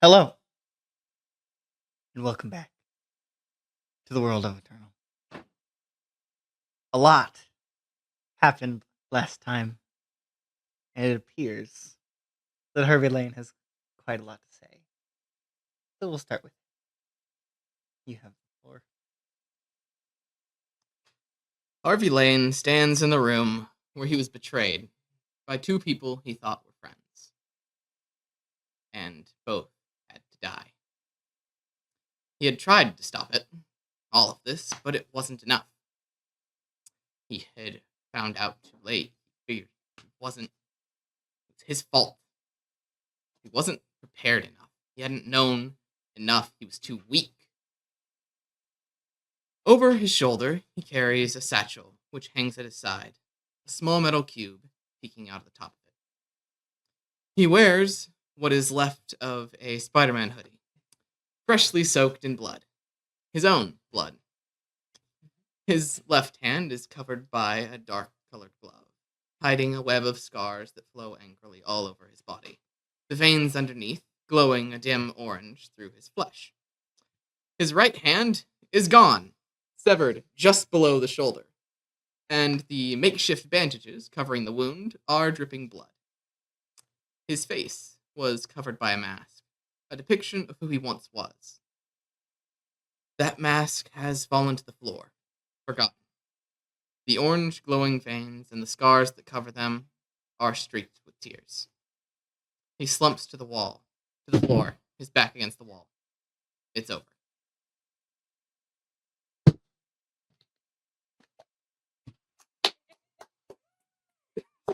Hello, and welcome back to the world of Eternal. A lot happened last time, and it appears that Harvey Lane has quite a lot to say. So we'll start with you have the floor. Harvey Lane stands in the room where he was betrayed by two people he thought were friends. And both had to die. He had tried to stop it, all of this, but it wasn't enough. He had found out too late. He figured it was his fault. He wasn't prepared enough. He hadn't known enough. He was too weak. Over his shoulder, he carries a satchel, which hangs at his side, a small metal cube peeking out of the top of it. He wears what is left of a Spider-Man hoodie, freshly soaked in blood. His own blood. His left hand is covered by a dark-colored glove, hiding a web of scars that flow angrily all over his body, the veins underneath glowing a dim orange through his flesh. His right hand is gone, severed just below the shoulder, and the makeshift bandages covering the wound are dripping blood. His face was covered by a mask, a depiction of who he once was. That mask has fallen to the floor, forgotten. The orange glowing veins and the scars that cover them are streaked with tears. He slumps to the floor, his back against the wall. It's over.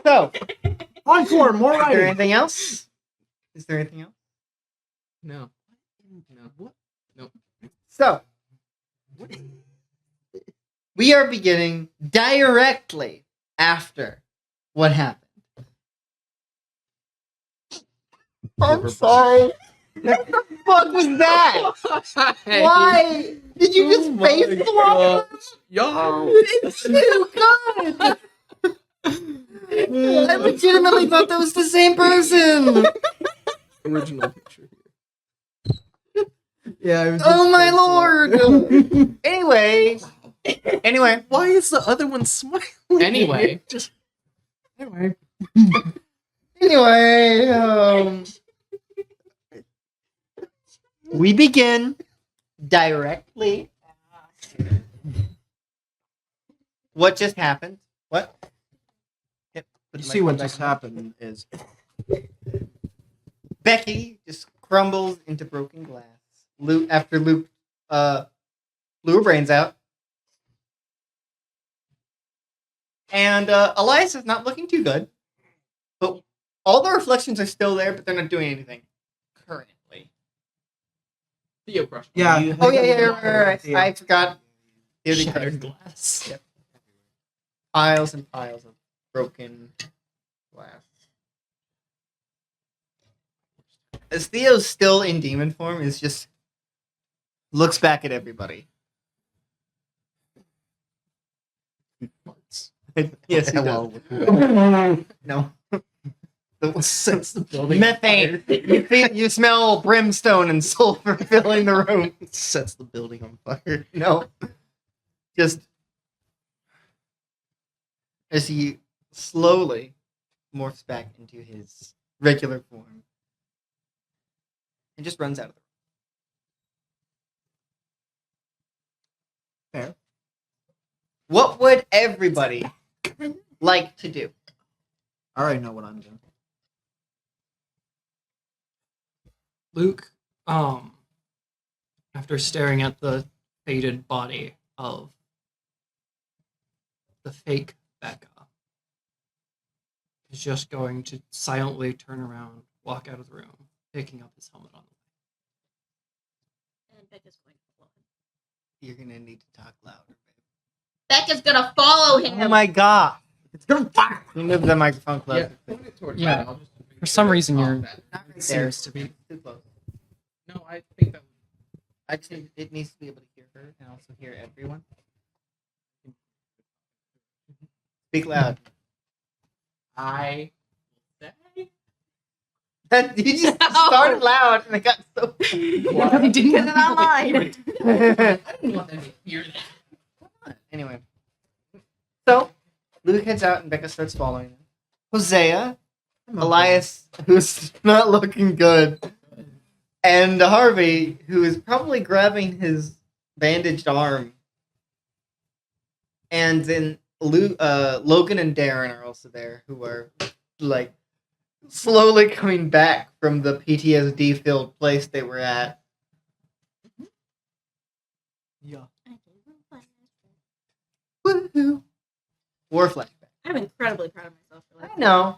So, Encore, more is there writing. anything else? Is there anything else? No. What? No. So, we are beginning directly after what happened. I'm sorry. What the fuck was that? Why did you just face swap? Yo! It's too good. I legitimately thought that was the same person. Original picture here. Yeah. Oh my lord. Anyway. Why is the other one smiling? Anyway. Anyway. We begin directly. What just happened? What? Yep. You see what just happened is Becky just crumbles into broken glass. After Luke blew her brains out. And Elias is not looking too good. But all the reflections are still there, but they're not doing anything currently. Theo crushed. Yeah. Oh yeah, right. I forgot. Shattered glass. Yep. Piles and piles of broken glass. As Theo's still in demon form, is just looks back at everybody. Yes, he does. No. Sets the building Methane. You smell brimstone and sulfur filling the room. Sets the building on fire. No. Just as he slowly morphs back into his regular form and just runs out of the room. Fair. What would everybody like to do? I already know what I'm doing. Luke, after staring at the faded body of the fake Becca, is just going to silently turn around, walk out of the room, picking up his helmet on the way. And Becca's going to follow him. You're gonna need to talk louder, babe. Becca's gonna follow him. Oh my god! It's gonna fire. You move the microphone closer. Point it towards Yeah. me. I'll just For some reason, off you're- that. Not right there. Seems to be. Too close. No, I think that. I just need, it needs to be able to hear her and also hear everyone. Speak loud. I say You just started loud and it got so. Because he didn't Because it's online. I didn't want them to hear that. Anyway, so Luke heads out and Becca starts following him. Hosea, Elias, who's not looking good, and Harvey, who is probably grabbing his bandaged arm. And then Logan and Darren are also there, who are like slowly coming back from the PTSD-filled place they were at. Yeah. Woohoo! War flashback. I'm incredibly proud of myself for like. I know.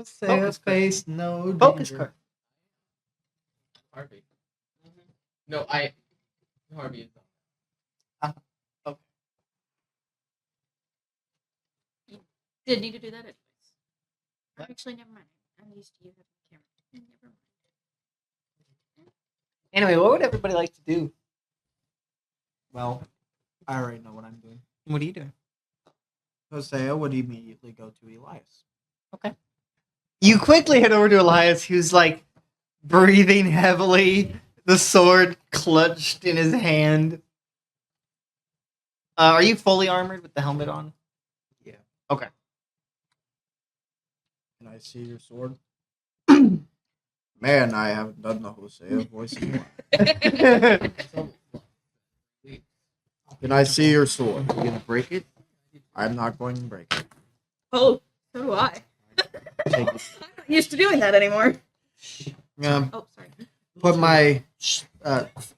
Say Focus face, no Focus danger. card. Harvey. No, Harvey is not. Did need to do that anyways. Actually, never mind. I'm used to you having a camera. Never mind. Anyway, what would everybody like to do? Well, I already know what I'm doing. What are you doing? Hosea would immediately go to Elias. You quickly head over to Elias, who's like breathing heavily, the sword clutched in his hand. Are you fully armored with the helmet on? Yeah. Okay. Can I see your sword? Man, I haven't done the Hosea voice in a while. It's almost like- Can I see your sword? Are you gonna break it? I'm not going to break it. Oh, so do I. Take it. I'm not used to doing that anymore. I'm gonna Oh, sorry. put my.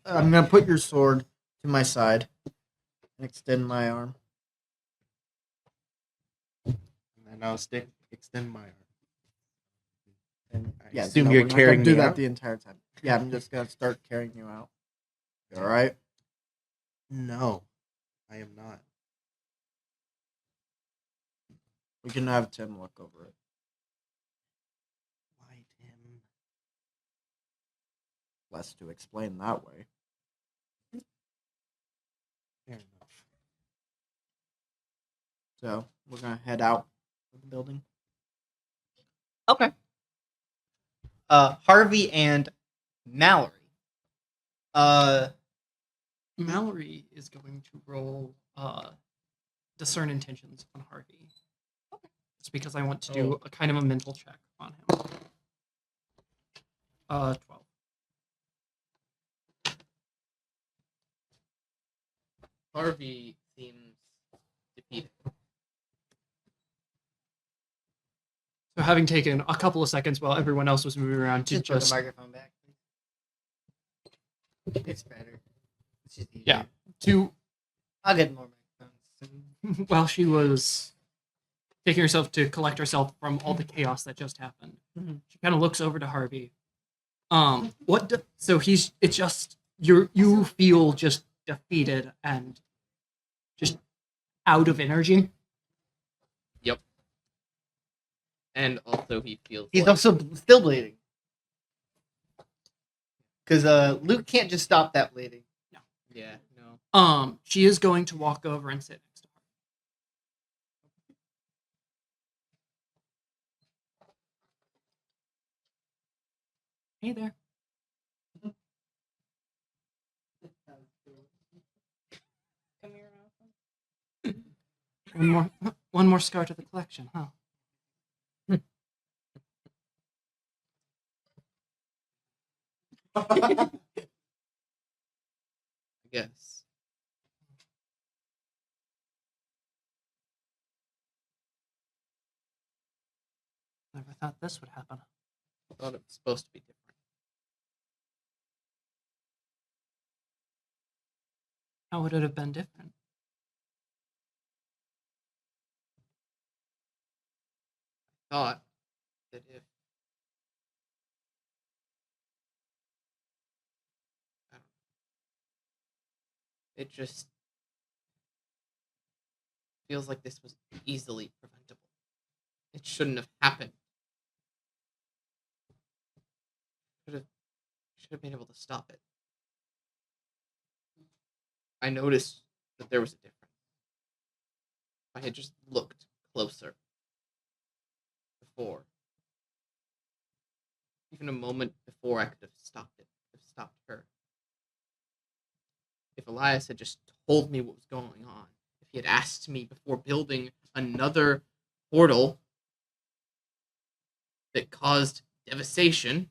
I'm gonna put your sword to my side and extend my arm. And then I'll extend my arm. And I Yeah, assume no, you're we're not gonna carrying do me that out? the entire time. Yeah, I'm just gonna start carrying you out. You all right? No, I am not. We can have Tim look over it. Why, Tim? Less to explain that way. Fair enough. So we're gonna head out of the building. Okay. Harvey and Mallory. Mallory is going to roll discern intentions on Harvey. It's because I want to do a kind of a mental check on him. 12. Harvey seems defeated. So having taken a couple of seconds while everyone else was moving around to just put the just microphone back, please. It's better. It's just easier. Yeah. to I'll get more microphones soon. while she was taking herself to collect herself from all the chaos that just happened, Mhm. she kind of looks over to Harvey. So it's just you feel just defeated and just out of energy. Yep. And also he feels He's like also still bleeding. Because Luke can't just stop that bleeding. yeah, no. She is going to walk over and sit next to her. Hey there. One more scar to the collection, huh? I guess. Never thought this would happen. I thought it was supposed to be different. How would it have been different? I thought that if I don't know, it just feels like this was easily preventable. It shouldn't have happened. Should have been able to stop it. I noticed that there was a difference. If I had just looked closer before, even even a moment before I could have stopped it, could have stopped her. If Elias had just told me what was going on, if he had asked me before building another portal that caused devastation,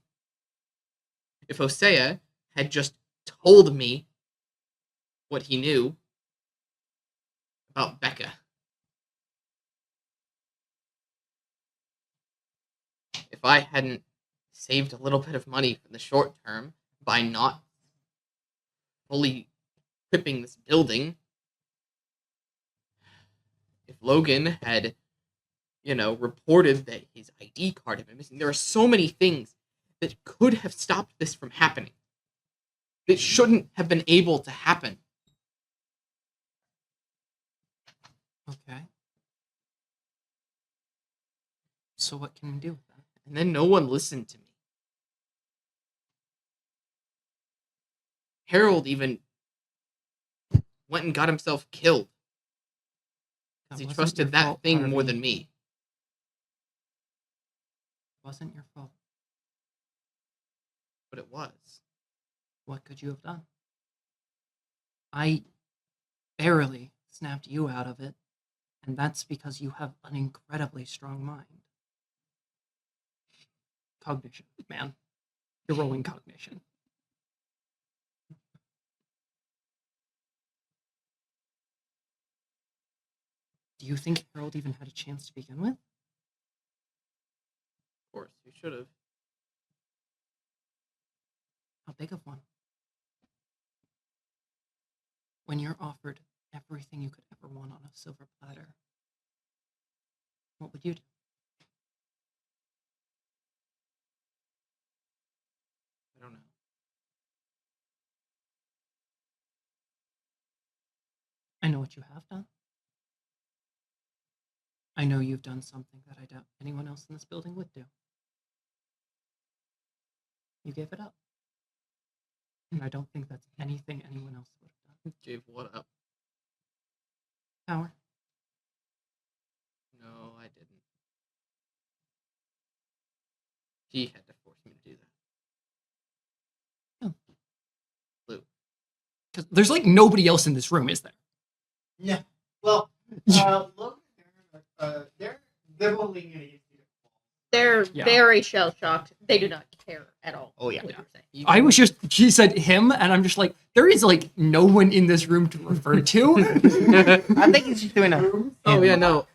if Hosea had just told me what he knew about Becca, if I hadn't saved a little bit of money for the short term by not fully equipping this building, if Logan had, reported that his ID card had been missing, there are so many things that could have stopped this from happening. That shouldn't have been able to happen. Okay. So what can we do with that? And then no one listened to me. Harold even went and got himself killed. That Because he wasn't trusted your that fault, thing more Harvey. than me. It wasn't your fault. But it was. What could you have done? I barely snapped you out of it, and that's because you have an incredibly strong mind. Cognition, man. You're rolling cognition. Do you think Harold even had a chance to begin with? Of course, we should have. How big of one? When you're offered everything you could ever want on a silver platter, what would you do? I don't know. I know what you have done. I know you've done something that I doubt anyone else in this building would do. You gave it up. And I don't think that's anything anyone else would have done. Gave what up? Power. No, I didn't. He had to force me to do that. Oh. Luke. Because there's like nobody else in this room, is there? Yeah. Well, look, they're nibbling against you. They're Yeah. very shell shocked. They do not care at all. Oh, yeah. What Yeah. you're saying. Even- I was just, she said him, and I'm just like, there is like no one in this room to refer to. I think he's just doing a. Oh, yeah, no.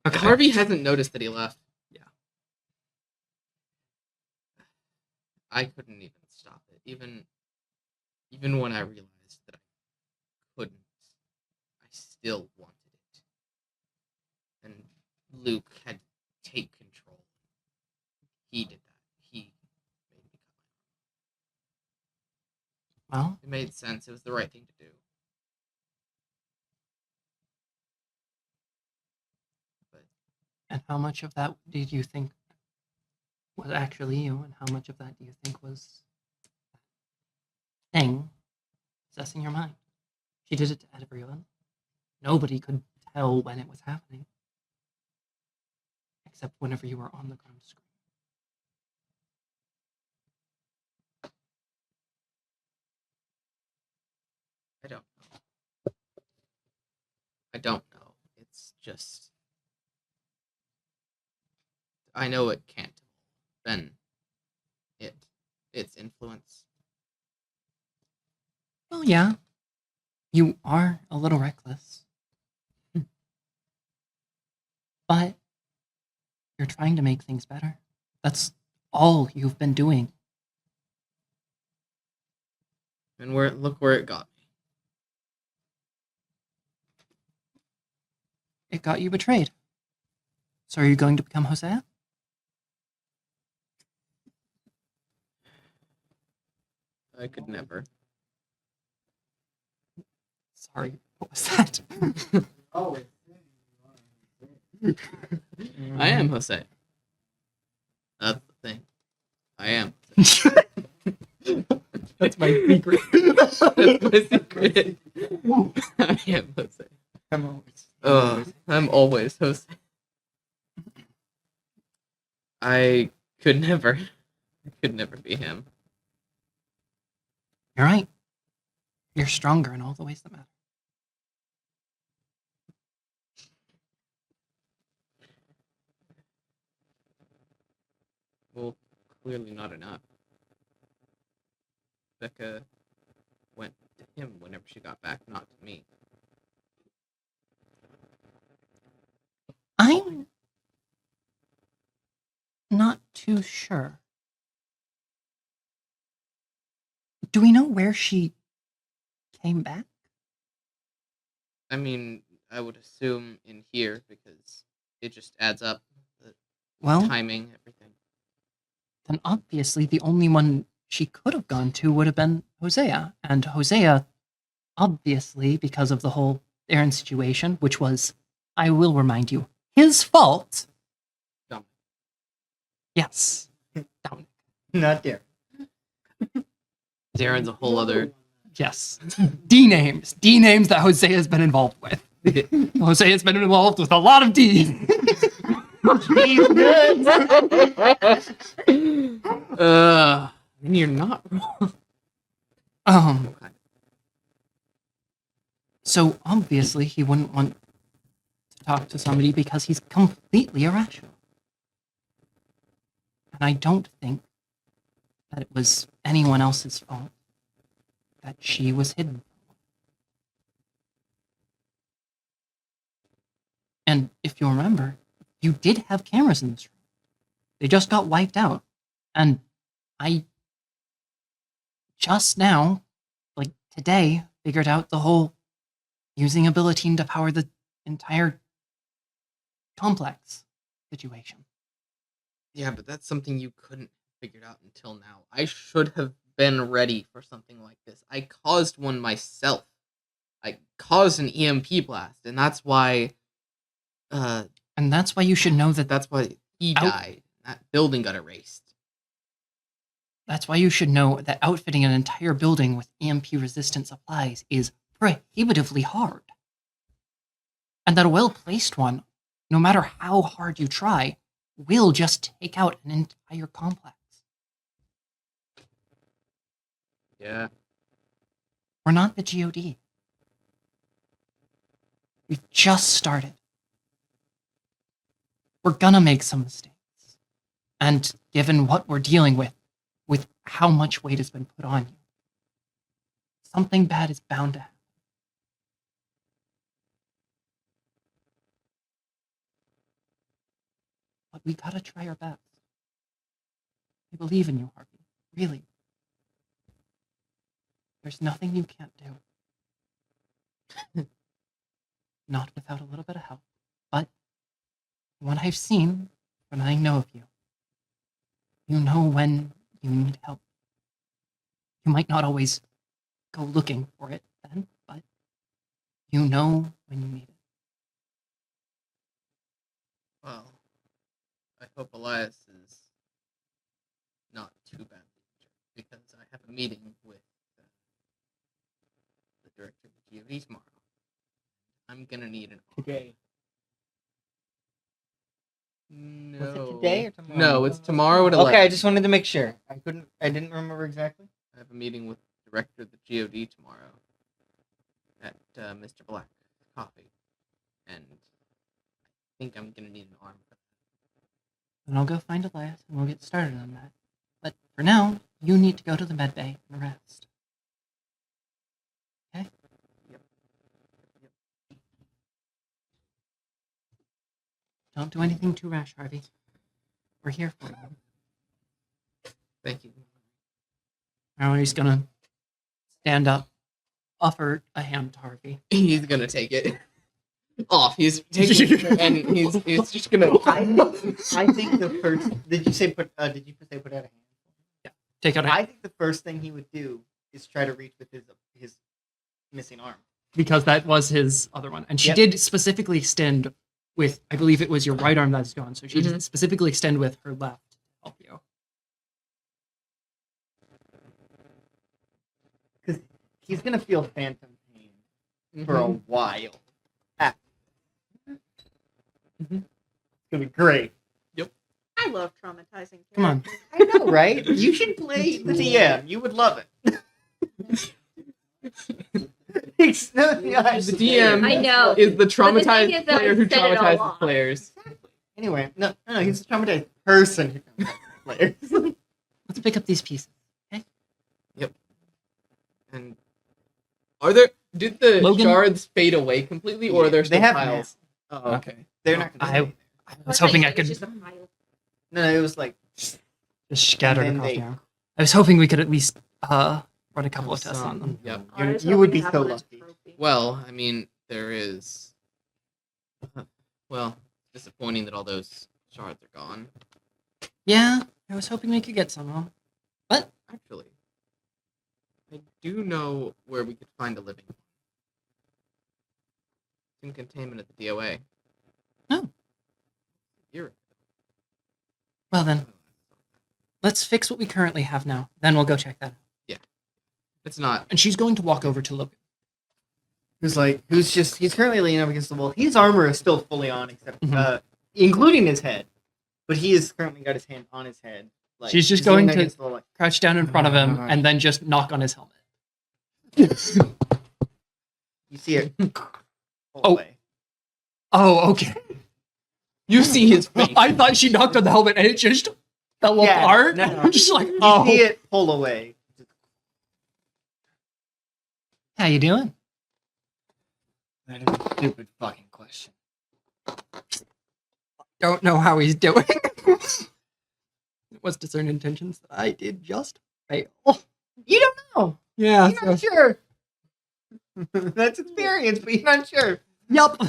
Okay. Harvey hasn't noticed that he left. Yeah. I couldn't even stop it. Even when I realized that I couldn't, I still wanted it. And Luke had to take control. He did that. He made me cut my arm. Well, It made sense. It was the right thing to do. But and how much of that did you think was actually you, and how much of that do you think was that thing possessing your mind? She did it to everyone. Nobody could tell when it was happening, except whenever you were on the ground screen. I don't know. I don't know. It's just. I know it can't have been its influence. Well, yeah, you are a little reckless, but you're trying to make things better. That's all you've been doing. And look where it got me. It got you betrayed. So are you going to become Hosea? I could never. Sorry, what was that? Oh, I am Jose. That's the thing. I am. That's my secret. That's my secret. I am Jose. I'm always Jose. I could never. It could never be him. You're right. You're stronger in all the ways that matter. Well, clearly not enough. Becca went to him whenever she got back, not to me. I'm not too sure. Do we know where she came back? I mean, I would assume in here because it just adds up. The Well, timing, everything. then obviously the only one she could have gone to would have been Hosea. And Hosea, obviously, because of the whole Aaron situation, which was, I will remind you, his fault. Dumb. Yes. Dominic. Not there. Darren's a whole other. Yes. D names. D names that Hosea has been involved with. Hosea has been involved with a lot of D's. He's good. And you're not wrong. Okay. So obviously he wouldn't want to talk to somebody because he's completely irrational. And I don't think that it was anyone else's fault that she was hidden. And if you remember, you did have cameras in this room. They just got wiped out. And I just now, like today, figured out the whole using ability to power the entire complex situation. Yeah, but that's something you couldn't have figured out until now. I should have been ready for something like this. I caused one myself. I caused an EMP blast, and that's why. And that's why you should know that That's why he Out- died. That building got erased. that's why you should know that outfitting an entire building with EMP resistant supplies is prohibitively hard. And that a well-placed one, no matter how hard you try, will just take out an entire complex. Yeah. We're not the GOD. We've just started. We're gonna make some mistakes. And given what we're dealing with how much weight has been put on you, something bad is bound to happen. But we gotta try our best. I believe in you, Harvey. Really. There's nothing you can't do. Not without a little bit of help. But from what I've seen, when I know of you, you know when you need help. You might not always go looking for it then, but you know when you need it. Well, I hope Elias is not too badly injured because I have a meeting with the director of the GOD tomorrow. I'm gonna need an arm. Today. No. Was it today or tomorrow? No, it's tomorrow at 11. Okay, I just wanted to make sure. I didn't remember exactly. I have a meeting with the director of the GOD tomorrow at Mr. Black's coffee, and I think I'm gonna need an arm for that. Then I'll go find Elias and we'll get started on that. But for now, you need to go to the med bay and rest. Okay? Yep. Don't do anything too rash, Harvey. We're here for you. Thank you. Now he's gonna stand up, offer a hand to Harvey. He's gonna take it off. He's taking it, and he's just gonna. I think the first. Did you say put out a hand? Take out a I think the first thing he would do is try to reach with his missing arm. because that was his other one. And she Yep. did specifically extend with, I believe it was your right arm that's gone. So she Mhm. did specifically extend with her left to help you. Because he's gonna feel phantom pain for a while. Mhm. It's gonna be great. Yep. I love traumatizing. Come on. characters. I know, right? You should play the DM. You would love it. The DM I know. is the But the thing traumatized is that player I who said it a traumatizes lot. players. Anyway, no, he's a traumatized person who traumatizes players. Let's pick up these pieces. And are there? Did the Logan? shards fade away completely, or are there still they have piles? now. Oh, okay. They're not gonna I stay there. was hoping I It was could just a pile. No, it was like just scatter it then across they- the arm. I was hoping we could at least run a couple of Have tests on them. Yep. I was you would hoping be to have so one as a lucky. trophy. Well, I mean, there is. Well, disappointing that all those shards are gone. Yeah, I was hoping we could get some of them. What? Actually, I do know where we could find a living. It's in containment at the DOA. Oh. You're. Well then, let's fix what we currently have now. Then we'll go check that out. It's not. And she's going to walk over to Logan. he's currently leaning up against the wall. His armor is still fully on, except Mhm. including his head. But he has currently got his hand on his head. Like, She's just he's going leaning to- against the wall, like, Crouch down in front of him and then just knock on his helmet. you see it. Oh. away. Oh, okay. You see his face. I thought she knocked on the helmet and it just fell Yeah, apart. no. I'm just like, You oh. see it pull away. How you doing? That is a stupid fucking question. Don't know how he's doing. What's discern intentions? I did just fail. You don't know. Yeah. You're not sure. That's experience, but you're not sure. Yup.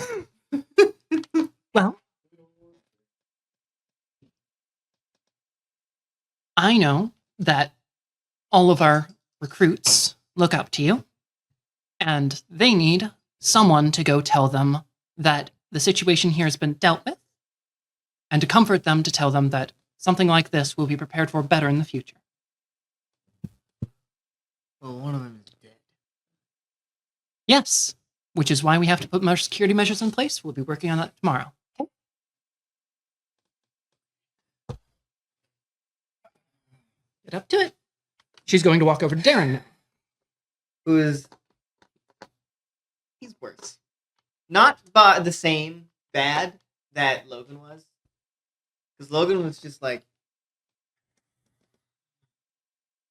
Well, I know that all of our recruits look up to you, and they need someone to go tell them that the situation here has been dealt with, and to comfort them to tell them that something like this will be prepared for better in the future. Well, one of them is dead. Yes, which is why we have to put more security measures in place. We'll be working on that tomorrow. Get up to it. She's going to walk over to Darren now. Who is? He's worse. Not by the same bad that Logan was, because Logan was just like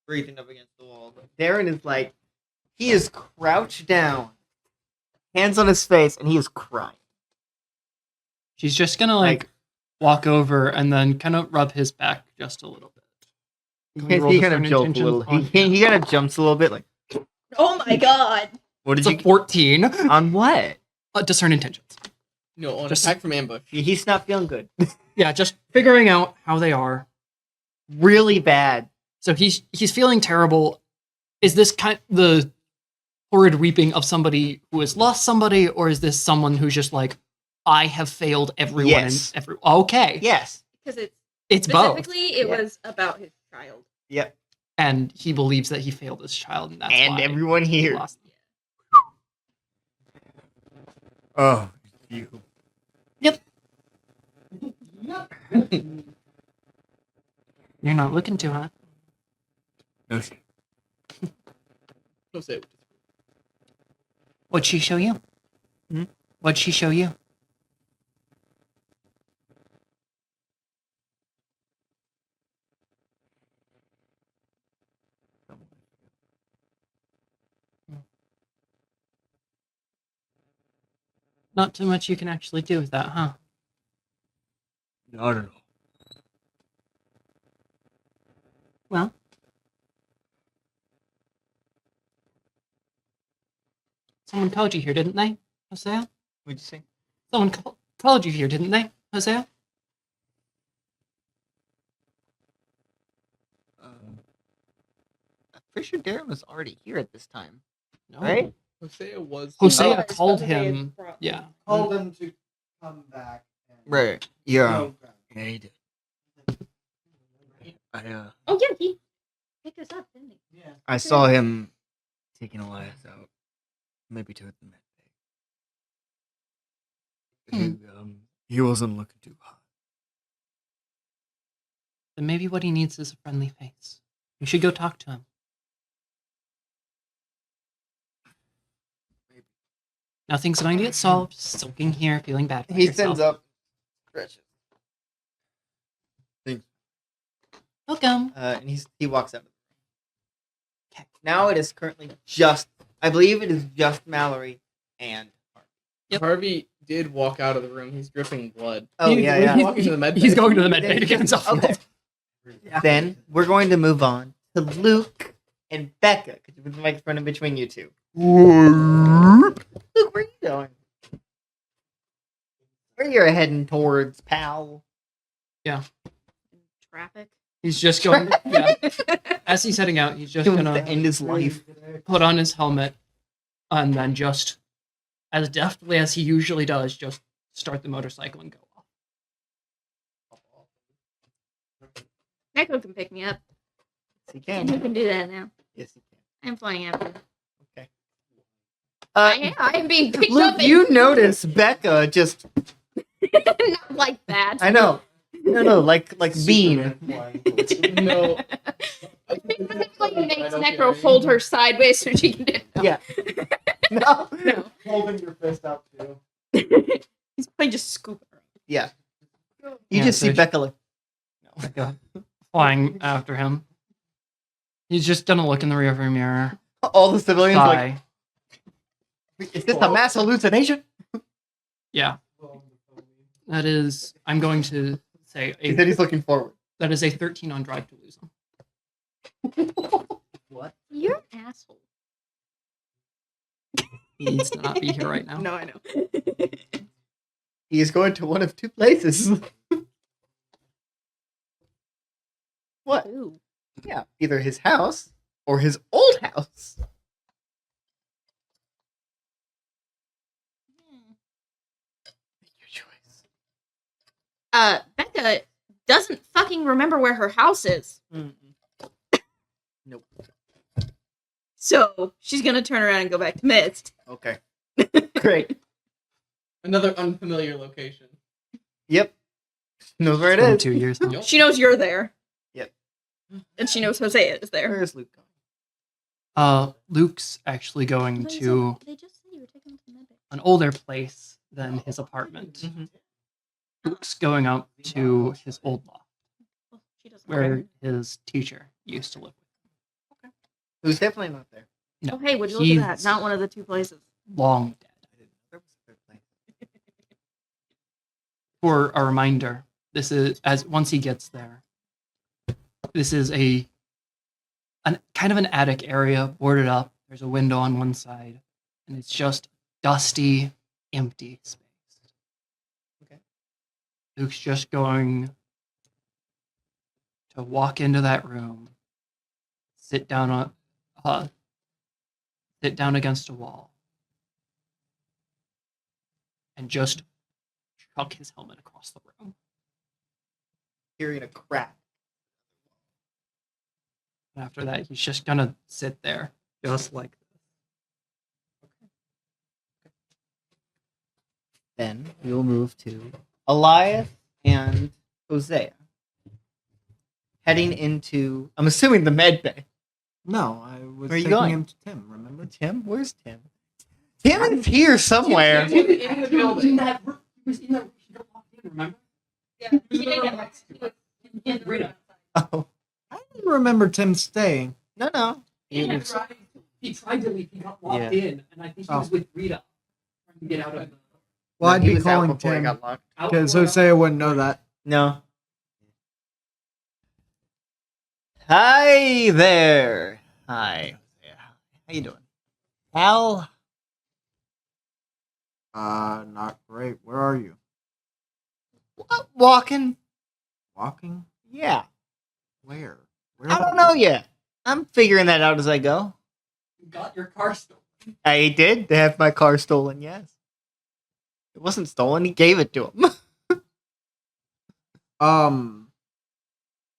breathing up against the wall. But Darren is like, he is crouched down, hands on his face, and he is crying. She's just gonna like walk over and then kind of rub his back just a little bit. Can we roll He kind discern of jolts a intentions little. on He kind of jumps a little bit. Like, Oh my god! what It's did a you 14. on what? Discern intentions. No, on Just- attack from ambush. He's not feeling good. Yeah, just figuring out how they are. Really bad. So he's feeling terrible. Is this kind the horrid weeping of somebody who has lost somebody, or is this someone who's just like, I have failed everyone? Yes. And okay, Yes. Because it's both, specifically, it Yeah. was about his child. Yep. and he believes that he failed his child, and that's And why everyone he here. lost. Oh, you. You're not looking too hot. No shit. No say it. What'd she show you? Hmm? What'd she show you? Not too much you can actually do with that, huh? Not at all. Well, someone called you here, didn't they, Hosea? What'd you say? Someone called you here, didn't they, Hosea? I'm pretty sure Darren was already here at this time, No. right? Hosea was. Hosea Oh, called Hosea him. brought- Yeah. Called them to come back. And Right. Yeah. Oh, God. Yeah, he did. Oh yeah, he picked us up, didn't he? Yeah. I saw him taking Elias out. Maybe to the med bay. He wasn't looking too hot. then maybe what he needs is a friendly face. You should go talk to him. Nothing's going to get solved. Sulking here, feeling bad for He yourself. sends up stretches. Welcome. And he walks out. Okay. Now it is currently just, I believe it is just Mallory and Harvey. Yep. Harvey did walk out of the room. He's dripping blood. Oh, He's- yeah, He's yeah. walking to the med He's bay. going to the med bay to get himself Okay. healed. Then we're going to move on to Luke and Becca. Could you put the microphone in between you two? Luke, where are you going? Where you're heading towards, pal? Traffic. He's just going. Yeah. As he's heading out, he's just He wants gonna to end his life. put on his helmet and then just, as deftly as he usually does, just start the motorcycle and go off. Neko can pick me up. Yes, he And who can. can do that now? Yes, he can. I'm flying after. Okay. I am being picked Luke, up. you notice Becca just, Not like that. I know. No, like Bean. No. Like makes Necro hold her sideways so she can do it. Yeah. No. No. Holding your fist out too. He's probably just scooping her. Yeah. You Yeah, just see so- Becca like, Go flying after him. He's just gonna look in the rearview mirror. all the civilians like, Sigh. is this a mass hallucination? Yeah, that is. I'm going to say He said a, he's looking forward. that is a 13 on drive to lose him. What? You're an asshole. He needs to not be here right now. No, I know. He is going to one of two places. What? Ooh. Yeah, either his house or his old house. Make your choice. Becca doesn't fucking remember where her house is. Nope. So she's gonna turn around and go back to Mist. Okay. Great. Another unfamiliar location. Yep. Knows where it Been is. 2 years now. Yep. She knows you're there. Yep. And she knows Hosea is there. Where is Luke going? Luke's actually going to They just said you were taking him to med bay. an older place than his apartment. Mhm. Luke's going up to his old loft, Well, she doesn't. where his teacher used to live. Who's definitely not there. No, Oh, hey, would you look at that? he's Not one of the two places. long dead. I didn't know there was a third place. For a reminder, this is as once he gets there. This is an kind of an attic area, boarded up. There's a window on one side, and it's just dusty, empty space. Okay. Luke's just going to walk into that room, sit down against a wall, and just chuck his helmet across the room. Hearing a crack. And after that, he's just gonna sit there, just like this. Then we will move to Elias and Hosea. Heading into, I'm assuming the med bay. No, I was Where are you taking going? him to Tim, remember? Tim? Where's Tim? Tim is here somewhere. Tim is in the building. In that room. He was in the room. He got locked in, remember? Yeah, He didn't get locked in. Oh, I didn't remember Tim staying. no. He tried to leave. He got locked in, and I think he was with Rita trying to get out of the. Well, No, I'd he be was out calling before he Tim got locked. because Hosea wouldn't know that. No. Hi there. Hi. Hosea. How you doing? Al? Not great. Where are you? Walking? Walking? Yeah. Where? I don't know yet. I'm figuring that out as I go. You got your car stolen. I did have my car stolen, yes. It wasn't stolen, he gave it to him.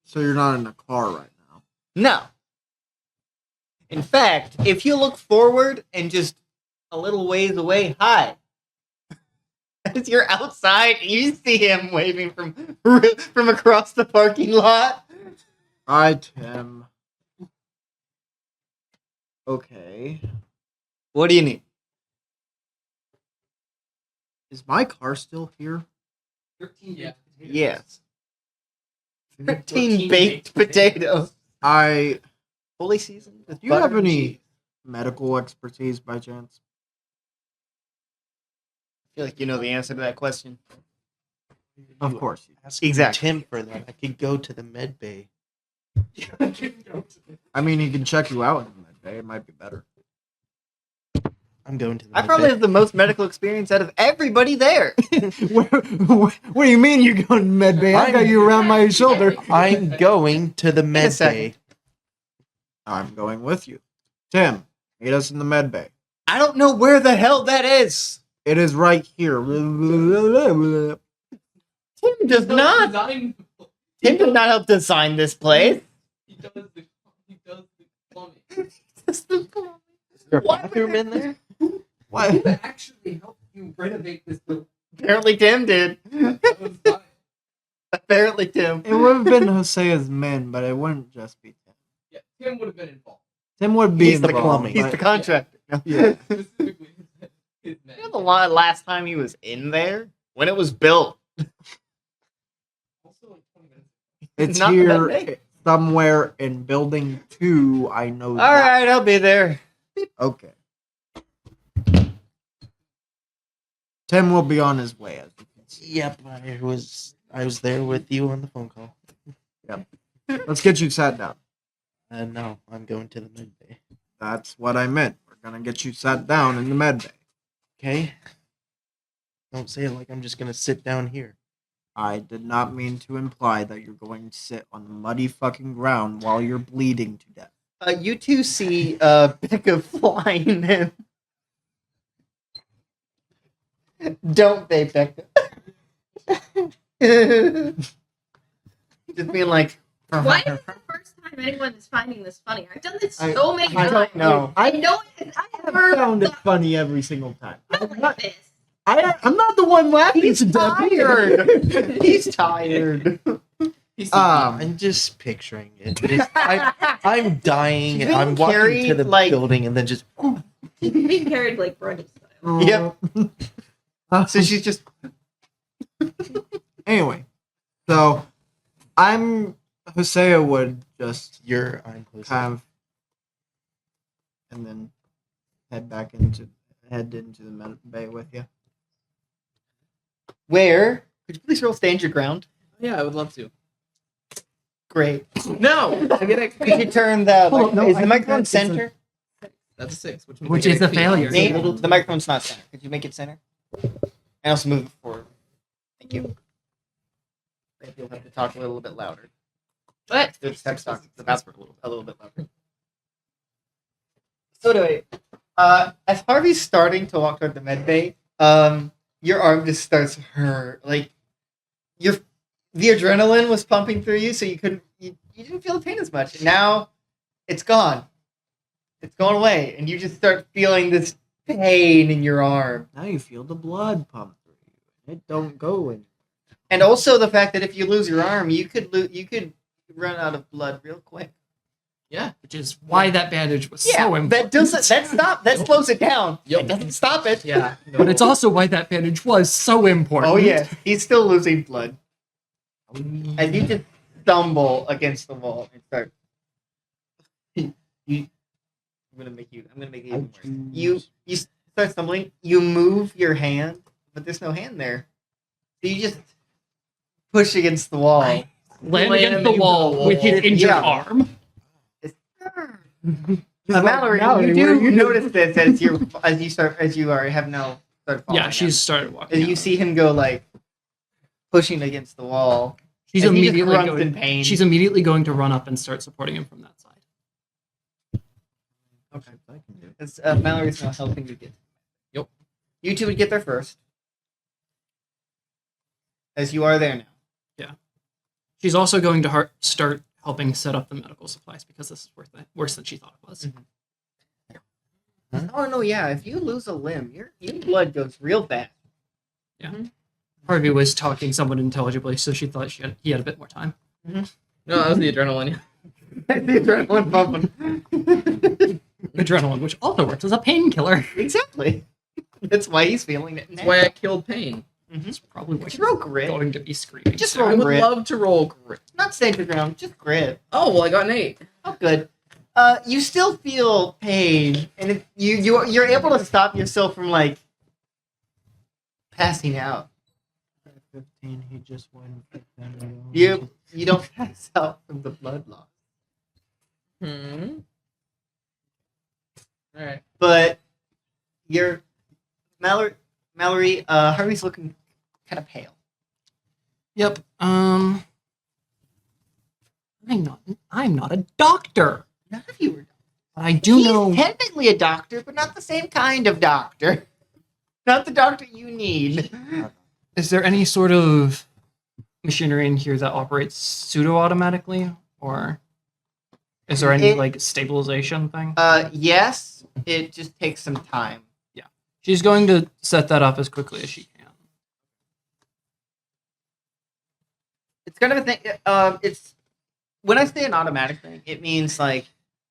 So you're not in a car right now. No. In fact, if you look forward and just a little ways away, hi. As you're outside, you see him waving from across the parking lot. Hi, Tim. Okay. What do you need? Is my car still here? 13 Yeah. Yes. 13 13 baked baked potatoes. I. Fully seasoned with Do you have butter and any cheese. medical expertise by chance? I feel like you know the answer to that question. Of course. Asking Exactly. Tim for that. I could go to the med bay. I mean, he can check you out in that day. It might be better. I'm going to the I med probably bay. have the most medical experience out of everybody there. What do you mean you're going to med bay? I got you around my shoulder. I'm going to the a med second. bay. I'm going with you. Tim, meet us in the med bay. I don't know where the hell that is. It is right here. Tim does not. Tim did not help design this place. He does the plumbing. Is there a Why would bathroom in there? What? actually helped you renovate this building. Apparently Tim did. That was fine. Apparently Tim. It would have been Josea's men, but it wouldn't just be Tim. Yeah, Tim would have been involved. Tim would be He's in the the plumbing. He's the contractor. Yeah. Specifically, his men. You know the last time he was in there? When it was built. Also, like 20 minutes. It's Not here that big. somewhere in building 2. I know. All right, I'll be there. Okay. Tim will be on his way. As you can see. Yep, I was there with you on the phone call. Let's get you sat down. No, I'm going to the med bay. That's what I meant. We're gonna get you sat down in the med bay. Okay? Don't say it like I'm just gonna sit down here. I did not mean to imply that you're going to sit on the muddy fucking ground while you're bleeding to death. You two see Becca flying in. Don't they, Becca? Just being like, Why is it the first time anyone is finding this funny? I've done this I- so many I times. don't know. I know it. I never found it thought funny every single time. not like this. I'm not the one laughing He's to death. tired. He's tired. I'm just picturing it. I'm dying. She's I'm being walking carried, to the like- building and then just. Being carried like Brody style. Yep. Uh, So she's just anyway, so Hosea would just I'm close. kind of, and then head into the med bay with you. where? Could you please roll stand your ground? Yeah, I would love to. Great. No! I get it. Could you turn the Hold on, no, is I the think microphone that is a- center? That's a 6. Which is a failure. Nate, the microphone's not center. Could you make it center? And also move it forward. Thank you. Maybe you'll have to talk a little bit louder. What? Just have to talk a little bit louder. So anyway, as Harvey's starting to walk toward the med bay, your arm just starts to hurt. Like the adrenaline was pumping through you, so you didn't feel the pain as much. And now it's gone. It's going away, and you just start feeling this pain in your arm. Now you feel the blood pump through you. It don't go in. And also the fact that if you lose your arm, you could run out of blood real quick. Yeah. Which is why that bandage was Yeah, so important. that slows it down. Yep. It doesn't stop it. Yeah, but it's also why that bandage was so important. Oh yeah, he's still losing blood. And you just stumble against the wall and start. I'm gonna make it even worse. You start stumbling. You move your hand, but there's no hand there. So you just push against the wall. Land against the wall with his injured Yeah. arm. Mallory, you do notice this as you have now started falling. Yeah, she's started walking. And you out. see him go like pushing against the wall. She's and he just immediately grunts going. in pain. She's immediately going to run up and start supporting him from that side. Okay. It's, Mallory's now helping you get. Yep. You two would get there first, as you are there now. She's also going to start helping set up the medical supplies because this is worse than she thought it was. Oh no, yeah. If you lose a limb, your blood goes real fast. Harvey was talking somewhat intelligibly, so she thought he had a bit more time. No, that was the adrenaline. the adrenaline pumping. Adrenaline, which also works as a painkiller. Exactly. That's why he's feeling it. That's why I killed Pain. It's probably what Just you're roll grit. going to be screaming. Just soon. roll I would grit. love to roll grit. Not stand your ground, just grit. Oh, well, I got an 8. Oh, good. You still feel pain, and you're able to stop yourself from like passing out. 15. He just went. You don't pass out from the blood loss, Alright. but you're Mallory. Harvey's looking kind of pale. Yep. I'm not a doctor. None of you are. But I do He's know. technically a doctor, but not the same kind of doctor. Not the doctor you need. Is there any sort of machinery in here that operates pseudo-automatically, or is there any like stabilization thing? Yes. It just takes some time. She's going to set that up as quickly as she can. It's kind of a thing. It's when I say an automatic thing, it means like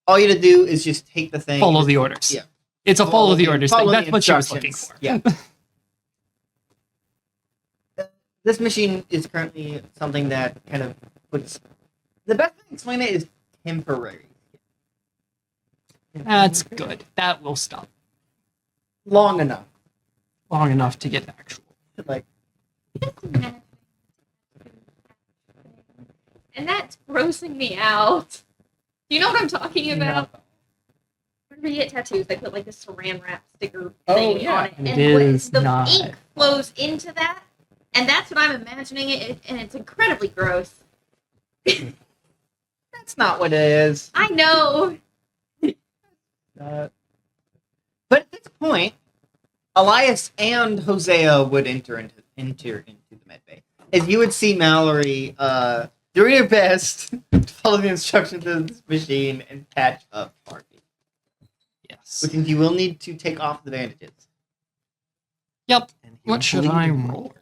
all you to do is just take the thing. Follow the orders. Yeah. It's a follow the orders thing. follow That's the what she was looking instructions. for. Yeah. This machine is currently something that kind of puts. The best way to explain it is temporary. That's good. That will stop Long enough. long enough to get actual. Like And that's grossing me out. Do you know what I'm talking about? Whenever you get tattoos, they put like this saran wrap sticker thing yeah. on it. It And is the not. ink flows into that. And that's what I'm imagining it, and it's incredibly gross. that's not what it is. I know. But at this point, Elias and Hosea would enter into the med bay. As you would see Mallory doing her best to follow the instructions of this machine and patch up Harvey. Yes. Which means you will need to take off the bandages. Yep. And What he'll should I bleed. roll?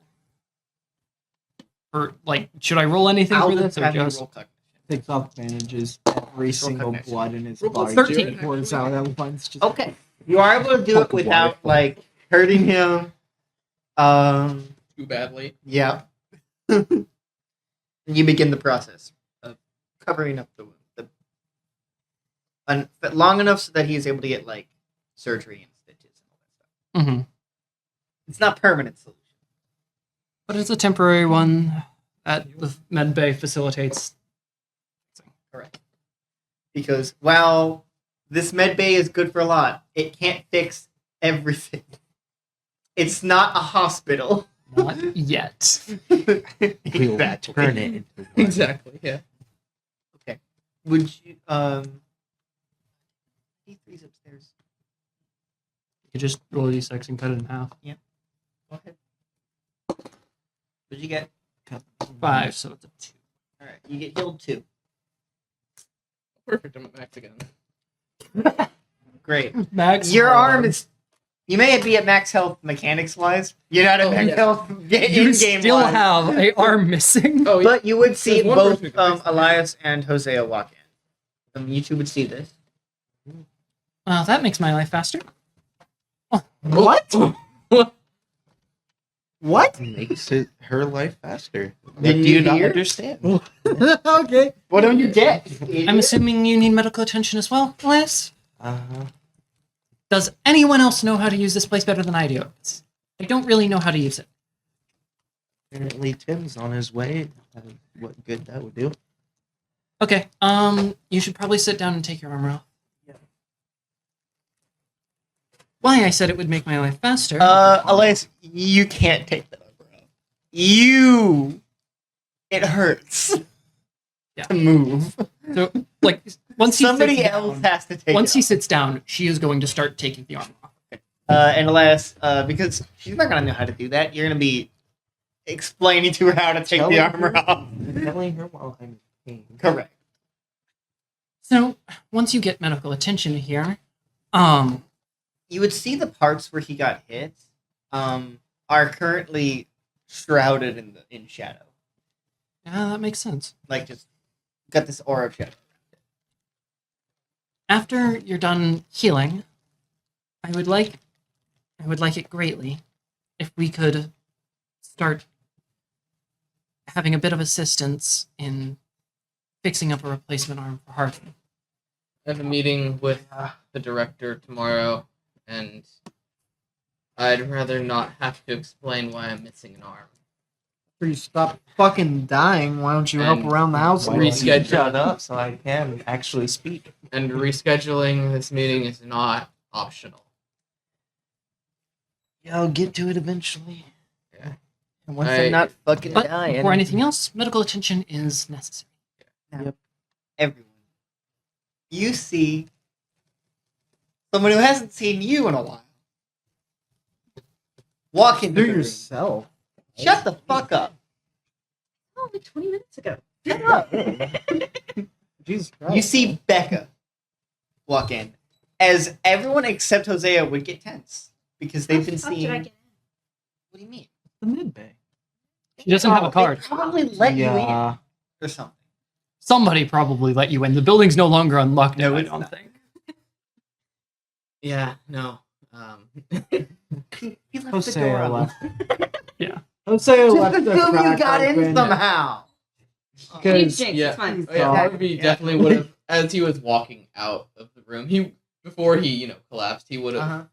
Or like, should I roll anything I'll for just this, or have you just roll cognition. Takes off bandages. Every single cognition. blood in his Roll body 13. pours out at once. Just Okay. You are able to do it Fucking without waterfall. like hurting him. Too badly. Yeah. And you begin the process of covering up the wound. Long enough so that he is able to get like surgery and stitches and all that stuff. Mm-hmm. It's not permanent solution. But it's a temporary one that the med bay facilitates. Correct. Because while this med bay is good for a lot, it can't fix everything. It's not a hospital. Not yet. We'll Exactly. turn it into one. Exactly, yeah. Would you E3's upstairs. You could just roll a d6 and cut it in half. Go ahead. What'd you get? 5, so it's a 2. Alright, you get healed 2. Perfect, I'm at max again. Great. Max. Your arm is. You may be at max health mechanics wise. You're not at Oh, max yeah. health You in game still wise. have a arm missing. Oh, yeah. But you would see There's one both person who can fix that. Elias and Hosea walk in. You two would see this. Well, that makes my life faster. What? What? Makes it her life faster. Did What do you not hear? understand? Okay. What don't you get? I'm assuming you need medical attention as well, Elias? Uh-huh. Does anyone else know how to use this place better than I do? I don't really know how to use it. Apparently Tim's on his way. What good that would do. Okay, you should probably sit down and take your armor off. Yeah. Why I said it would make my life faster. Elias, you can't take that over. It hurts. Yeah. To move. So, like, once he Somebody sits else down, has to take once it he off. sits down, she is going to start taking the armor off. And Elias, because she's not gonna know how to do that, you're gonna be explaining to her how to take the Telling armor her- off. Telling her while I'm in pain. Correct. So, once you get medical attention here, You would see the parts where he got hit are currently shrouded in shadow. yeah, that makes sense. Like just got this aura of shadow. After you're done healing, I would like it greatly if we could start having a bit of assistance in fixing up a replacement arm for Harvey. I have a meeting with the director tomorrow, and I'd rather not have to explain why I'm missing an arm. After you stop fucking dying, why don't you help And around the house? Why a don't little? you Reschedule. shut up so I can actually speak? And rescheduling this meeting is not optional. Yeah, I'll get to it eventually. Yeah. And once I- I'm not fucking But dying. before anything else, medical attention is necessary. Everyone. You see someone who hasn't seen you in a while. Walk into Do the room. yourself. Shut the fuck up. Oh, like 20 minutes ago. Shut up. Jesus Christ. You see Becca walk in. As everyone except Hosea would get tense. Because they've been How did I seeing. get What do you mean? The mid bay. She doesn't have a card. They probably let you in. Yeah. Or something. Somebody probably let you in. The building's no longer on lockdown, No, I it's don't not. think. Yeah, no. He left the Hosea door left. Yeah. Hosea Just left the assume you crack got in open. somehow. You Because jinx, yeah. it's fine. Oh, yeah, Oh. Harvey definitely would have, as he was walking out of the room, before he collapsed, he would have Uh-huh.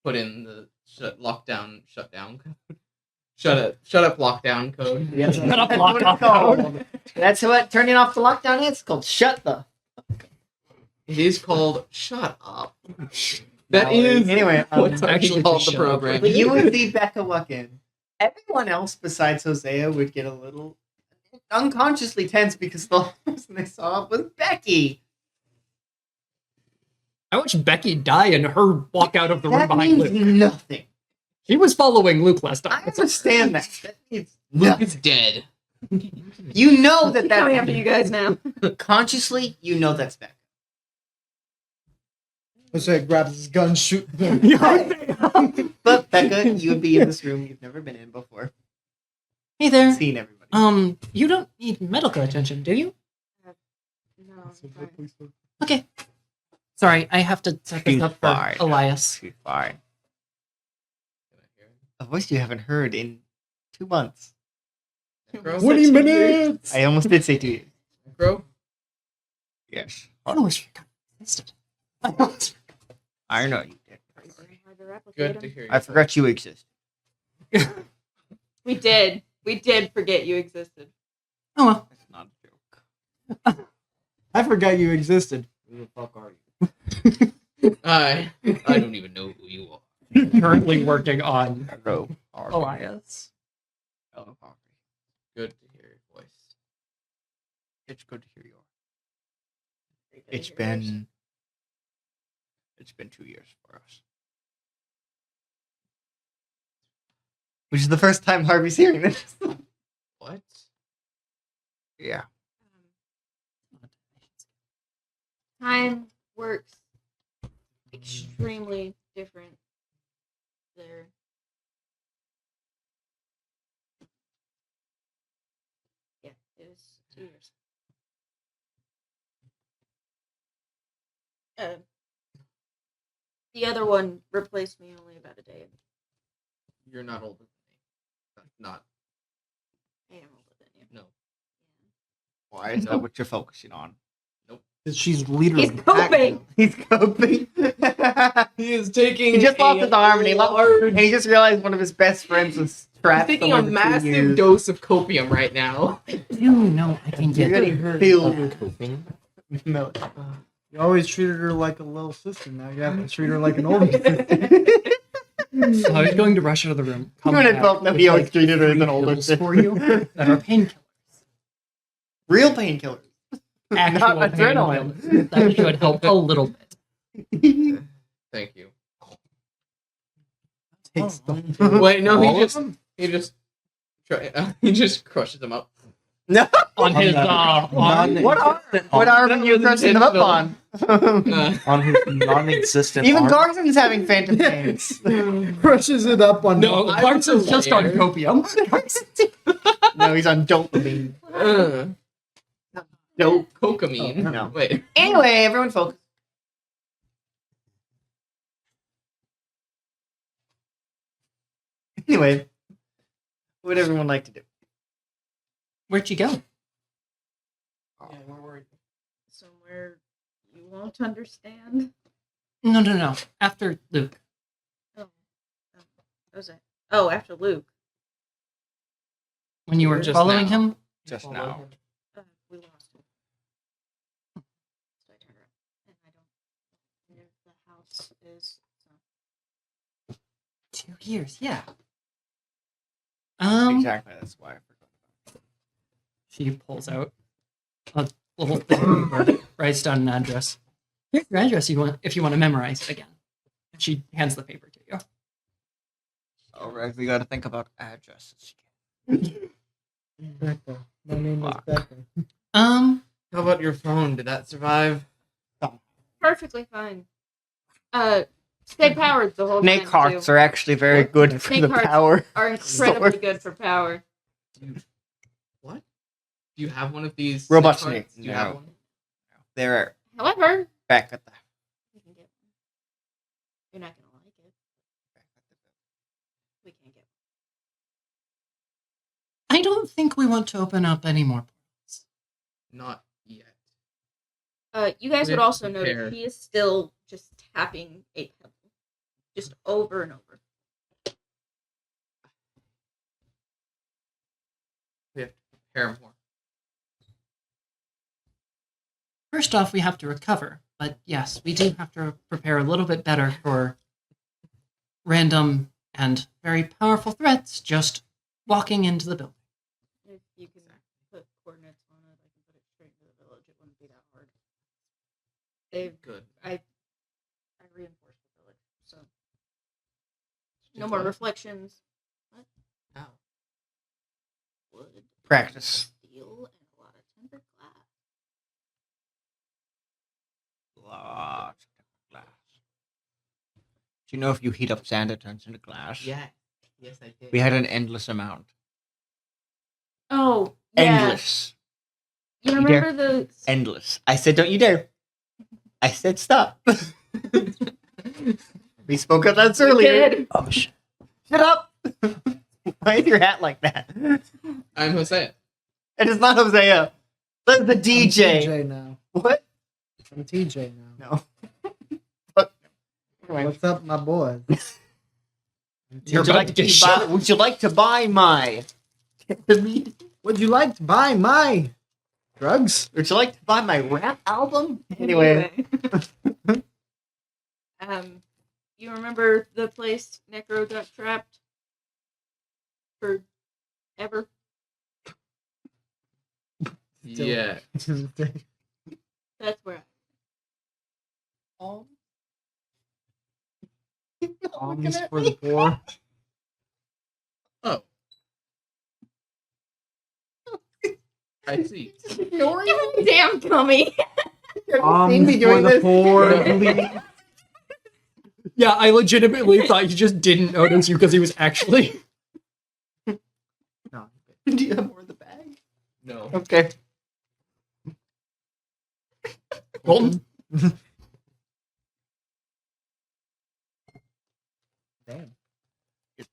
put in the shutdown code. Shut up lockdown code. Yes, Shut up, that's what it's lockdown called. That's what turning off the lockdown is. It's called shut the. It is called Shut Up. That No, is anyway, what's actually actually called to the shut up. program. But you would see Becca walk in. Everyone else besides Hosea would get a little unconsciously tense because the last person they saw was Becky. I watched Becky die and her walk out of the room That behind means Luke. nothing. She was following Luke last I time. understand that. That means Luke nothing. is dead. You know that Keep coming after that's you guys now. consciously. You know that's Becca. Hosea grabs his gun, shoot. But Becca, you would be in this room you've never been in before, Hey there. seen everybody. You don't need medical attention, do you? No, it's fine. Okay. Sorry, I have to set this She's up for fine. Elias. She's fine. A voice you haven't heard in 2 months. Necro? 20 minutes! I almost did say 2 years. Necro? Yes. I almost forgot I existed. I almost- I know you did. Very hard to replicate Good them. to hear you. I forgot you exist. We did. We did forget you existed. Oh well. That's not a joke. I forgot you existed. Who the fuck are you? I don't even know who you are. Currently working on Hello. Elias. Hello, Harvey. Good to hear your voice. It's good to hear you. It's been 2 years for us. Which is the first time Harvey's hearing this. What? Yeah. Time works extremely different there. Yeah, it is 2 years. The other one replaced me only about a day ago. You're not older than me. Not. I am older than you. No. Why is that what you're focusing on? Because she's leader He's of the pack coping. now. He's coping. He is taking. He just lost his arm and large. he just realized one of his best friends was He's trapped. taking a somewhere for 2 massive years. dose of copium right now. No, I can You're get getting it. filled Coping. with milk. You always treated her like a little sister. Now you have to treat her like an older sister. So I was going to rush out of the room. come You and I back both know with, he always like, treated her as 3 an older pills sister. for you that are painkillers. Real painkillers. Actual Not adrenaline. painkillers. That should help a little bit. Thank you. Takes the Wait, no, all he of just them? he just crushes them up. No. On his that arm. What arm are you crushing them up on? On his non-existent Even arm. Garson's having phantom pains. crushes it up on No, I Clarkson's was just on aware. copium. No, he's on dopamine. Uh, Dope. Cocamine. Oh, no. Wait. Anyway, everyone focus. Anyway, what would everyone like to do? Where'd you go? Yeah, where were you? Somewhere you won't understand. No. After Luke. What was it? Oh, after Luke. When you were Just following now. him? Just Follow now. him. We lost him. So I turned around and I don't know where the house is. So. 2 years, yeah. Exactly, that's why I forgot. She pulls out a little thing that writes down an address. Here's your address if you want to memorize it again. And she hands the paper to you. Alright, we gotta think about addresses. Becca. My name is Fuck. Becca. Um, How about your phone? Did that survive? Perfectly fine. Stay powered the whole Snake time. hearts too. are actually very good for Snake the hearts power. Are incredibly Sword. good for power. What? Do you have one of these? Robot snake hearts? snake, Do you no. have one? They're However, back at the we can get one. You're not gonna like it. We can't get I don't think we want to open up any more portals. Not yet. one. You guys We would have to also notice prepare. he is still just tapping a pebble, just over and over. We have to prepare more. First off, we have to recover. But yes, we do have to prepare a little bit better for random and very powerful threats just walking into the building. If you can put coordinates on it, I can put it straight to the village. It wouldn't be that hard. Good. I reinforced the village, so no more What? reflections. How? Wood, practice. steel, and a lot of tempered glass. Lots of glass. Do you know if you heat up sand, it turns into glass? Yeah. Yes, I did. We had an endless amount. Oh, yeah. Endless. You You remember the Endless. I said, don't you dare. I said, stop. We spoke of that earlier. did. Oh, shut up. Why is your hat like that? I'm Hosea. It is not Hosea. That's the I'm DJ. TJ now. What? I'm TJ now. No. Fuck. Anyway. What's up, my boy? You're Would you, about like to to get shot. would you like to buy my... Would you like to buy my drugs? Would you like to buy my rap album? Anyway. You remember the place Necro got trapped forever? Yeah. That's where. Alms for the poor. Oh. I see. Damn gummy. Alms for the poor. Yeah, I legitimately thought you just didn't notice you because he was actually. No. Do you have more in the bag? No. Okay. Colton? Damn. It's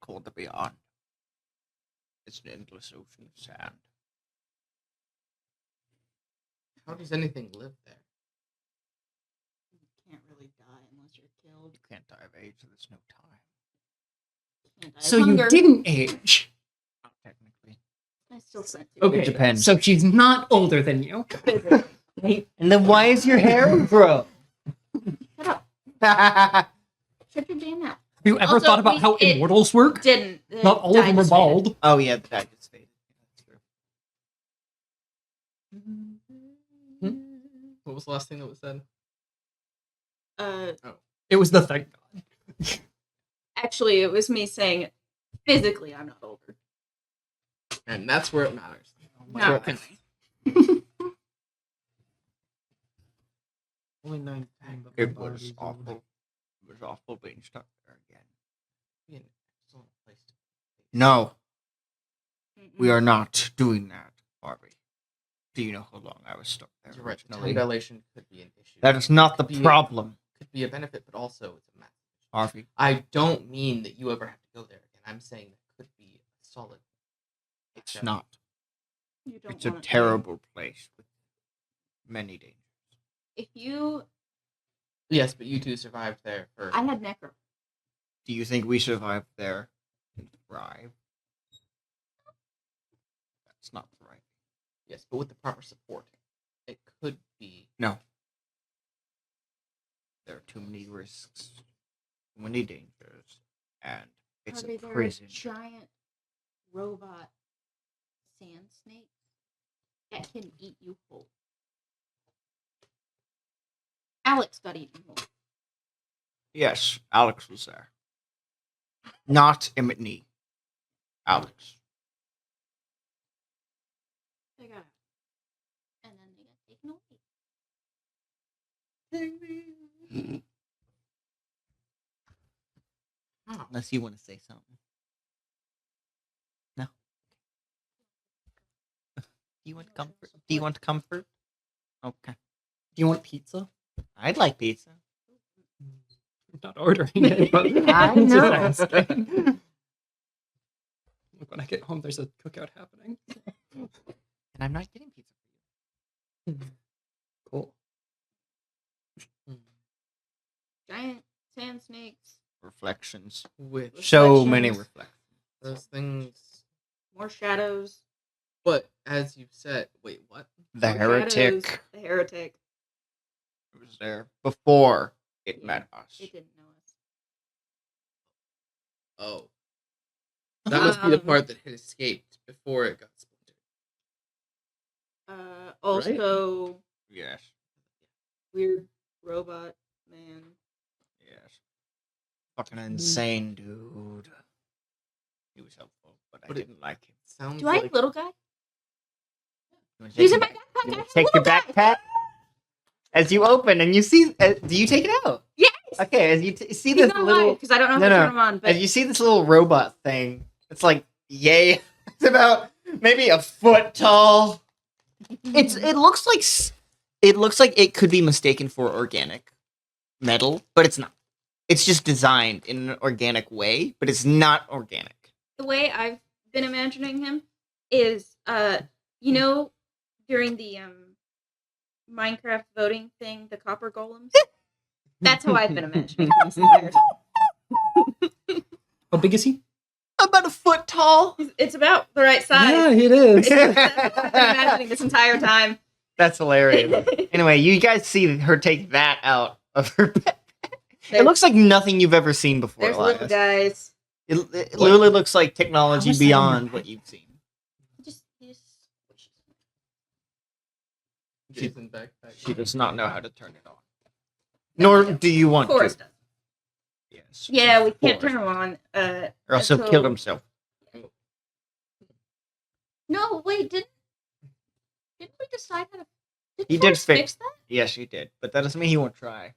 cold to be on. It's an endless ocean of sand. How does anything live there? You can't really die unless you're killed. You can't die of age, so there's no time. Can't die of So you hunger. didn't age. Not technically. I still sent you. Okay. It depends. So she's not older than you. And then why is your hair grow? Shut up. Shut your damn mouth. Have you ever Also, thought about how it immortals work? Didn't. Not all of them are bald. Oh yeah, the dye just faded. That's true. What was the last thing that was said? It was the thing. Actually, it was me saying, physically, I'm not older. And that's where it matters. Not Sure. really. Only 19. But It my was body's awful. old. It was awful being stuck there again. Be an excellent place to- No, we Mm-mm. are not doing that, Harvey. Do you know how long I was stuck there You're right. Time originally? dilation could be an issue. That is not the Could be a- problem, could be a benefit, but also it's a mess. Harvey. I don't mean that you ever have to go there again. I'm saying that could be solid. It's Okay. not. You don't It's a want it. terrible place with many dangers. If you, Yes, but you two survived there first. I had necro. Do you think we survived there and thrive? That's not right. Yes, but with the proper support, it could be. No. There are too many risks, too many dangers, and it's Harvey, a there are prison. giant robot sand snakes that can eat you whole. Alex got eaten whole. Yes, Alex was there. Not Emmett. Alex. They got out. And then they got taken away. Oh, Unless you want to say something. No. Do you want comfort? Do you want comfort? Okay. Do you want pizza? I'd like pizza. I'm not ordering it, but I I'm know. just asking. Look, when I get home, there's a cookout happening. And I'm not getting pizza for you. Cool. Giant sand snakes. Reflections. with So many Reflections. reflections. those things. More shadows. But as you said, wait, what? The More heretic shadows. The heretic. was there before it Yeah, met us. It didn't know us. Oh, that must be the Um, part that had escaped before it got splintered. Also, Yes. weird robot man. Yes. Fucking insane dude. He was helpful, but I But it- didn't like him. Sounds Do I have like little guy? You wanna He's take in my your backpack. back- I have Take a your little guy. backpack. As you open and you see, do you take it out? Yes. Okay, as you see He's this not little, alive because I don't know how No, to no. turn him on. But as you see this little robot thing, it's like yay. It's about maybe a foot tall. It looks like it could be mistaken for organic metal, but it's not. It's just designed in an organic way, but it's not organic. the way I've been imagining him is, during the Minecraft voting thing, the copper golems. That's how I've been imagining him this entire time. How big is he? About a foot tall. It's about the right size. Yeah, it is. That's what I've been imagining this entire time. That's hilarious. Anyway, you guys see her take that out of her backpack. It looks like nothing you've ever seen before, There's little Elias. guys. It literally looks like technology How is that on your beyond what you've seen. He just Jason backpack. She does not know how to turn it on. Nor do you want Forrest to. does. Yes. Yeah, we can't Forrest. turn him on. Or else he'll until- kill himself. No, wait, didn't we decide how to? He did Forrest fix- that. Yes, he did. But that doesn't mean he won't try.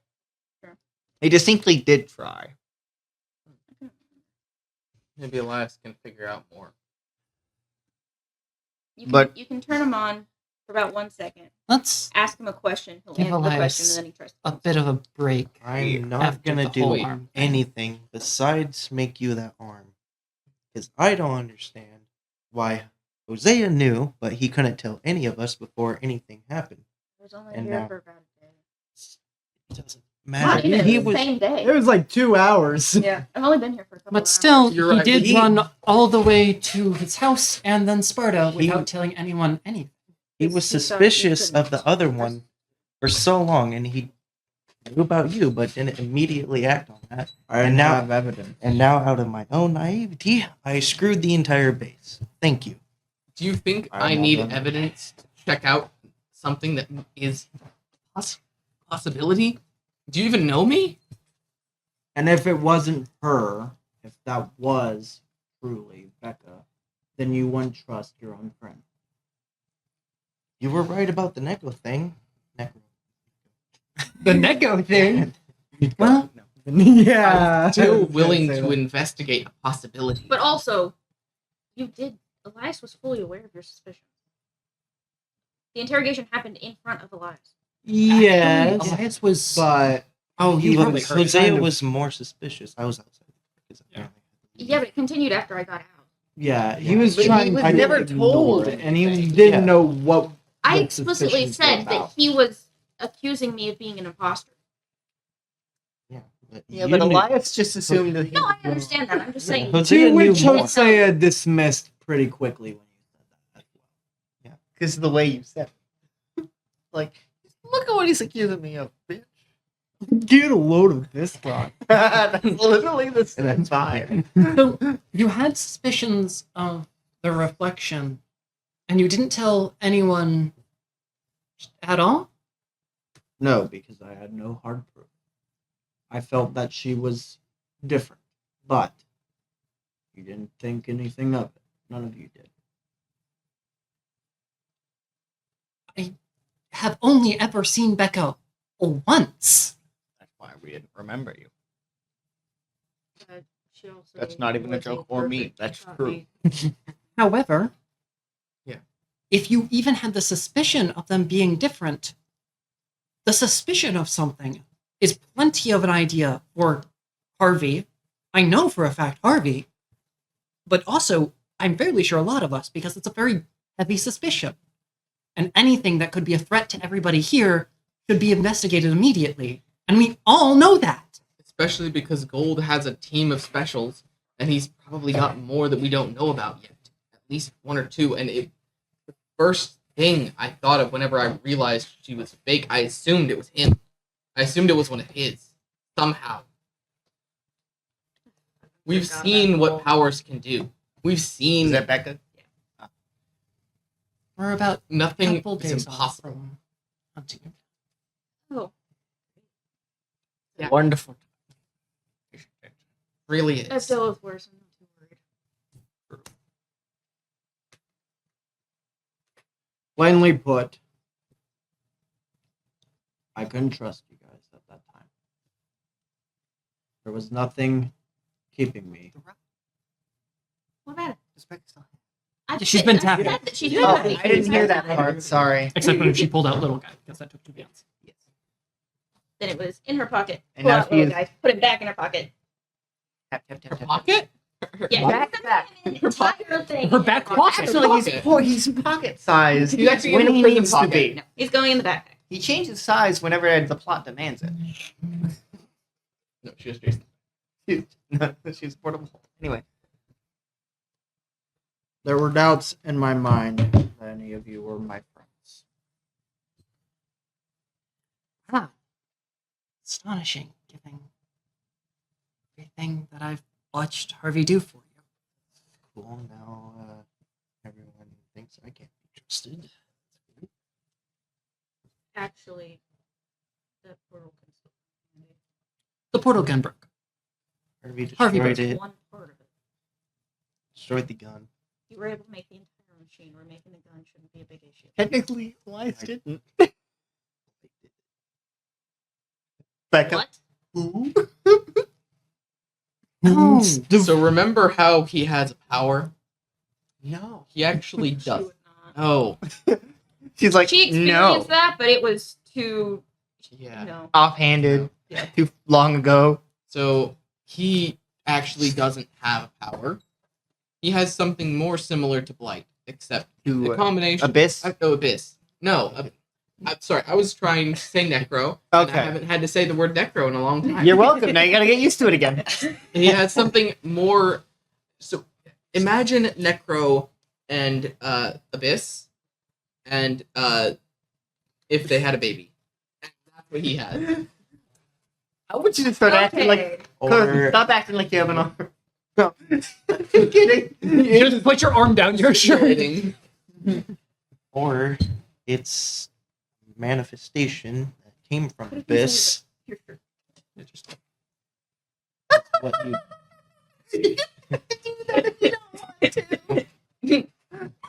Sure. He distinctly did try. Maybe Elias can figure out more. But- You can turn him on for about 1 second. Let's Ask him a question. He'll Give answer the Elias question, and then he tries to. a bit of a break. I'm not after gonna the do whole arm thing. anything besides make you that arm. Because I don't understand why Hosea knew, but he couldn't tell any of us before anything happened. I was only And here now- for about a day. It doesn't Not matter. even He the was same day. It was like 2 hours. Yeah, I've only been here for a couple. But of still, You're he right. did He- run all the way to his house and then Sparta He- without telling anyone anything. he was He thought he suspicious couldn't. of the other one for so long, and he knew about you, but didn't immediately act on that. I And now- have evidence. And now, out of my own naivety, I screwed the entire base. Thank you. Do you think I I know need that. evidence to check out something that is possibility? Do you even know me? And if it wasn't her, if that was truly Becca, then you wouldn't trust your own friend. You were right about the Neko thing. The Neko thing? Well, Yeah. Still willing to investigate a possibility. But also, you did. Elias was fully aware of your suspicions. The interrogation happened in front of Elias. Yes, Elias was. but Oh, You he probably was. heard Hosea kind of- was more suspicious. I was outside because Yeah. apparently I had Yeah, but it continued after I got out. Yeah, he was But he trying was to never ignore told it, and he anything. didn't Yeah. know what. I what explicitly suspicions were said that about. he was accusing me of being an imposter. Yeah, but Yeah, you but knew- Elias just assumed that he. No, I understand that. I'm just saying. Hosea To knew which more. Hosea dismissed pretty quickly when you said that as well. Because of the way you said it. Like, look at what he's accusing me of, bitch. Get a load of this guy. That's literally the same That's vibe. So you had suspicions of the reflection, and you didn't tell anyone at all? No, because I had no hard proof. I felt that she was different, but you didn't think anything of it. None of you did. Have only ever seen Becca once. That's why we didn't remember you. She also That's not even a was joke or me. perfect That's copy. true. However, Yeah. if you even had the suspicion of them being different, the suspicion of something is plenty of an idea for Harvey. I know for a fact Harvey, but also I'm fairly sure a lot of us, because it's a very heavy suspicion. And anything that could be a threat to everybody here should be investigated immediately. And we all know that. Especially because Gold has a team of specials, and he's probably got more that we don't know about yet. At least one or two. And the first thing I thought of whenever I realized she was fake, I assumed it was him. I assumed it was one of his. Somehow. We've Forgot seen about what Gold. powers can do. We've seen Is that Becca? We're about a nothing couple is days off impossible. from hunting. Oh, Yeah. Wonderful. Really is. that still is worse. I'm not too worried. Plainly put, I couldn't trust you guys at that time. There was nothing keeping me. What about it? Is Becca still? She's been tapping. She's Oh, been tapping. I didn't hear that part. Sorry. Except when she pulled out little guy, because that took 2 hands. Then it was in her pocket. And Pull now out she little is- guy. Put it back in her pocket. Tap, tap, tap, Her tap. pocket? Yeah, Back, back. An entire thing. Her back pocket. Actually, he's Pocket. he's pocket sized He's actually when in the he prison needs to pocket. be. No, he's going in the backpack. He changes size whenever the plot demands it. No, she was Jason. She's portable. Anyway, There were doubts in my mind that any of you were my friends. Wow. Astonishing, given everything that I've watched Harvey do for you. Cool. Now everyone thinks I can't be trusted. Actually, the portal can still. The portal gun broke. Harvey Harvey destroyed That's it. one part of it. Destroyed the gun. You were able to make the entire machine, where making the gun shouldn't be a big issue. technically, Elias I- didn't. Becca. What? Ooh. No. So remember how he has a power? No. He actually She does. would not. Oh, She's like, She no. experienced that, but it was too, yeah. Offhanded. Yeah. Too long ago. So he actually doesn't have power. He has something more similar to Blight, except To the combination. Abyss. Abyss. No, I'm sorry. I was trying to say Necro. And Okay. I haven't had to say the word Necro in a long time. You're welcome. Now you gotta get used to it again. He has something more. So imagine Necro and Abyss, and if they had a baby. That's what he has. I want you to start acting like. Or Stop acting like you have an arm. No. I'm kidding. You just put your arm down your shirt. Simulating. or it's manifestation that came from Abyss. What you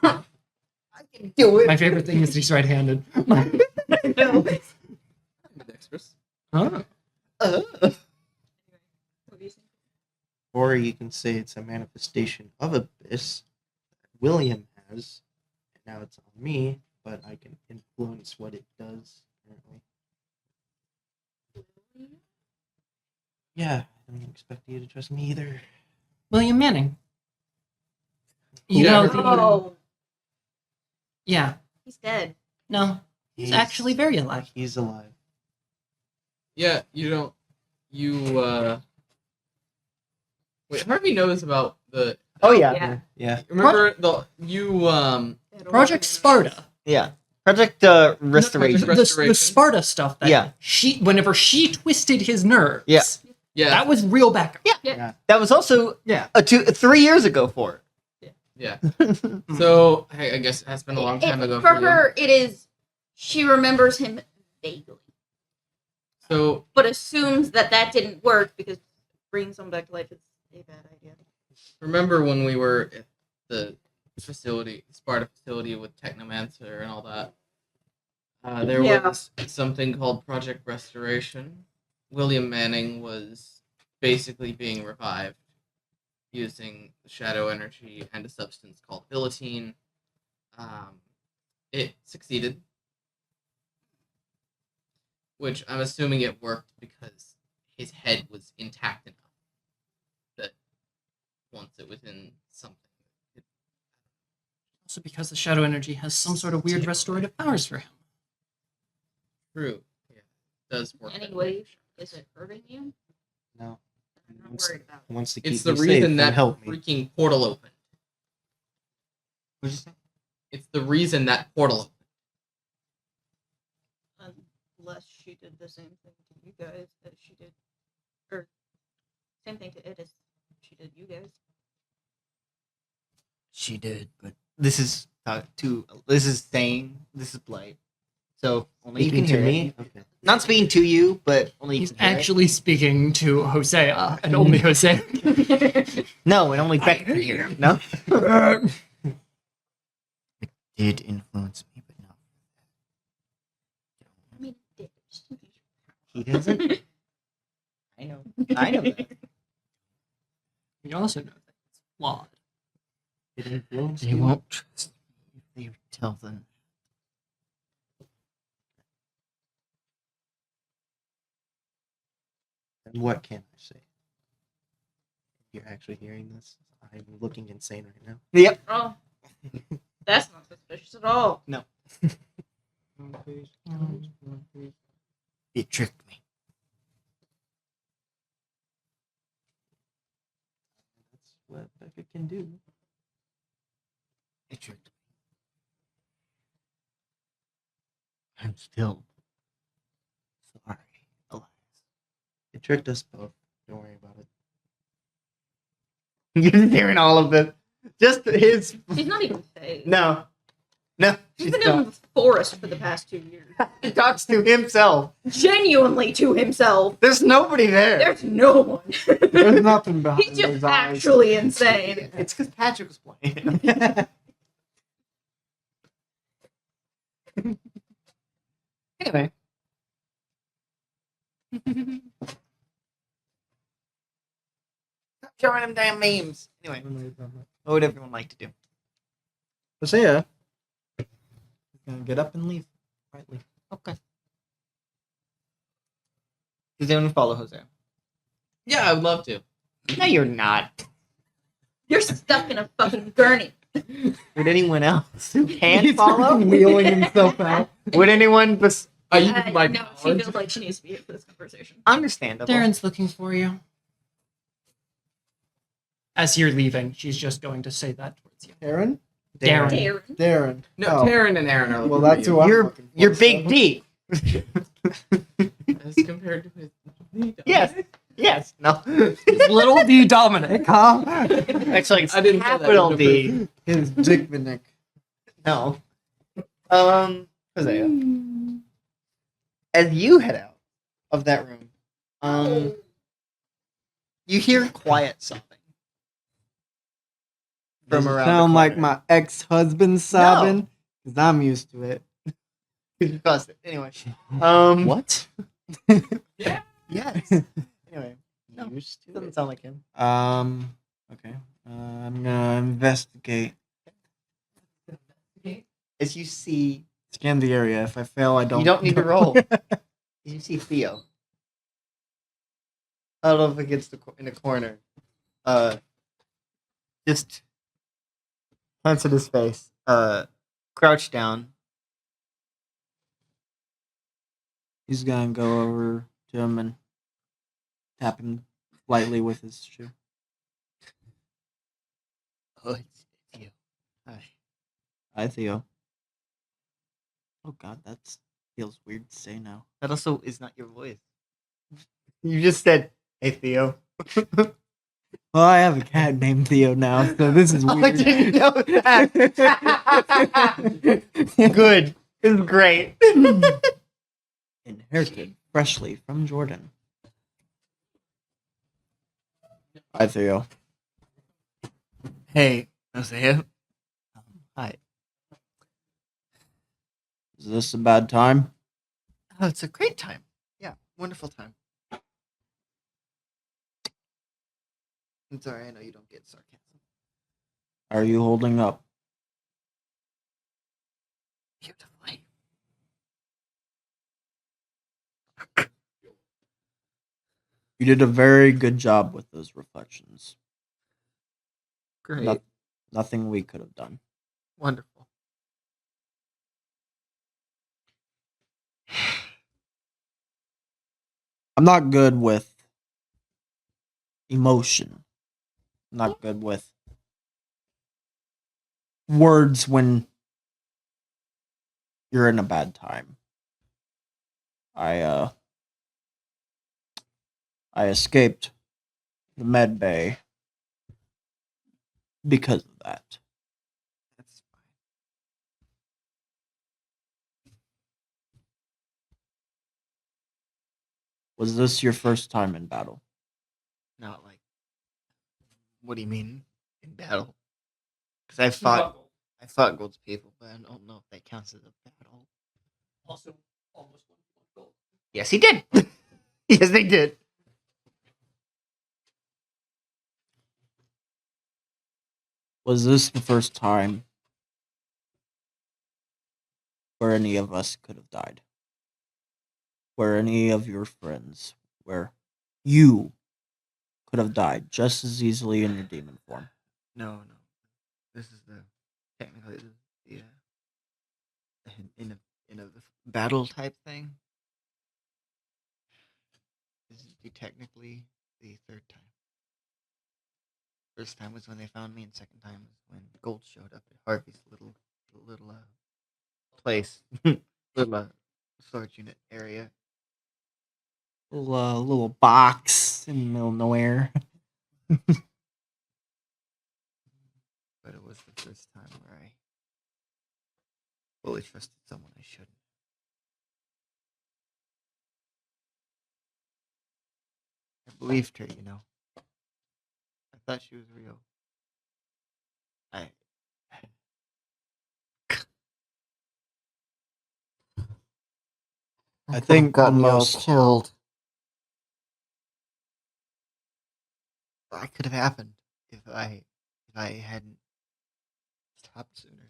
I can do it. My favorite thing is he's right-handed. Dexterous. Huh? or you can say it's a manifestation of Abyss that William has, and now it's on me, but I can influence what it does, apparently. Yeah, I don't expect you to trust me either. William Manning. You Yeah. know, Oh, yeah. he's dead. No, he's actually very alive. He's alive. Yeah, wait, Harvey knows about the Oh yeah, Yeah. Yeah. remember Project Sparta. yeah. Project Restoration. Project Restoration. The Sparta stuff that Yeah. whenever she twisted his nerves. Yeah. Yeah. That was real Becca. That was also Yeah. 3 years ago for Yeah. So I guess it has been a long time ago For for you. her, it is. She remembers him vaguely, So but assumes that didn't work because bringing someone back to life is a bad idea. remember when we were at the Sparta facility with Technomancer and all that? There Yeah. was something called Project Restoration. William Manning was basically being revived using shadow energy and a substance called billotine. It succeeded, which I'm assuming it worked because his head was intact enough that once it was in something, Also because the shadow energy has some sort of weird restorative powers for him. true. Yeah, it does work. that Anyway, way. is it hurting you? No. I'm not worried about it. Wants to keep It's the me safe reason and that help me. freaking portal opened. What'd you say? It's the reason that portal opened. Unless she did the same thing to you guys as she did, or same thing to it as she did you guys. She did, but this is this is Blight. So only you Speaking can to hear me? it. Okay. Not speaking to you, but only you He's can hear actually speaking to Hosea and only Hosea. it. No, and only Becca can hear it. No? It did influence me, but no. I mean, it did. He doesn't. I know that. We also know that it's flawed. It influenced They you? won't trust me if they tell them. And what can I say? You're actually hearing this? I'm looking insane right now. Yep. Oh, that's not suspicious at all. It tricked me. That's what Becca can do. It tricked me. I'm still sorry, Elias. It tricked us both. Don't worry about it. You're hearing all of it. Just his. She's not even phased. No. She's She's been not. in the forest for the past 2 years. He talks to himself. Genuinely to himself. There's nobody there. There's no one. There's nothing behind He's just those eyes. actually insane. It's because Patrick was playing. Anyway. Stop showing him damn memes. Anyway, what would everyone like to do? Hosea. Gonna get up and leave. Quietly. Okay. Does anyone follow Jose? Yeah, I would love to. No, you're not. You're stuck in a fucking gurney. Would anyone else who can He's follow? wheeling himself out. Would anyone I use my No, she knowledge. feels like she needs to be here for this conversation. understandable? Darren's looking for you. As you're leaving, she's just going to say that towards you. Aaron? Darren. Darren. Darren. No, Oh. Taryn and Aaron are looking Well, for that's you. who I'm You're looking for. you're Big so- D. As compared to his. Yes. No. It's little D Dominic. Huh? Actually, it's I didn't say that. capital D. His Dick Vinick. No. Hosea. As you head out of that room, you hear quiet sobbing Does from it around. sound the like corner. my ex-husband sobbing? Because I'm used to it. You caused it. Anyway. What? Yeah. Yes. Anyway, No. Used to doesn't it. sound like him. Okay. I'm gonna investigate. As you see, Scan the area. If I fail, I don't. you don't need to roll. As you see Theo huddled up against in a corner, just hands in his face. Crouch down. He's gonna go over to him and tap him lightly with his shoe. Oh, it's you. Hi. Hi, Theo. Oh God, that feels weird to say now. That also is not your voice. You just said, "Hey, Theo." Well, I have a cat named Theo now, so this is I weird. didn't know that. Good. This is great. Inherited freshly from Jordan. Hi, Theo. Hey, Isaiah. Hi. Is this a bad time? Oh, it's a great time. Yeah, wonderful time. I'm sorry, I know you don't get sarcasm. How are you holding up? Beautifully. You did a very good job with those reflections. Great. Nothing we could have done. Wonderful. I'm not good with emotion. I'm not good with words when you're in a bad time. I escaped the med bay because of that. That's fine. Was this your first time in battle? Not like. What do you mean in battle? Because I fought Gold's people, but I don't know if that counts as a battle. Also, almost won gold. Yes, he did. Yes, they did. Was this the first time where any of us could have died? Where any of your friends, where you could have died just as easily in your demon form? No. This is the technically the in a battle type thing. This is technically the third time. First time was when they found me, and second time was when Gold showed up at Harvey's little place, little storage unit area. Little box in the middle of nowhere. But it was the first time where I fully trusted someone I shouldn't. I believed her, you know. I thought she was real. I I think almost killed. That could have happened if I hadn't stopped sooner.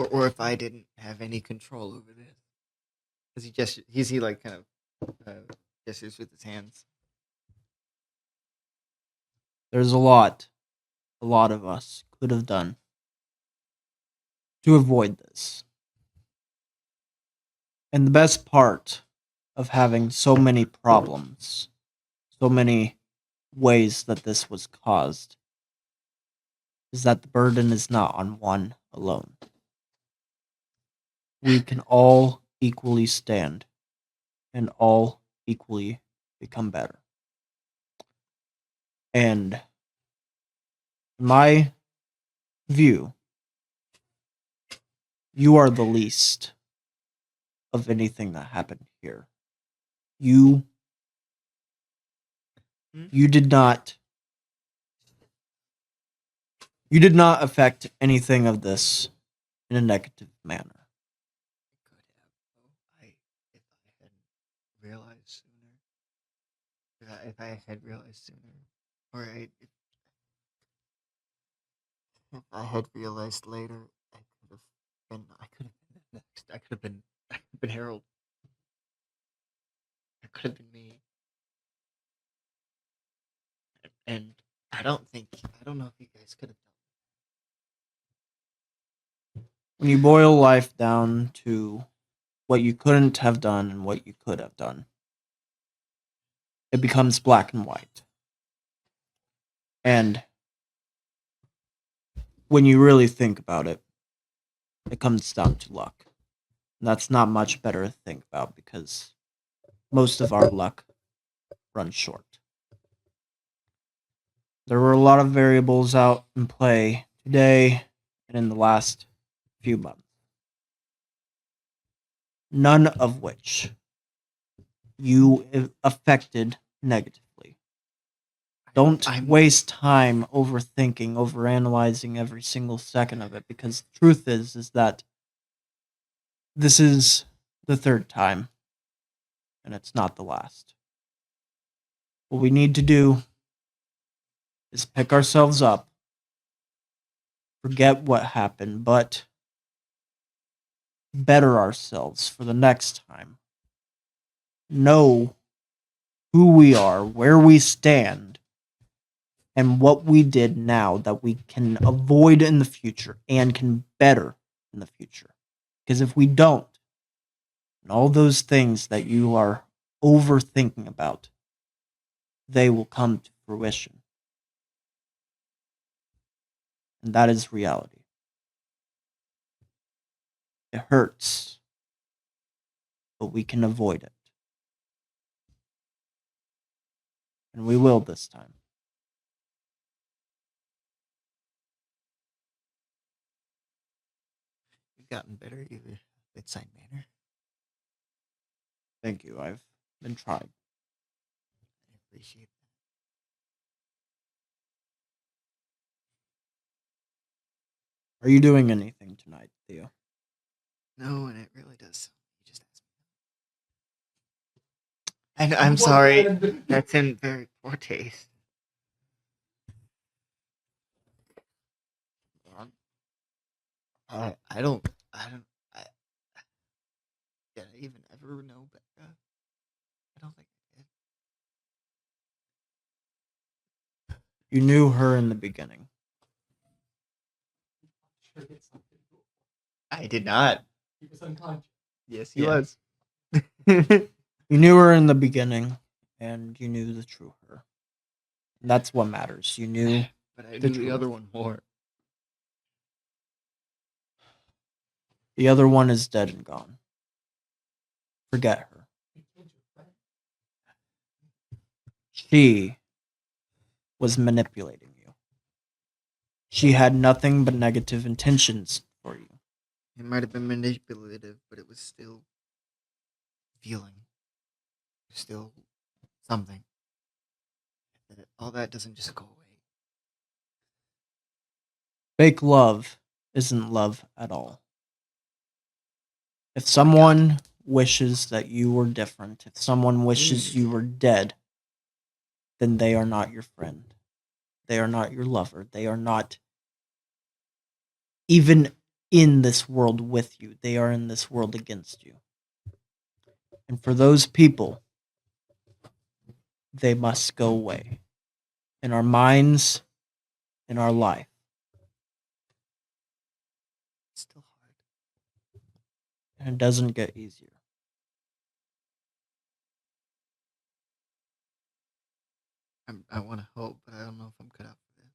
Or if I didn't have any control over this. Because he like kind of gestures with his hands. there's a lot of us could have done to avoid this. And the best part of having so many problems, so many ways that this was caused, is that the burden is not on one alone. We can all equally stand and all equally become better. And in my view, you are the least of anything that happened here. You did not affect anything of this in a negative manner. Could have. If I hadn't realized sooner. If I had realized sooner, or if I had realized later, I could have been. I could have been next. I could have been. I could have been Harold. It could have been me. And I don't know if you guys could have done. When you boil life down to what you couldn't have done and what you could have done, it becomes black and white. And when you really think about it, it comes down to luck. And that's not much better to think about because most of our luck runs short. There were a lot of variables out in play today and in the last few months, none of which you affected negatively. Don't waste time overthinking, overanalyzing every single second of it, because the truth is that this is the third time, and it's not the last. What we need to do is pick ourselves up, forget what happened, but better ourselves for the next time. Know who we are, where we stand, and what we did now that we can avoid in the future and can better in the future. Because if we don't, and all those things that you are overthinking about, they will come to fruition. And that is reality. It hurts, but we can avoid it. And we will this time. You've gotten better, either bedside manner. Thank you. I've been trying. I appreciate Are you doing anything tonight, Theo? that. No, and it really does. You just asked me. I'm sorry. That's in very poor taste. I don't. I, did I even ever know Becca? I don't think I did. You knew her in the beginning. I did not. He was unconscious. Yes, he Yeah. was. You knew her in the beginning, and you knew the true her. And that's what matters. You knew But I the knew the truth. other one more. The other one is dead and gone. Forget her. She was manipulating you. She had nothing but negative intentions for you. It might have been manipulative, but it was still feeling. Still something. All that doesn't just go away. Fake love isn't love at all. If someone wishes that you were different, if someone wishes you were dead, then they are not your friend. They are not your lover. They are not even in this world with you. They are in this world against you. And for those people, they must go away. In our minds, in our life. It's still hard. And it doesn't get easier. I want to hope, but I don't know if I'm cut out for this.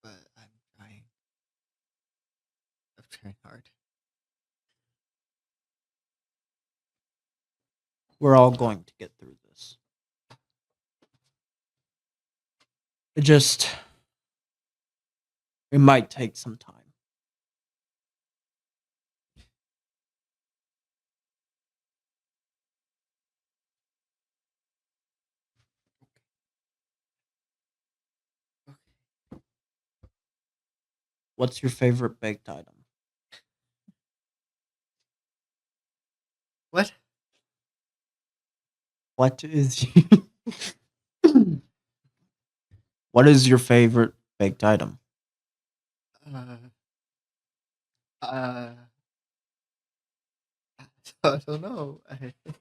But I'm trying. I'm trying hard. We're all going to get through this. It might take some time. What's your favorite baked item? What? What is What is your favorite baked item? Uh, uh, I don't know. I never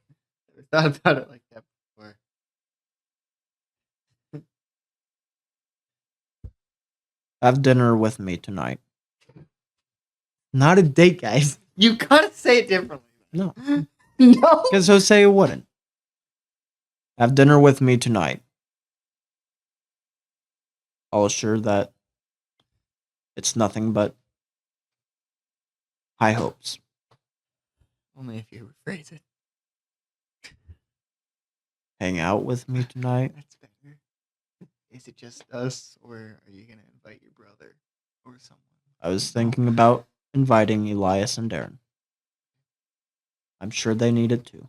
thought about it like that before. Have dinner with me tonight. Not a date, guys. You gotta say it differently. No, No. because Jose wouldn't. Have dinner with me tonight. I'll assure that it's nothing but high hopes. Only if you rephrase it. Hang out with me tonight. That's better. Is it just us, or are you gonna invite your brother or someone? I was thinking about inviting Elias and Darren. I'm sure they need it too.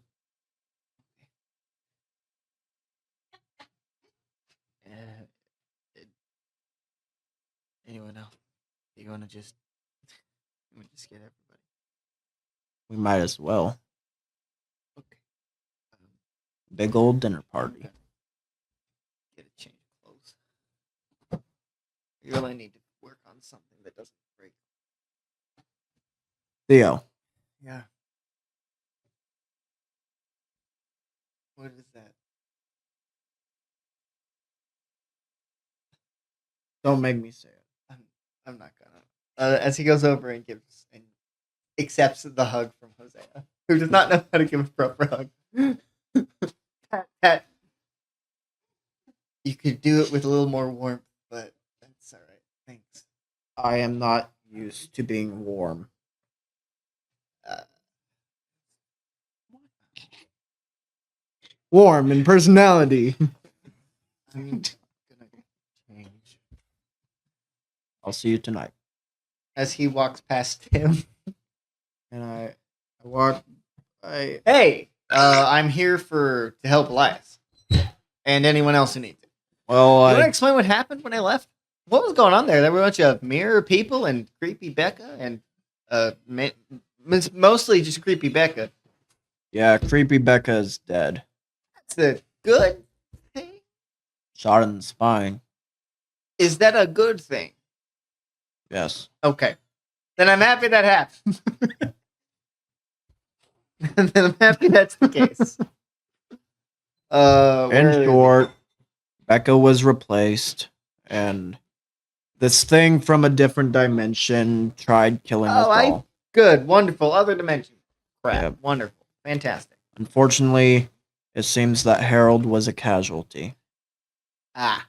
Uh, anyone else? You wanna just? You wanna just get everybody? We might as well. Okay. Big old dinner party. Get a change of clothes. You really need to work on something that doesn't break. Theo, Yeah. What is that? don't make me say it. I'm not gonna. As he goes over and gives and accepts the hug from Hosea, who does not know how to give a proper hug. Pat, you could do it with a little more warmth, but that's all right. Thanks. I am not used to being warm. Uh, Warm in personality. I'm gonna change. I'll see you tonight. As he walks past him, And I walk. hey, I'm here to help Elias and anyone else who needs it. Well, You want to I explain what happened when I left? What was going on there? There were a bunch of mirror people and creepy Becca and mostly just creepy Becca. yeah, creepy Becca is dead. That's a good thing. Shot in the spine. Is that a good thing? Yes. Okay, then I'm happy that happened. Then I'm happy that's the case. In where is it? short, Becca was replaced, and this thing from a different dimension tried killing us all. Good, wonderful, other dimension. Crap, Yep. wonderful, fantastic. Unfortunately, it seems that Harold was a casualty. Ah,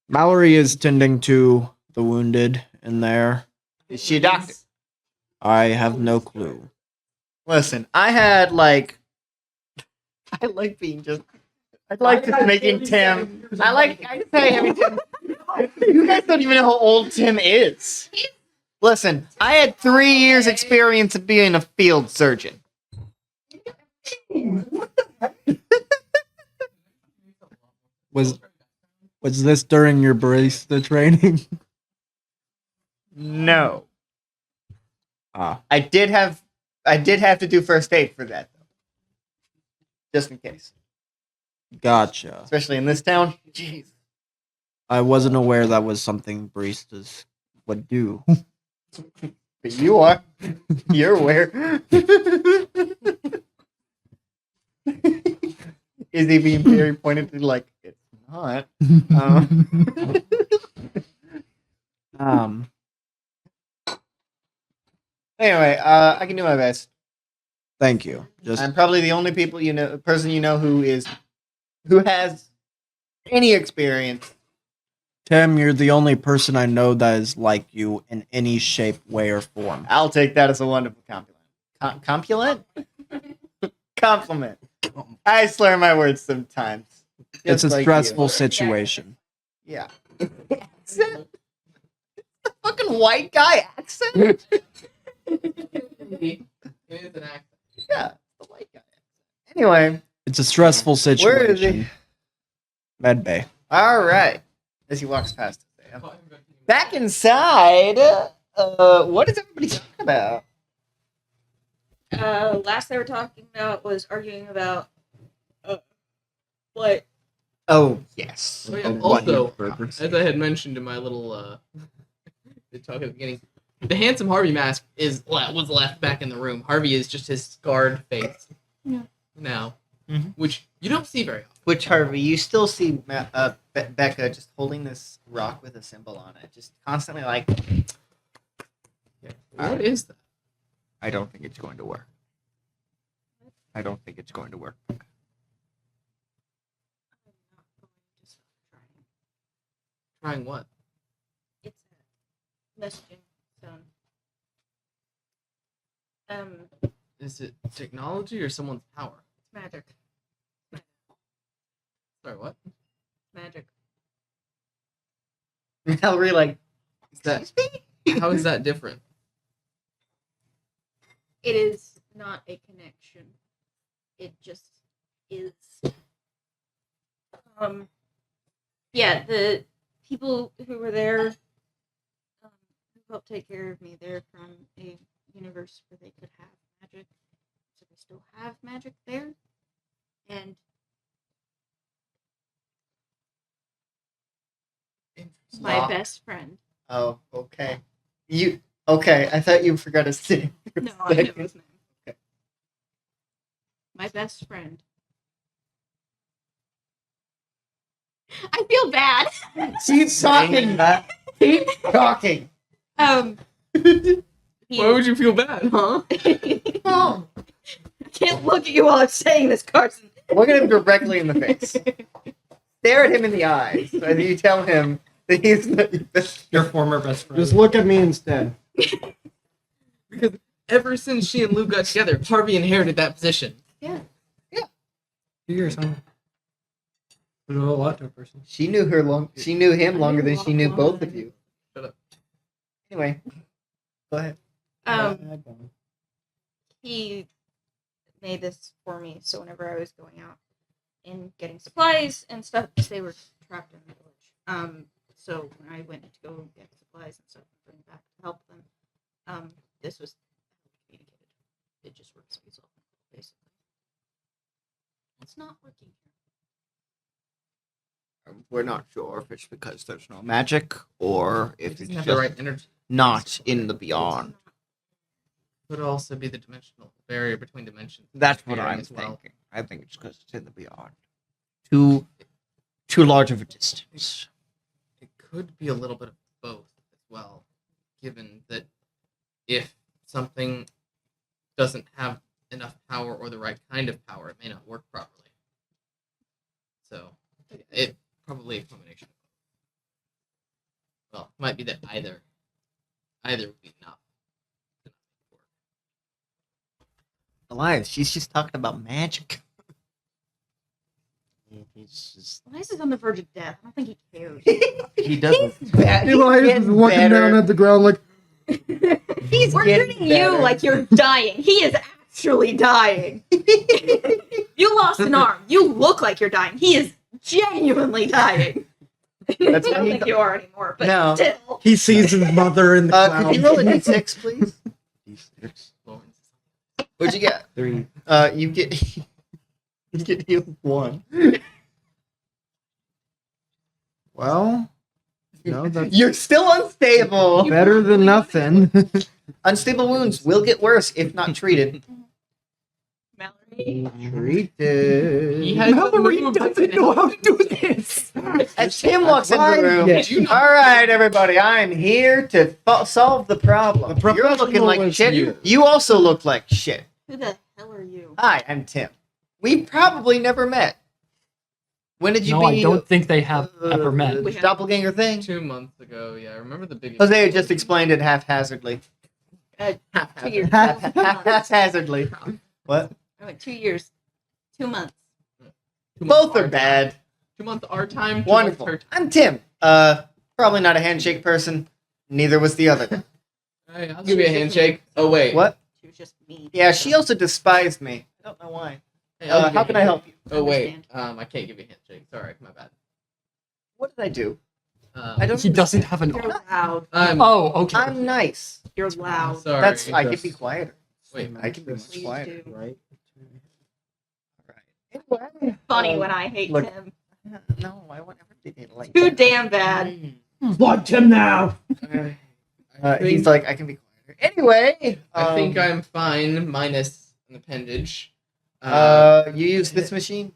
Mallory is tending to the wounded in there. is she a doctor? I have no clue. Listen, I like being just. I like just making Tim. I just say having Tim. You guys don't even know how old Tim is. Listen, I had 3 years experience of being a field surgeon. Was this during your barista training? No, Ah, I did have to do first aid for that though, just in case, gotcha. especially in this town. Jeez. I wasn't aware that was something baristas would do. But you are. You're aware. Is he being very pointedly like, it's not? Anyway, I can do my best. Thank you. Just I'm probably the only person you know who has any experience. Tim, you're the only person I know that is like you in any shape, way, or form. I'll take that as a wonderful compliment. Compliment? I slur my words sometimes. It's Just a like stressful you. situation. Yeah. Accent? The fucking white guy accent? It is an accent. Yeah, the white guy accent. Anyway, It's a stressful where is he? situation. Med bay. All right. As he walks past us. Back inside, what is everybody talking about? Last they were talking about was arguing about what. Oh, yes. Oh, yeah. What Also, purpose? as I had mentioned in my little the talk at the beginning, the handsome Harvey mask was left back in the room. Harvey is just his scarred face. now, Mhm. which you don't see very often. Which, Harvey, you still see Becca just holding this rock with a symbol on it, just constantly like. What is that? I don't think it's going to work. I don't think it's going to work. I'm not going to stop trying. Trying what? It's a messaging stone. Is it technology or someone's power? It's magic. Sorry, what? Magic. Mallory, like, Is that? How is that different? It is not a connection. It just is. Yeah, the people who were there, who helped take care of me, they're from a universe where they could have magic. So they still have magic there. And my Lock. best friend. oh, okay. Okay, I thought you forgot his name. No, I know his name. Okay. My best friend. I feel bad. Keep talking. Keep talking. Why would you feel bad, huh? Oh. I can't look at you while I'm saying this, Carson. Look at him directly in the face. Stare at him in the eyes as you tell him that he's not your best. Your former best friend. Just look at me instead. Because ever since she and Lou got together, Harvey inherited that position. Yeah. 2 years, huh? You know a lot to a person. She knew him longer than she knew both of you. Shut up. Anyway, go ahead. He made this for me, so whenever I was going out and getting supplies and stuff, because they were trapped in the village. So when I went to go get supplies and stuff and bring back to help them, this was communicated. It just works itself, basically. It's not working here. We're not sure if it's because there's no magic or It if doesn't it's have just the right energy. not in the beyond. Could also be the dimensional barrier between dimensions. That's what Barrier I'm as well. thinking. I think it's because it's in the beyond. Too large of a distance. It could be a little bit of both as well, given that if something doesn't have enough power or the right kind of power, it may not work properly. So, it probably a combination. Well, it might be that either would be enough. Elias, she's just talking about magic. He's just. Elias is on the verge of death. I don't think he cares. He doesn't. Bad. Elias is walking down at the ground like, He's We're getting treating you better. like you're dying. He is actually dying. You lost an arm. You look like you're dying. He is genuinely dying. That's I what don't he think you are anymore, but No. still. he sees his mother in the Could you roll a clouds. d6, please? D6. Lawrence. What'd you get? 3. You get you get healed 1. Well, no, that's You're still unstable. better than nothing. Unstable wounds will get worse if not treated. Mallory. Treated. He has moved how to do this. As Tim walks in Why? the room, Yes. all right, everybody, I'm here to solve the problem. The You're looking professional like is shit. here. You also look like shit. Who the hell are you? Hi, I'm Tim. We probably never met. When did you No, be? I don't think they have ever met. We have- Doppelganger thing. 2 months ago, yeah. I remember the big. Jose just explained it haphazardly. 2 years. Haphazardly. What? I went 2 years. 2 months. Both are bad. 2 months our time. 2 Wonderful. months I'm Tim. Probably not a handshake person. Neither was the other. her. Hey, I'll give you a handshake. Oh wait. What? She was just me. Yeah, she also despised me. I don't know why. Hey, I'll give you How a can I handshake. help you? Oh wait. Understand. I can't give you a handshake. Sorry, my bad. What did I do? I I don't. He doesn't have an You're arm. loud. Oh, okay. I'm nice. You're loud. Sorry. That's. I can be quieter. Wait. I can be much Please quieter. do. Right? Anyway, Funny when I hate look- him. no, I want everything to like. Too that. damn bad. Watch him now. I think, He's like, I can be quieter. Anyway, I think I'm fine, minus an appendage. You use this machine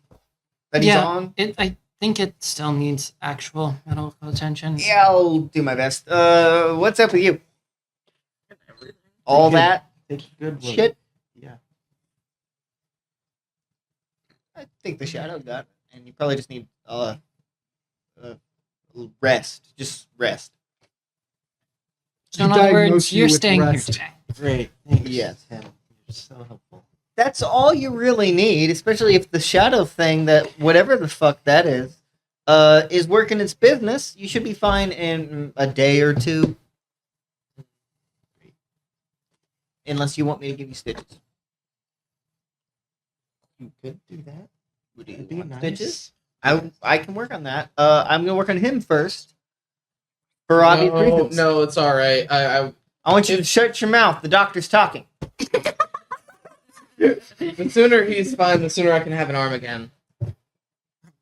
that he's on? I think it still needs actual medical attention. Yeah, I'll do my best. What's up with you? All Take it. that Take a good look. shit? Yeah. I think the shadow got it, and you probably just need rest. Just rest. So in He other words, diagnosed you you're with staying here rest. today. Great. Thanks, Yes. Tim. You're so helpful. That's all you really need, especially if the shadow thing, that whatever the fuck that is working its business. You should be fine in a day or two. Unless you want me to give you stitches. You could do that. Would you That'd be want nice. stitches? I can work on that. I'm gonna work on him first. For obvious reasons. No, it's all right. I I want you to shut your mouth. The doctor's talking. the sooner he's fine, the sooner I can have an arm again.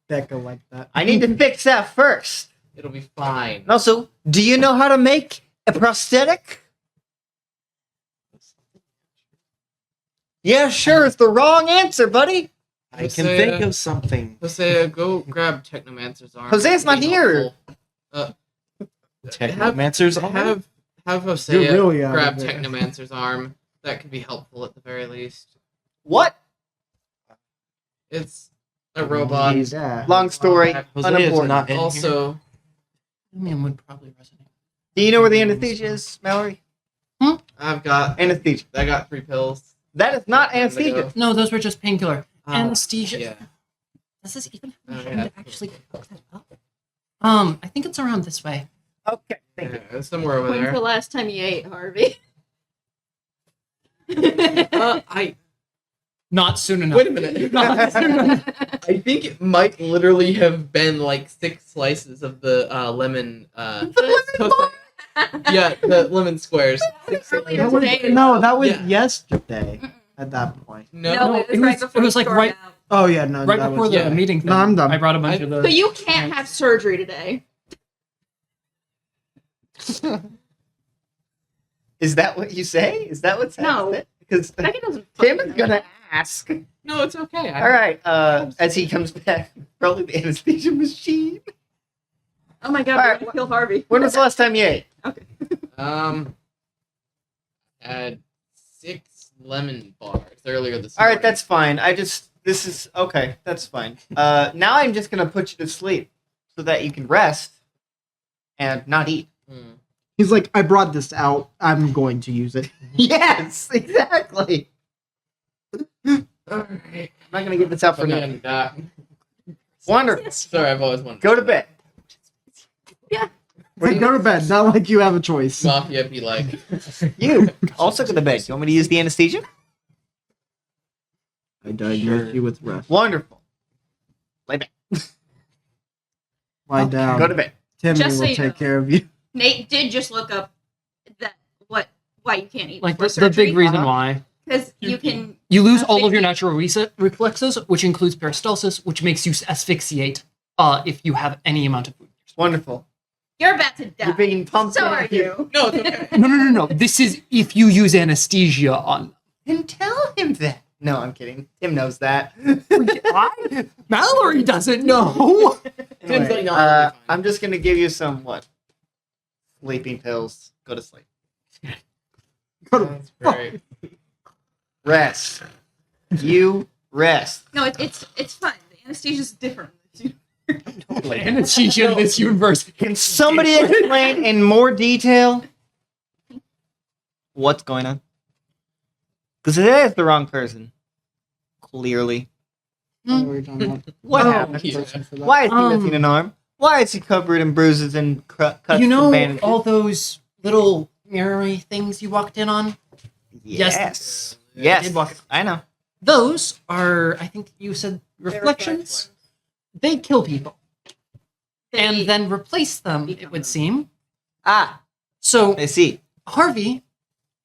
Becca like that. I need to fix that first. It'll be fine. And also, do you know how to make a prosthetic? Yeah, sure. It's the wrong answer, buddy. I can think of something. Hosea, go grab Technomancer's arm. Jose's not Be here. helpful. Technomancer's Have You're Hosea really out grab of it. Technomancer's arm. That could be helpful at the very least. What? It's a robot. Yeah. Long story. Hosea is Unimportant. not in here. Also, I mean, would probably resonate. Do you know where the anesthesia is, Mallory? I got 3 pills. That is not Time to anesthesia. go. No, those were just painkiller. Oh, Anesthesia. Yeah. Does this even Oh, have yeah. to actually hook that up? I think it's around this way. Okay, thank you. Yeah, it's somewhere over When's the there. last time you ate, Harvey? I Not soon enough. wait a minute. I think it might literally have been like 6 slices of the lemon. Toast. Yeah, the lemon squares. Earlier That was, today. no, that was Yeah. yesterday at that point. No, it was it right was- before it was you like stormed right- out. Oh yeah, no, Right that before was, the yeah. meeting thing, No, I'm done. I brought a bunch of So the... you can't have surgery today. Is that what you say? Is that what's No. happening? Because Becca doesn't. Tim fucking is gonna know. ask. no, it's okay. All right. As he comes back, probably the anesthesia machine. Oh my god, All we're right. gonna kill Harvey. When was the last time you ate? Had 6 lemon bars earlier this All morning. right, that's fine. This is okay. That's fine. Now I'm just gonna put you to sleep so that you can rest and not eat. Hmm. He's like, I brought this out. I'm going to use it. Yes, exactly. I'm Alright. not gonna give this out for Funny nothing. and that. Wonderful. Sorry, I've always wanted Go to bed. Like, go to bed. Not like you have a choice. Mafia be like, You also go to bed. You want me to use the anesthesia? I diagnosed you with rest. Wonderful. Lay back. Lie down. Go to bed. Timmy Just so will you take know. care of you. Nate did just look up why you can't eat Like before the big reason Uh-huh. why. because you can. You lose all of your Asphyxiate. natural reflexes, which includes peristalsis, which makes you asphyxiate if you have any amount of food. Wonderful. You're about to die. You're being pumped. So in. are you. no, it's okay. No. This is if you use anesthesia on. Then tell him that. No, I'm kidding. Tim knows that. Mallory doesn't know. Tim's Anyway, like, no, it'll be fine. I'm just gonna give you some what? Sleeping pills. Go to sleep. That's great. Rest. You rest. No, it's fine. The anesthesia's different. Anesthesia in this universe. Can somebody explain in more detail what's going on? Because that is the wrong person. Clearly. What Oh, happened? yeah. Why is he Um, missing an arm? Why is he covered in bruises and cuts You know and bandages? all those little mirrory things you walked in on? Yes. I Yes. did walk- I know. Those are, I think you said, reflections. They kill people and then replace them, it would seem. Ah, So I see. Harvey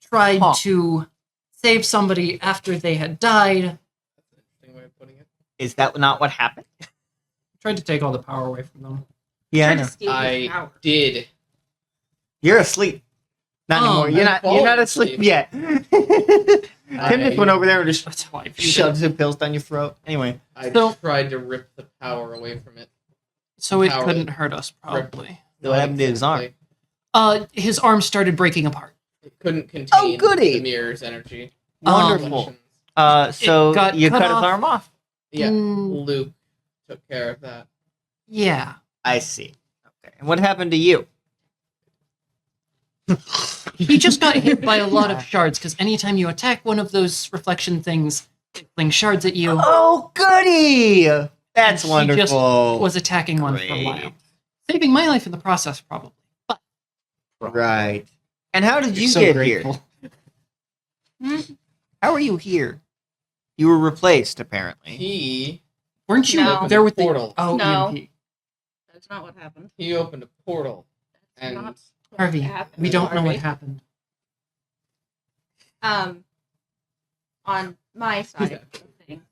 tried Huh. to save somebody after they had died, Interesting way of putting it. Is that not what happened? tried to take all the power away from them. Yeah, I Tried to know. steal his I power. did. You're asleep. Not Oh, anymore. You're I'm not. You're not falling asleep asleep. yet. Tim just went over there and just That's how I viewed it. shoved some pills down your throat. Anyway, I So- tried to rip the power away from it. So it Power. couldn't hurt us, probably. what happened to his arm? His arm started breaking apart. It couldn't contain Oh, goody. the mirror's energy. Wonderful. Reflections. So It got you cut cut his off. arm off. Yeah, Mm. Luke took care of that. Yeah. I see. Okay. And what happened to you? He just got hit by a lot of shards, because anytime you attack one of those reflection things, it flings shards at you. Oh, goody! That's And he just wonderful. was attacking one for a Great. while. Saving my life in the process, probably. But Right. And how did You're you so get grateful. here? How are you here? You were replaced, apparently. He weren't you No. there with the Portal. Oh, No. EMP. That's not what happened. he opened a portal, That's and not what Harvey, happened, we don't know what Harvey. happened. On my side of things,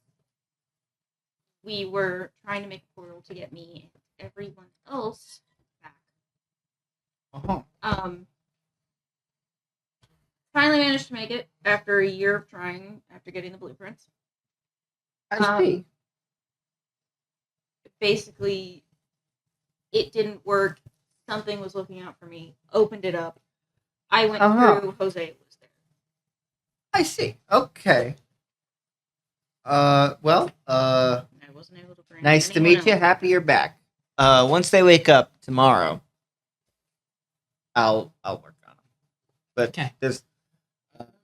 we were trying to make a portal to get me and everyone else back. Uh-huh. Finally managed to make it after a year of trying, after getting the blueprints. I see. Basically, it didn't work. Something was looking out for me. Opened it up. I went Uh-huh. through. Jose was there. I see. Okay. Well, I wasn't able to bring. nice to anyone meet you. else. Happy you're back. Once they wake up tomorrow, I'll work on them. But Okay. there's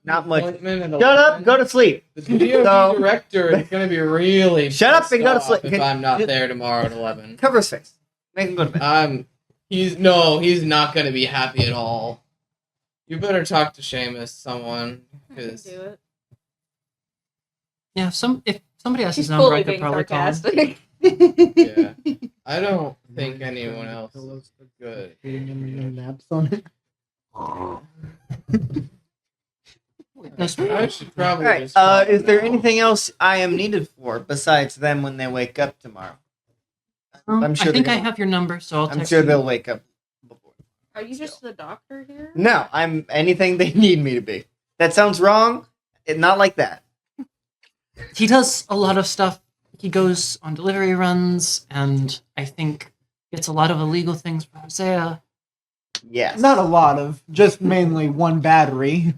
not much. appointment at Shut up. 11. Go to sleep. The DOD So- director is going to be really Shut up pissed and go to off sleep. if I'm not there tomorrow at 11. Cover his face. Make him go to bed. He's not going to be happy at all. You better talk to Seamus, someone, I can because do it. Yeah, if somebody has She's his number, fully I could being probably call him. sarcastic. yeah, I don't think anyone else is good. Naps on it. No, I should probably. Alright, just call is him there now. anything else I am needed for besides them when they wake up tomorrow? I'm sure I think they're I gonna- have your number, so I'll I'm text sure you. they'll wake up before. Are you just the doctor here? No, I'm anything they need me to be. That sounds wrong. Not like that. He does a lot of stuff. He goes on delivery runs, and I think gets a lot of illegal things for Hosea. Yes. Not a lot of, just mainly one battery.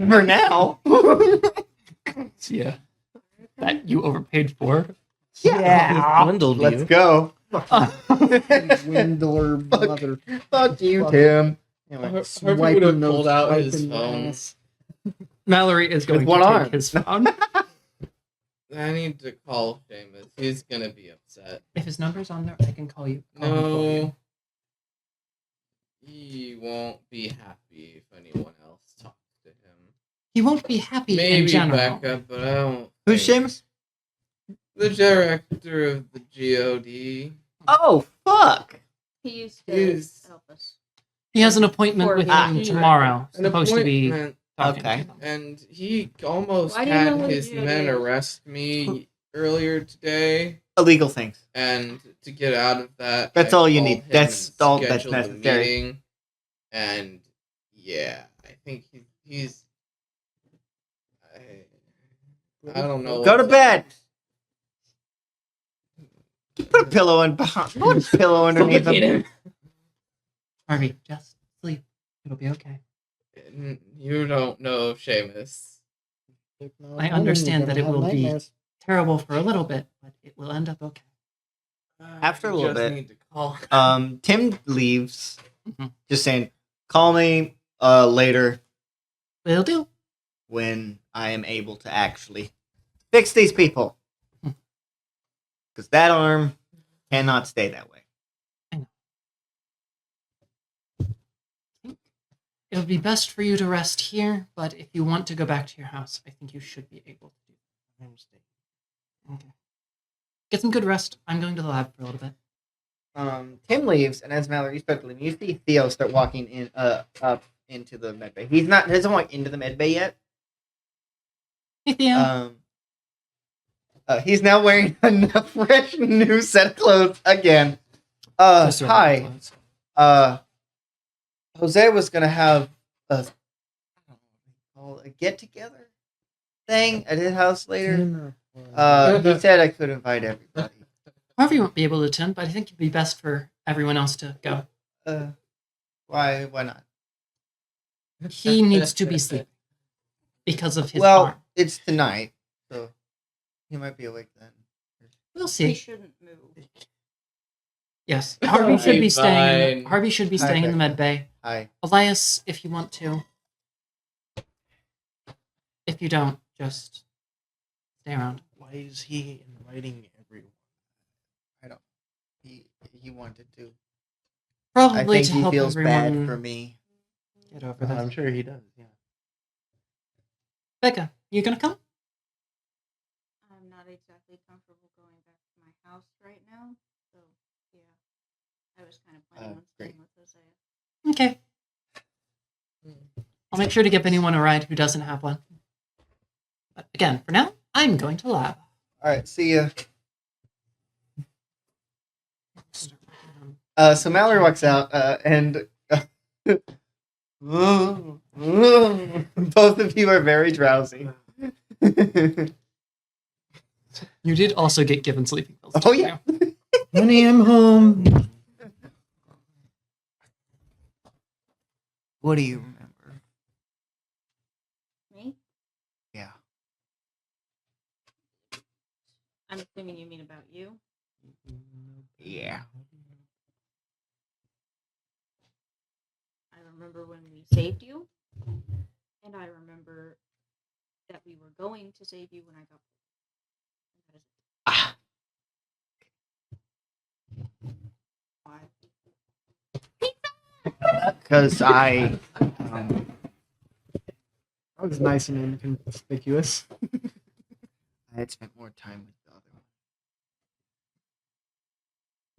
for now. Yeah. That you overpaid for. Yeah. Dwindled Let's you. go. Dwindler mother. Fuck you, Fuck. Tim. Anyway, Harvey would have pulled out his phone. Mallory is going With to one take arm. his phone. I need to call Seamus. He's gonna be upset. If his number's on there, I can call you. Call him for you. No, he won't be happy if anyone else talks to him. He won't be happy in Maybe general. Becca, but I don't. who's think- Seamus? The director of the GOD. Oh, fuck. He used to He's- help us. He has an appointment with Ah. him tomorrow. An Supposed to be appointment, talking Okay. to them. and he almost Why do you know had what his GOD men is? arrest me earlier today. Illegal things. And to get out of that, That's I all you called need. him That's and all that's scheduled a necessary. meeting. And yeah, I think he's. I don't know. Go to what- bed. Put a pillow in behind. Put a pillow underneath him. Harvey, just sleep. It'll be okay. You don't know Seamus. I understand that it will be terrible for a little bit, but it will end up okay. After a little Just bit, need to call. Tim leaves. Mhm. Just saying, call me later Will do. when I am able to actually fix these people. Because that arm cannot stay that way. It would be best for you to rest here, but if you want to go back to your house, I think you should be able to do that. Okay. Get some good rest. I'm going to the lab for a little bit. Tim leaves, and as Mallory expected, you see Theo start walking in up into the med bay. He doesn't walk into the med bay yet. Hey, Theo. He's now wearing a fresh new set of clothes again. Just around Hi. the clothes. Jose was gonna have a get together staying at his house later. Dinner. He said I could invite everybody. However, you won't be able to attend, but I think it'd be best for everyone else to go. Why not? He needs to be sleeping because of his Well, arm. it's tonight, so he might be awake then. We'll He see. shouldn't move. Yes, Harvey should be staying. Fine. Harvey should be Hi, staying in the Becca. med bay. Hi. Elias, if you want to. If you don't, just stay around. Why is he inviting everyone? He wanted to. I Probably think to he help feels everyone bad for me. get over this. I'm sure he does. Yeah. Becca, you gonna come? I'm not exactly comfortable going back to my house right now, so yeah. I was kind of planning on staying Great. with Hosea. Okay. I'll make sure to give anyone a ride who doesn't have one. But again, for now, I'm going to lab. All right, see ya. So Mallory walks out, and both of you are very drowsy. You did also get given sleeping pills. Oh, didn't yeah. you? Honey, I'm home. What do you remember? Me? Yeah. I'm assuming you mean about you. Yeah. I remember when we saved you, and I remember that we were going to save you when I got. Ah. Why? Because I That was nice and inconspicuous. had spent more time with the other one,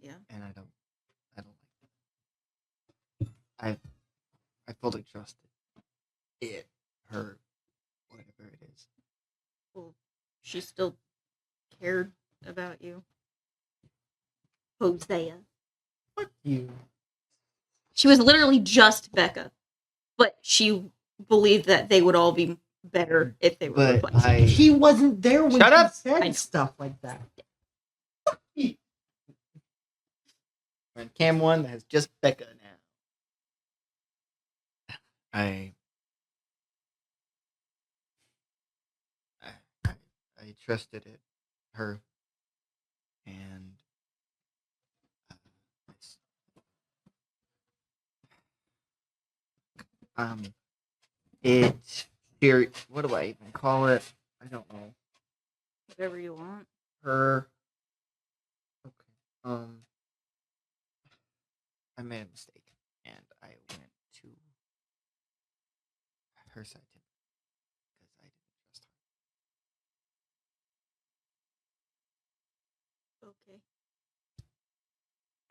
Yeah. and I don't like it. I fully trusted it, her, whatever it is. Well, she still cared about you. Hosea. Fuck you. She was literally just Becca, but she believed that they would all be better if they were But replaced. He wasn't there when Shut she up! said I know. stuff like that. We're in Cam 1 that has just Becca now. I trusted it, her, and it's, it's what do I even call it? I don't know. Whatever you want. Her. Okay. I made a mistake, and I went to her side because I didn't trust her. Okay.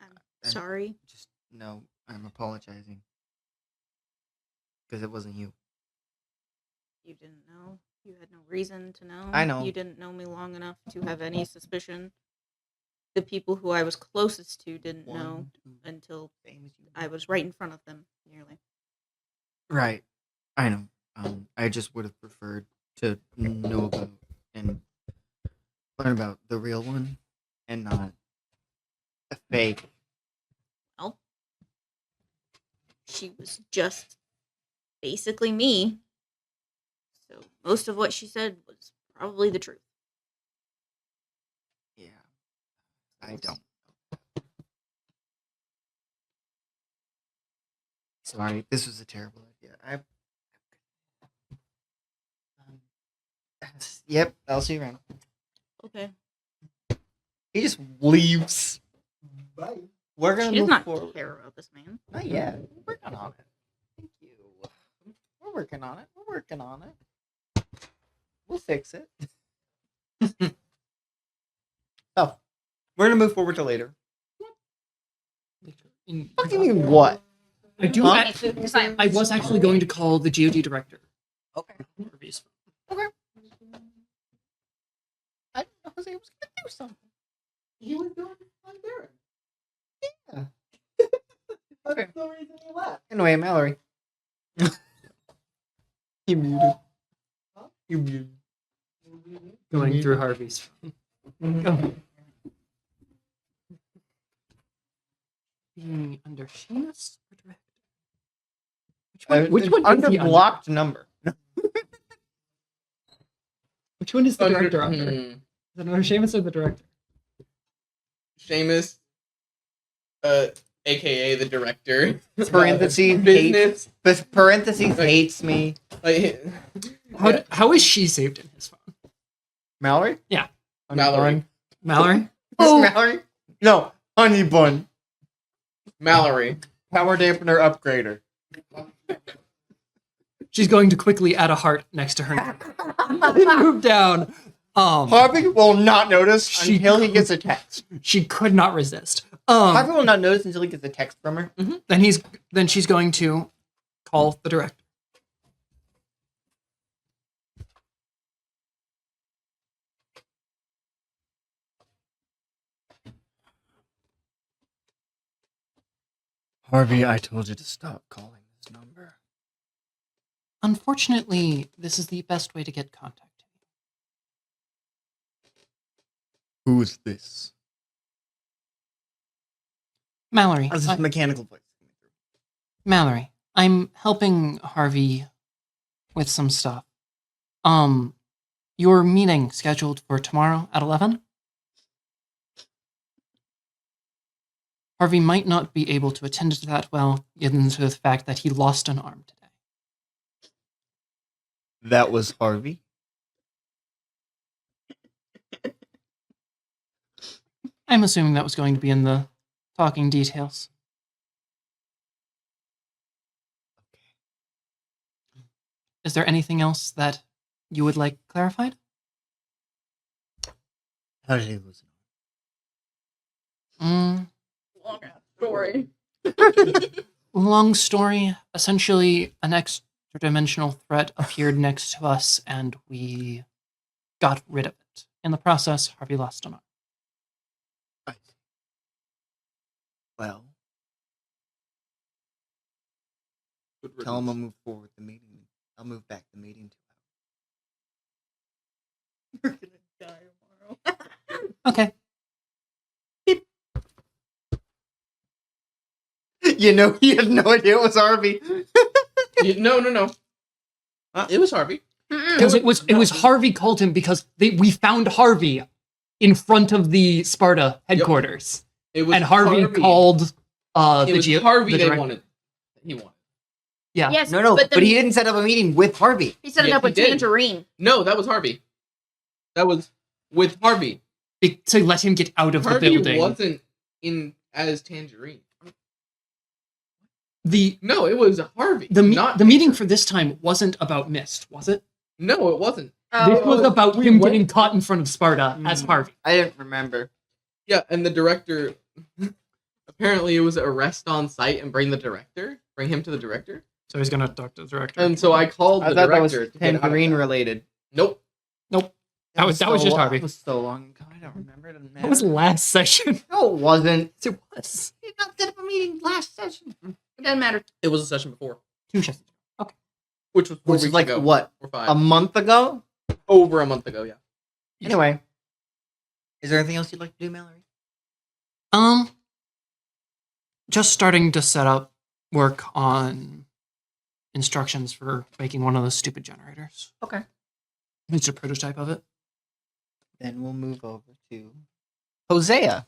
I'm And- sorry. Just no, I'm apologizing because it wasn't you. You didn't know. You had no reason to know. I know. You didn't know me long enough to have any suspicion. The people who I was closest to didn't know One, two, until same as you. I was right in front of them, nearly. Right. I know. I just would have preferred to know about and learn about the real one and not a fake. Well, she was just basically me. So most of what she said was probably the truth. Yeah. I don't. Sorry, this was a terrible idea. Yep, I'll see you around. Okay. He just leaves. Bye. We're gonna She does move not forward. care about this man. Not yet. We're working on it. Thank you. We're working on it. We're working on it. We'll fix it. Oh, we're gonna move forward to later. What do you mean what? I do. Huh? I was actually going to call the GOD director. Okay. For these. Okay. I didn't know Jose was gonna do something. He was doing on Darren. Yeah. That's Okay. the reason he left. Anyway, Mallory. You muted. Huh? You muted. going Mhm. through Harvey's phone. Go. Being under Seamus or Director? Which one under is he under? blocked number. Which one is the Under- Director under? Is hmm. it under Seamus or the Director? Seamus, aka the director. Parentheses, business. Parentheses Like- hates me. Like, How is she saved in his phone? Mallory? Yeah. Honey Mallory. Bun? Mallory? Oh. Mallory? No, Honey Bun. Mallory. Power dampener upgrader. She's going to quickly add a heart next to her name. And move down. Harvey will not notice She- until he gets a text. She could not resist. Harvey will not notice until he gets a text from her. Then she's going to call the director. Harvey, I told you to stop calling this number. Unfortunately, this is the best way to get contact. Who is this? Mallory. That's his mechanical voice. Mallory, I'm helping Harvey with some stuff. Your meeting scheduled for tomorrow at 11? Harvey might not be able to attend to that well, given to the fact that he lost an arm today. That was Harvey? I'm assuming that was going to be in the talking details. Is there anything else that you would like clarified? How did he lose Mm, Long ass story. long story. Essentially, an extra dimensional threat appeared next to us, and we got rid of it. In the process, Harvey lost an arm. it? Well, tell him I'll move forward the meeting. I'll move back the meeting to We're gonna die tomorrow. Okay. You know, he had no idea it was Harvey. No. It was Harvey. Because it was Harvey called him because we found Harvey in front of the Sparta headquarters. It was And Harvey called It the was Geo- Harvey the they direct- wanted. He wanted. Yeah. Yes, No, but, but he didn't set up a meeting with Harvey. He set it Yes, up he with did. Tangerine. No, that was Harvey. That was with Harvey. To let him get out of Harvey the building. wasn't in as Tangerine. The No, it was Harvey. the not meeting for this time wasn't about Mist, was it? No, it wasn't. This was about we him went- getting caught in front of Sparta as Harvey. I didn't remember. Yeah, and the director. Apparently, it was arrest on site and bring him to the director. So he's gonna talk to the director. And so I called I the thought that was director. to get out of Tangerine that. related. Nope. That was just Harvey. That was so long ago. I don't remember. It doesn't That was matter. last session. No, it wasn't. It was. He did not set up a meeting last session. It doesn't matter. It was a session before, 2 sessions. which was 4 Which is weeks like ago. what? Or 5. A month ago? Over a month ago, yeah. Anyway. Is there anything else you'd like to do, Mallory? Just starting to set up work on instructions for making one of those stupid generators. Okay. It's a prototype of it. Then we'll move over to Hosea.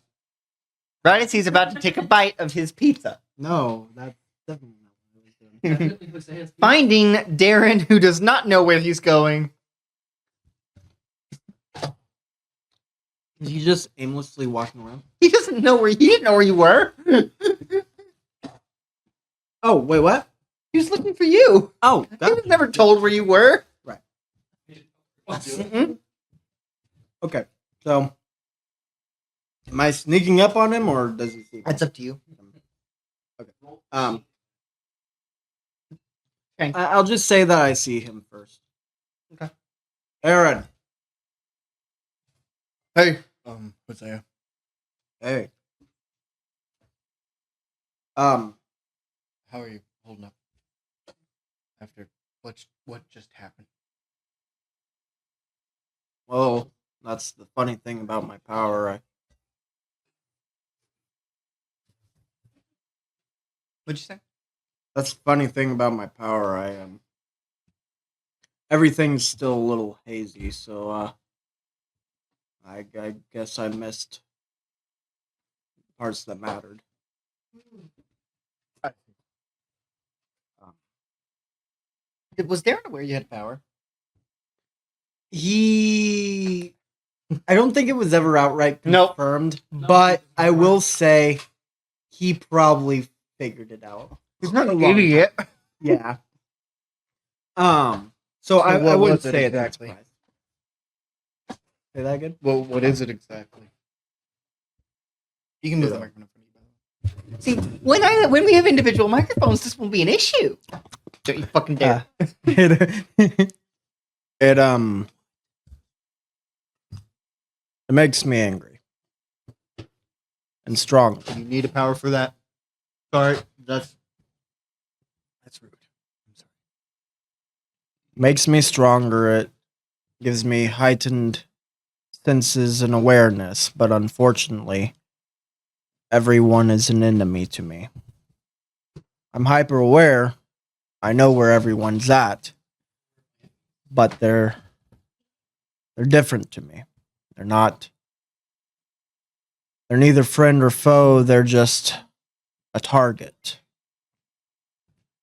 Right as he's about to take a bite of his pizza. No, that's definitely not what I was doing. Finding Darren, who does not know where he's going. Is he just aimlessly walking around? He doesn't know where he didn't know where you were. Oh, wait, what? He was looking for you. Oh, He was never told where you were. Mm-mm. Okay, so am I sneaking up on him or does he see me? That's up to you. Um, Okay. I'll just say that I see him first. Okay. Aaron. Hey. Hosea. Hey. How are you holding up? After what just happened? Oh, that's the funny thing about my power. What'd you say? That's the funny thing about my power. Everything's still a little hazy, so I guess I missed parts that mattered. Was Darren aware you had power? I don't think it was ever outright Nope. confirmed, but I will say he probably figured it out. He's not A an long time. idiot. Yeah. So I what wouldn't was it say exactly? it's surprised. Say that again? Well, what is it exactly? You can move the microphone in front of you. See, when we have individual microphones, this won't be an issue. Don't you fucking dare. It makes me angry and strong. You need a power for that. Sorry, that's rude. I'm sorry. Makes me stronger. It gives me heightened senses and awareness, but unfortunately, everyone is an enemy to me. I'm hyper aware. I know where everyone's at, but they're different to me. They're neither friend or foe, they're just a target.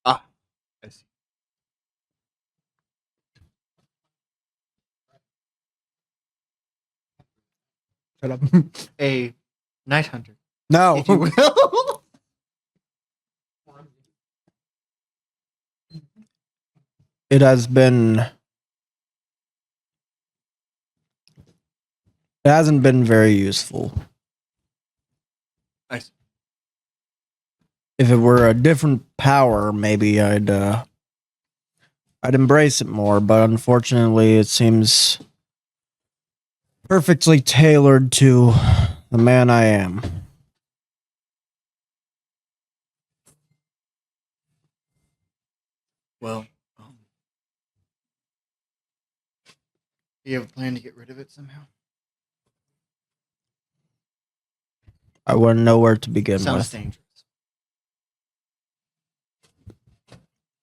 I see. Shut up. A night hunter, No. if you will. It hasn't been very useful. I see. If it were a different power, maybe I'd embrace it more, but unfortunately it seems perfectly tailored to the man I am. Well, you have a plan to get rid of it somehow? I wouldn't know where to begin Sounds with. dangerous.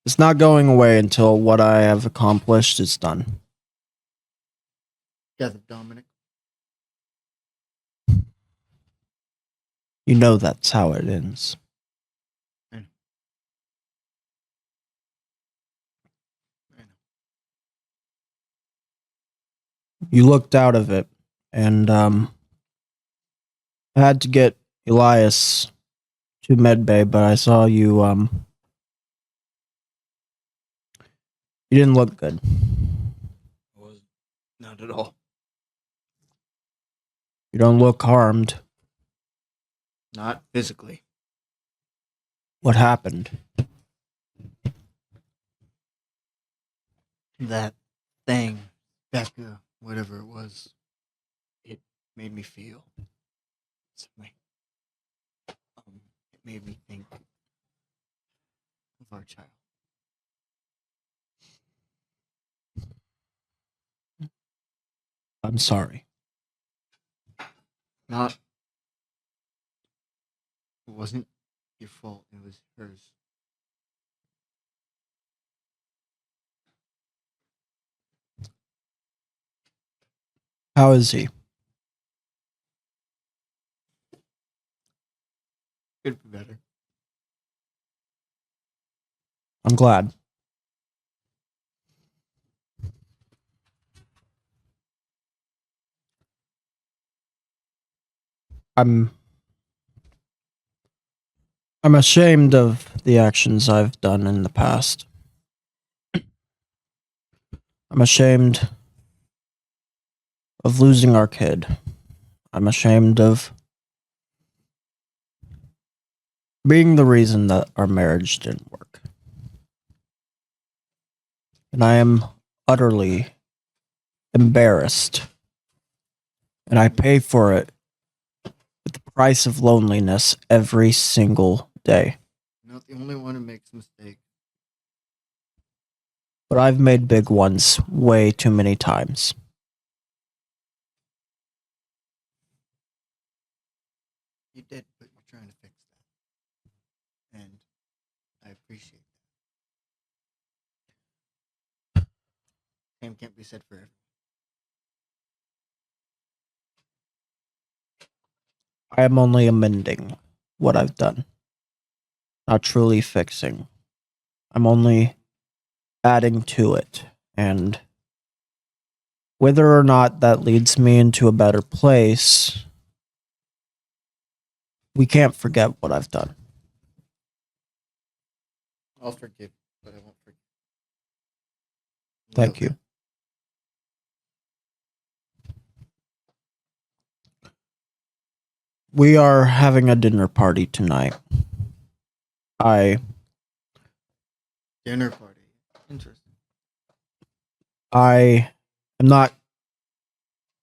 It's not going away until what I have accomplished is done. Death of Dominic. You know that's how it ends. I know. You looked out of it, and I had to get Elias to medbay, but I saw you you didn't look good. Not at all. You don't look harmed. Not physically. What happened? That thing, Becka, whatever it was, it made me feel something. It made me think of our child. I'm sorry. Not. It wasn't your fault. It was hers. How is he? Could be better. I'm glad. I'm ashamed of the actions I've done in the past. I'm ashamed of losing our kid. I'm ashamed of being the reason that our marriage didn't work. And I am utterly embarrassed. And I pay for it with the price of loneliness every single day. Not the only one who makes mistakes. But I've made big ones way too many times. Same can't be said for everyone. I am only amending what I've done, not truly fixing. I'm only adding to it, and whether or not that leads me into a better place, we can't forget what I've done. I'll forgive, but I won't forget. Thank you. We are having a dinner party tonight. Dinner party. Interesting. I am not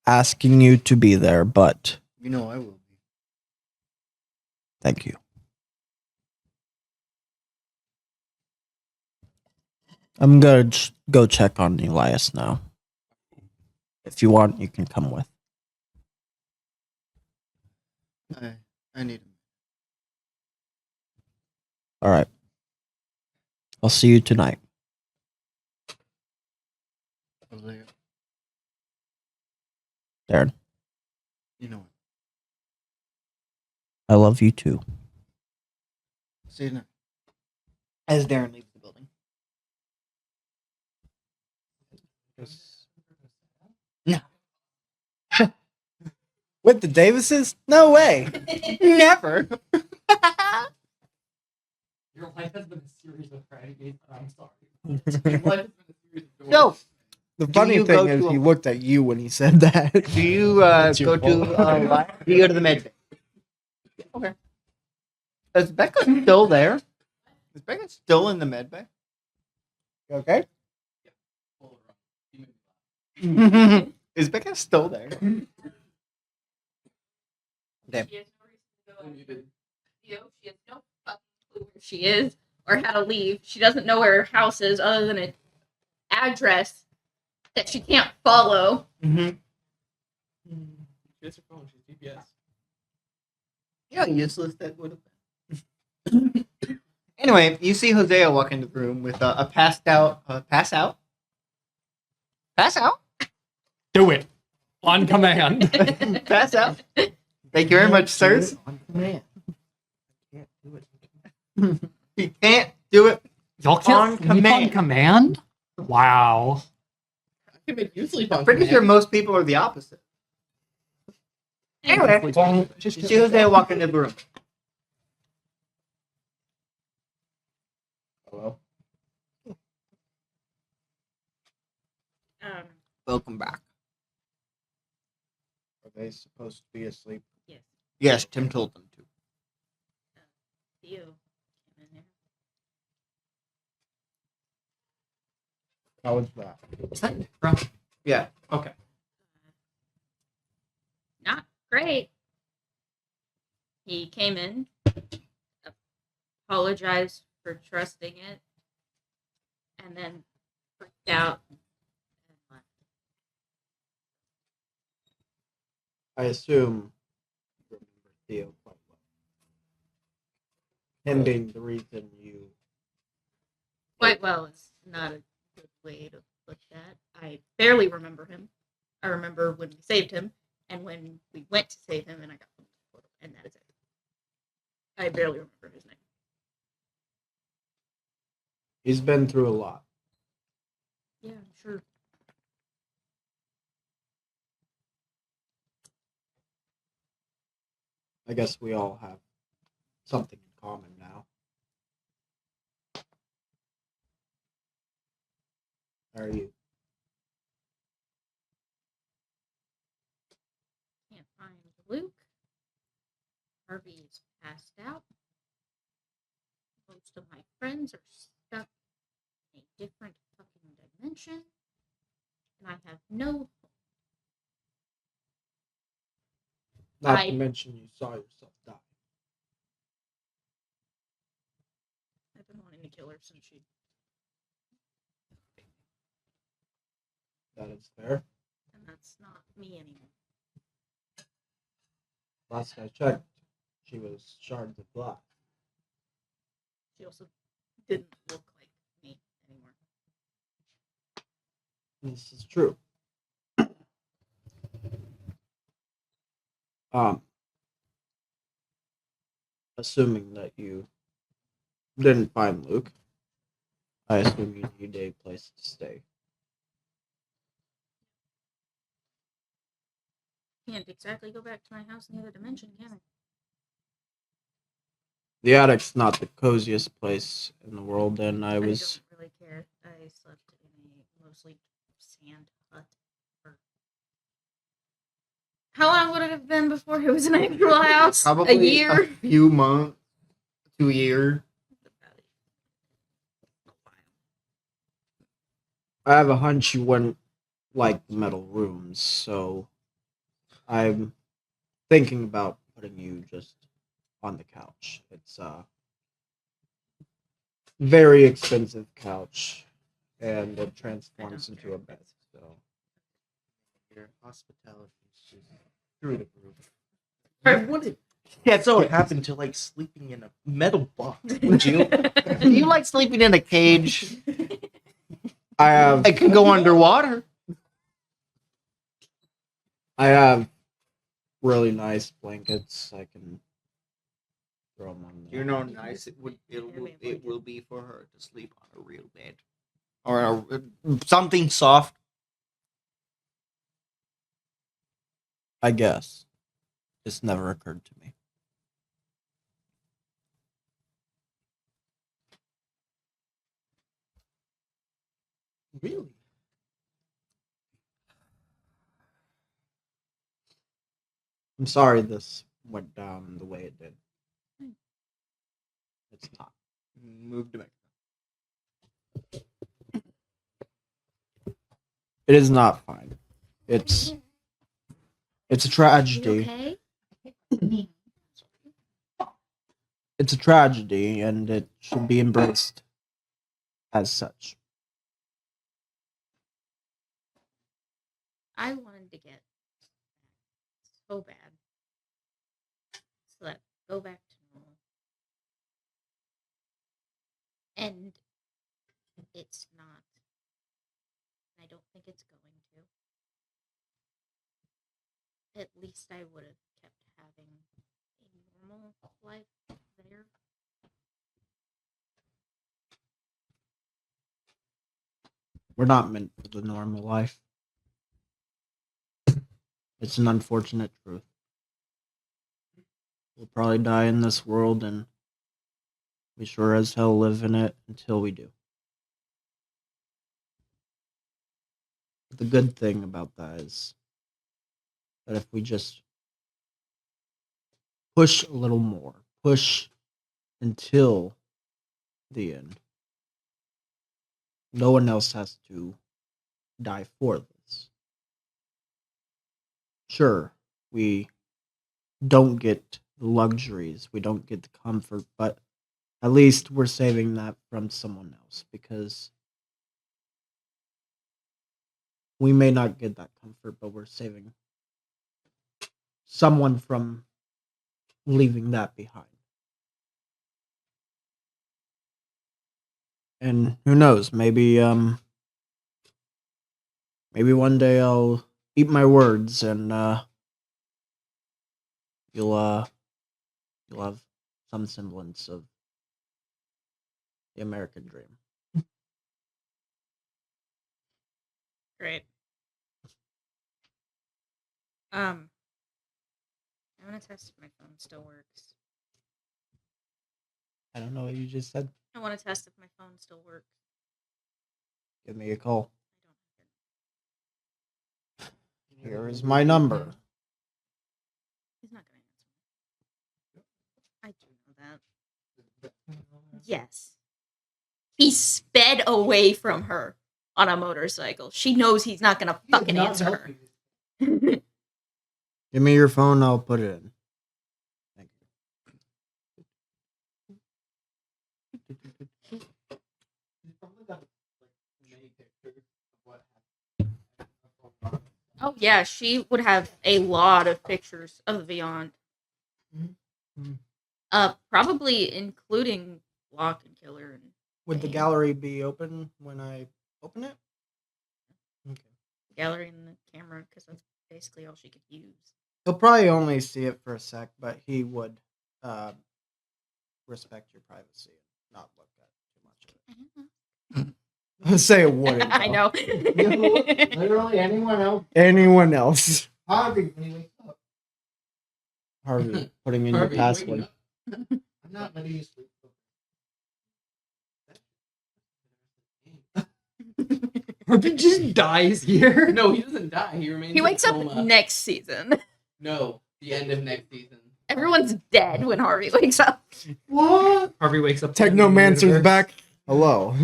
asking you to be there, but You know I will be. thank you. I'm gonna go check on Elias now. If you want, you can come with. I need him. All right. I'll see you tonight. Hosea, Darren, you know what? I love you too. See you tonight. As Darren leaves the building. No. With the Davises? No way. Never. Your life has been a series of tragedies, but I'm sorry. No. The Do funny you go thing is, to a- he looked at you when he said that. Do you It's go your fault. to do you go to the med bay? Okay. Is Becca still there? Is Becca still in the med bay? Okay. Is Becca still there? Damn. She has no reason to go out. She has no fucking clue where she is or how to leave. She doesn't know where her house is other than an address that she can't follow. Mm-hmm. She has her phone. She's GPS. Yeah, useless that would have been. Anyway, you see Hosea walk into the room with a pass out. Do it on command. Pass out. Thank you very much, sirs. On command. Can't do it. He can't do it. Y'all On can't sleep on command. command? Wow. I can make you sleep on I'm pretty sure most people are the opposite. Anyway, you see Hosea walk into the room. Hello? Welcome back. Are they supposed to be asleep? Yes, Yes, Tim told them to. Theo came in here. How was that? Is that from? Yeah. Okay. Not great. He came in, apologized for trusting it, and then freaked out and left. I assume you remember Theo quite well. Him being the reason you. Quite well is not a good way to put that. I barely remember him. I remember when we saved him and when we went to save him and I got him, and that is it. I barely remember his name. He's been through a lot. Yeah, I'm sure. I guess we all have something in common now. How are you? Can't find Luke. Harvey is passed out. Most of my friends are stuck in a different fucking dimension. And I have no hope. Not I- to mention you saw yourself die. I've been wanting to kill her since she. That is fair. And that's not me anymore. Last I checked, she was shards of glass. She also didn't look like me anymore. This is true. Assuming that you didn't find Luke, I assume you need a place to stay. Can't exactly go back to my house in the other dimension, can I? The attic's not the coziest place in the world, and I was. don't really care. I slept in a mostly sand hut. How long would it have been before it was an actual house? Probably a year. few months, 2 years. I have a hunch you wouldn't like the metal rooms, so I'm thinking about putting you just on the couch. It's a very expensive couch, and it transforms into a bed. So Your hospitality is just through the roof. Right. What did that so happen to like sleeping in a metal box? Would you? Do you like sleeping in a cage? I have I can go underwater. really nice blankets. I can throw them on. You know, nice it will be for her to sleep on a real bed or something soft. I guess this never occurred to me. Really? I'm sorry this went down the way it did. It's not. Move to Mexico. It is not fine. It's a tragedy. Okay. It's a tragedy, and it should be embraced as such. I wanted to get so bad. So that go back to normal. And it's not. I don't think it's going to. At least I would have kept having a normal life there. We're not meant for the normal life. It's an unfortunate truth. We'll probably die in this world, and we sure as hell live in it until we do. But the good thing about that is that if we just push a little more, push until the end, no one else has to die for this. Sure, we don't get the luxuries, we don't get the comfort, but at least we're saving that from someone else, because we may not get that comfort, but we're saving someone from leaving that behind. And who knows, maybe one day I'll eat my words, and you'll have some semblance of the American dream. Great. I want to test if my phone still works. I don't know what you just said. I want to test if my phone still works. Give me a call. I don't. Here is my number. He's not going to answer. I do know that. Yes. He sped away from her on a motorcycle. She knows he's not going to fucking answer her. Give me your phone, I'll put it in. Thank you. Oh, yeah, she would have a lot of pictures of the Beyond. Probably including Lock and Killer. And Would the gallery be open when I open it? Okay. gallery and the camera because that's basically all she could use. He'll probably only see it for a sec, but he would respect your privacy and not look at too much of it. Say it wouldn't. I though. know. Literally anyone else. Anyone else? Harvey, when he wakes up. Harvey, putting in Harvey, your waking password. up. I'm not letting you sleep. Harvey just dies here. No, he doesn't die. He remains. He in wakes up coma. next season. No, the end of next season. Everyone's dead when Harvey wakes up. What? Harvey wakes up. Technomancer's back. Hello.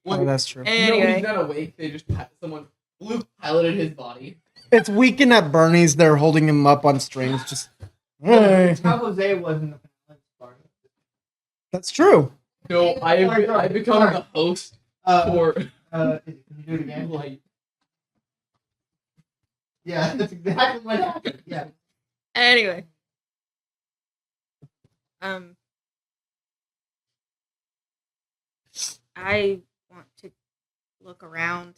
Oh, that's true. No, Anyway, he's not awake. They just someone Luke piloted his body. It's weekend at Bernie's. They're holding him up on strings. Just. Hey. How Jose was in the part. That's true. No, I've become the host for Can you do it again? like Yeah, that's exactly what happened. Yeah. anyway. I want to look around,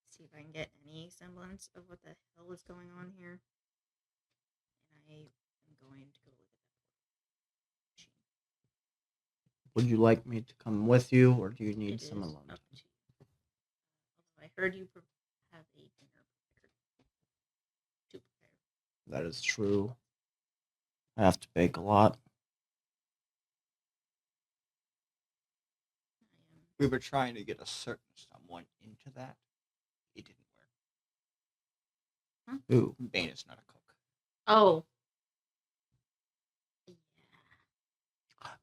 see if I can get any semblance of what the hell is going on here. And I am going to go look at that. Would you like me to come with you, or do you need It some is alone? up to you. Although I heard you have a dinner prepared. To prepare. That is true. I have to bake a lot. We were trying to get a certain someone into that. It didn't work. Ooh. Bane is not a cook. Oh.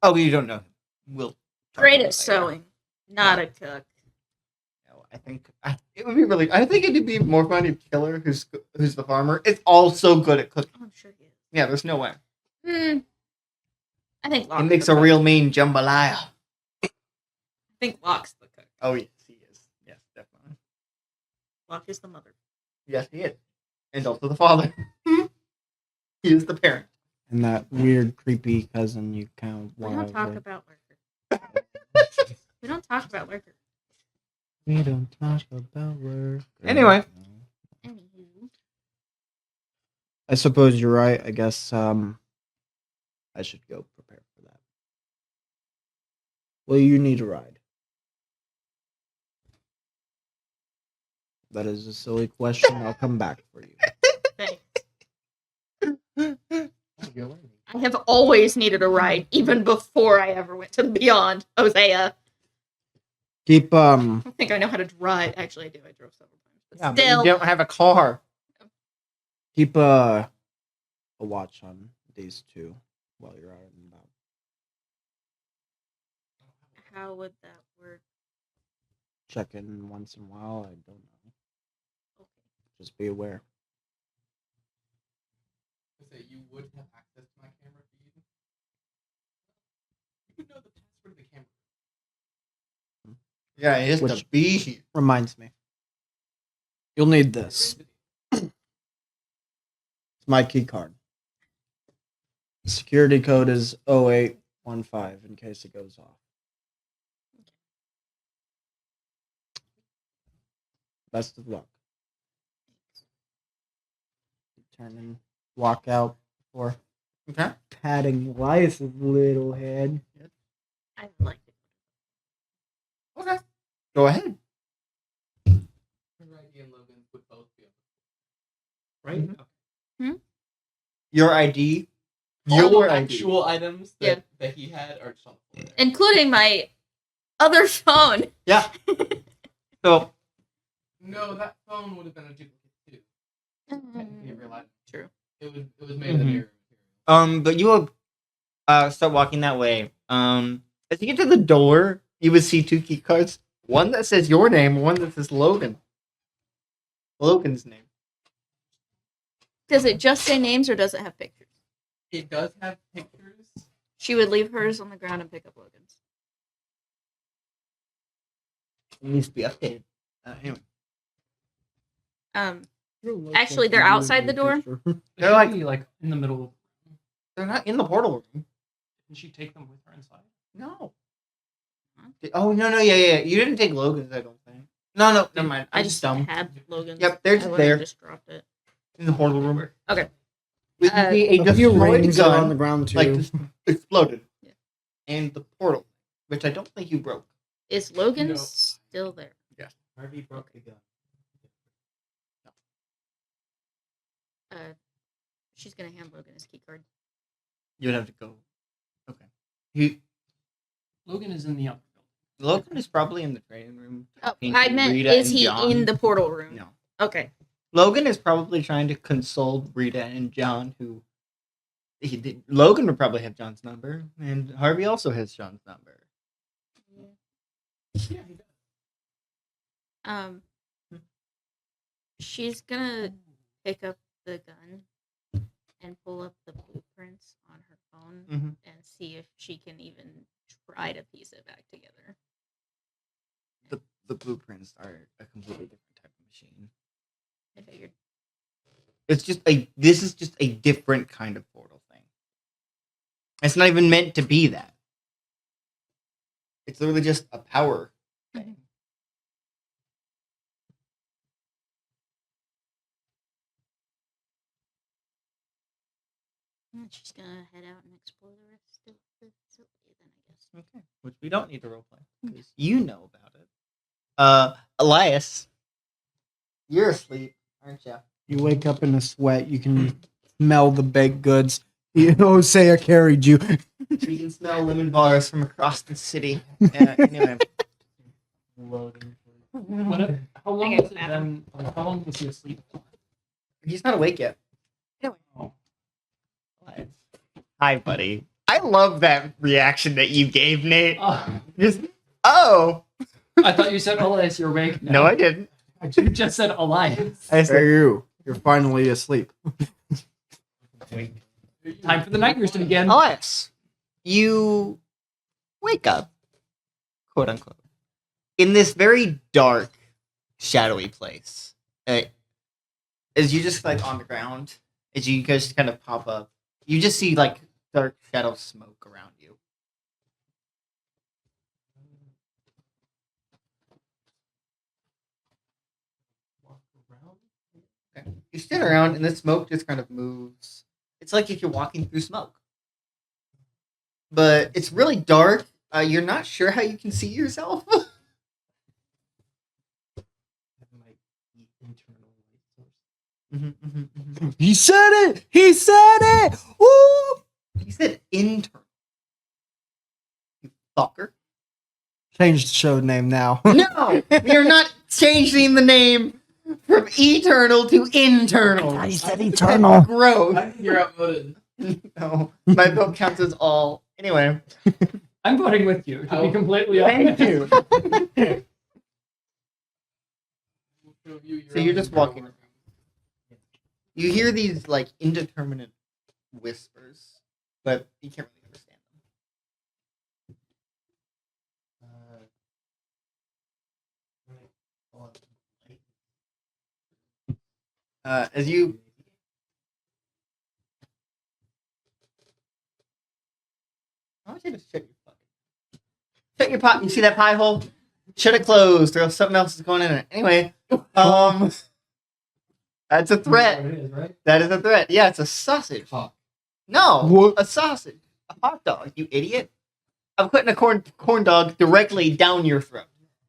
Oh, you don't know him. We'll talk Great about at it sewing, not a cook. No, I think it would be really. I think it'd be more fun if Killer, who's the farmer, is also good at cooking. Oh, I'm sure he is. Yeah, there's no way. I think Locke's He makes the a cook. real mean jambalaya. I think Locke's the cook. Oh yes, he is. Yes, definitely. Locke is the mother. Yes, he is, and also the father. He is the parent. And that weird, creepy cousin you kind of We don't talk about Lurker. We don't talk about Lurker. We don't talk about work. Anyway. Anywho. I suppose you're right. I guess I should go prepare for that. Well, you need a ride. That is a silly question. I'll come back for you. Thanks. I have always needed a ride, even before I ever went to the Beyond. Hosea. Keep I don't think I know how to drive. Actually, I do. I drove several times. But Yeah, still. but you don't have a car. keep a watch on these two while you're out and about. How would that work? Check in once in a while. I don't know. Okay. Just be aware. Say you would have access to my camera feed. You would know the password of the camera. Yeah, it is Which- to be here. Reminds me. You'll need this. It's my key card. Security code is 0815 in case it goes off. Best of luck. Turn and walk out before Okay. patting Elias's little head. I like it. Okay. Go ahead. Her ID and Logan's would both be up. Right? Mhm. Okay. Your ID. All Your the ID. actual items Yeah. that he had are just on the floor there. Including my other phone. Yeah. So No, that phone would have been a duplicate too. Technically, a real item. True. It was made of the Mhm. mirror. but you will start walking that way. As you get to the door, you would see two key cards. One that says your name, one that says Logan. Logan's name. Does it just say names or does it have pictures? It does have pictures. She would leave hers on the ground and pick up Logan's. It needs to be updated. Anyway. Actually, they're outside the door? They're like- like in the middle. They're not in the portal room. Did she take them with her inside? No. Oh, no, yeah. You didn't take Logan's, I don't think. No, never mind. I I'm just dumb. had Logan's. Yep, they're I just literally there. just dropped it. In the portal room. Okay. We can see a A few destroyed rings are on gun, the ground too. like just exploded. Yeah. And the portal, which I don't think you broke. Is Logan No. still there? Harvey broke the gun. She's gonna hand Logan his key card. You would have to go. Okay. Logan is in the upper building. Logan is probably in the training room. Oh, talking I to meant, Rita is and he John. in the portal room? No. Okay. Logan is probably trying to console Rita and John, who Logan would probably have John's number, and Harvey also has John's number. Um, she's gonna pick up the gun and pull up the blueprints on her phone Mhm. and see if she can even try to piece it back together. The blueprints are a completely different type of machine. I figured. This is just a different kind of portal thing. It's not even meant to be that. It's literally just a power thing. And she's gonna head out and explore the rest of the facility then, I guess. Okay, which we don't need to roleplay because you know about it. Elias, you're asleep, aren't you? You wake up in a sweat. You can smell the baked goods. Hosea carried you. You can smell lemon bars from across the city. Anyway. Loading. How long Okay, was it then? How long was he asleep? He's not awake yet. Oh. Elias. Hi, buddy. I love that reaction that you gave, Nate. Just, oh. I thought you said Elias, you're awake. No, I didn't. You just said Elias. I Hey, said, you're finally asleep. Time for the night routine again. Elias, you wake up, quote unquote, in this very dark, shadowy place. As you just like on the ground, as you guys kind of pop up, you just see like dark shadow smoke around you. Okay. You stand around, and the smoke just kind of moves. It's like if you're walking through smoke, but it's really dark. You're not sure how you can see yourself. He said it. He said it. Woo! He said internal. You fucker. Change the show name now. No, we are not changing the name from eternal to internal. He said eternal. Gross. You're outvoted. No, my vote counts as all. Anyway, I'm voting with you, to be Oh. completely thank honest. you. So you're just walking. You hear these like indeterminate whispers, but you can't really understand them. As you I want you to shut your shut your pot. You see that pie hole? Shut it closed, or else something else is going in it. Anyway, that's a threat. It is, right? That is a threat. Yeah, it's a sausage. Fuck. No, What? a sausage, a hot dog. You idiot! I'm putting a corn dog directly down your throat.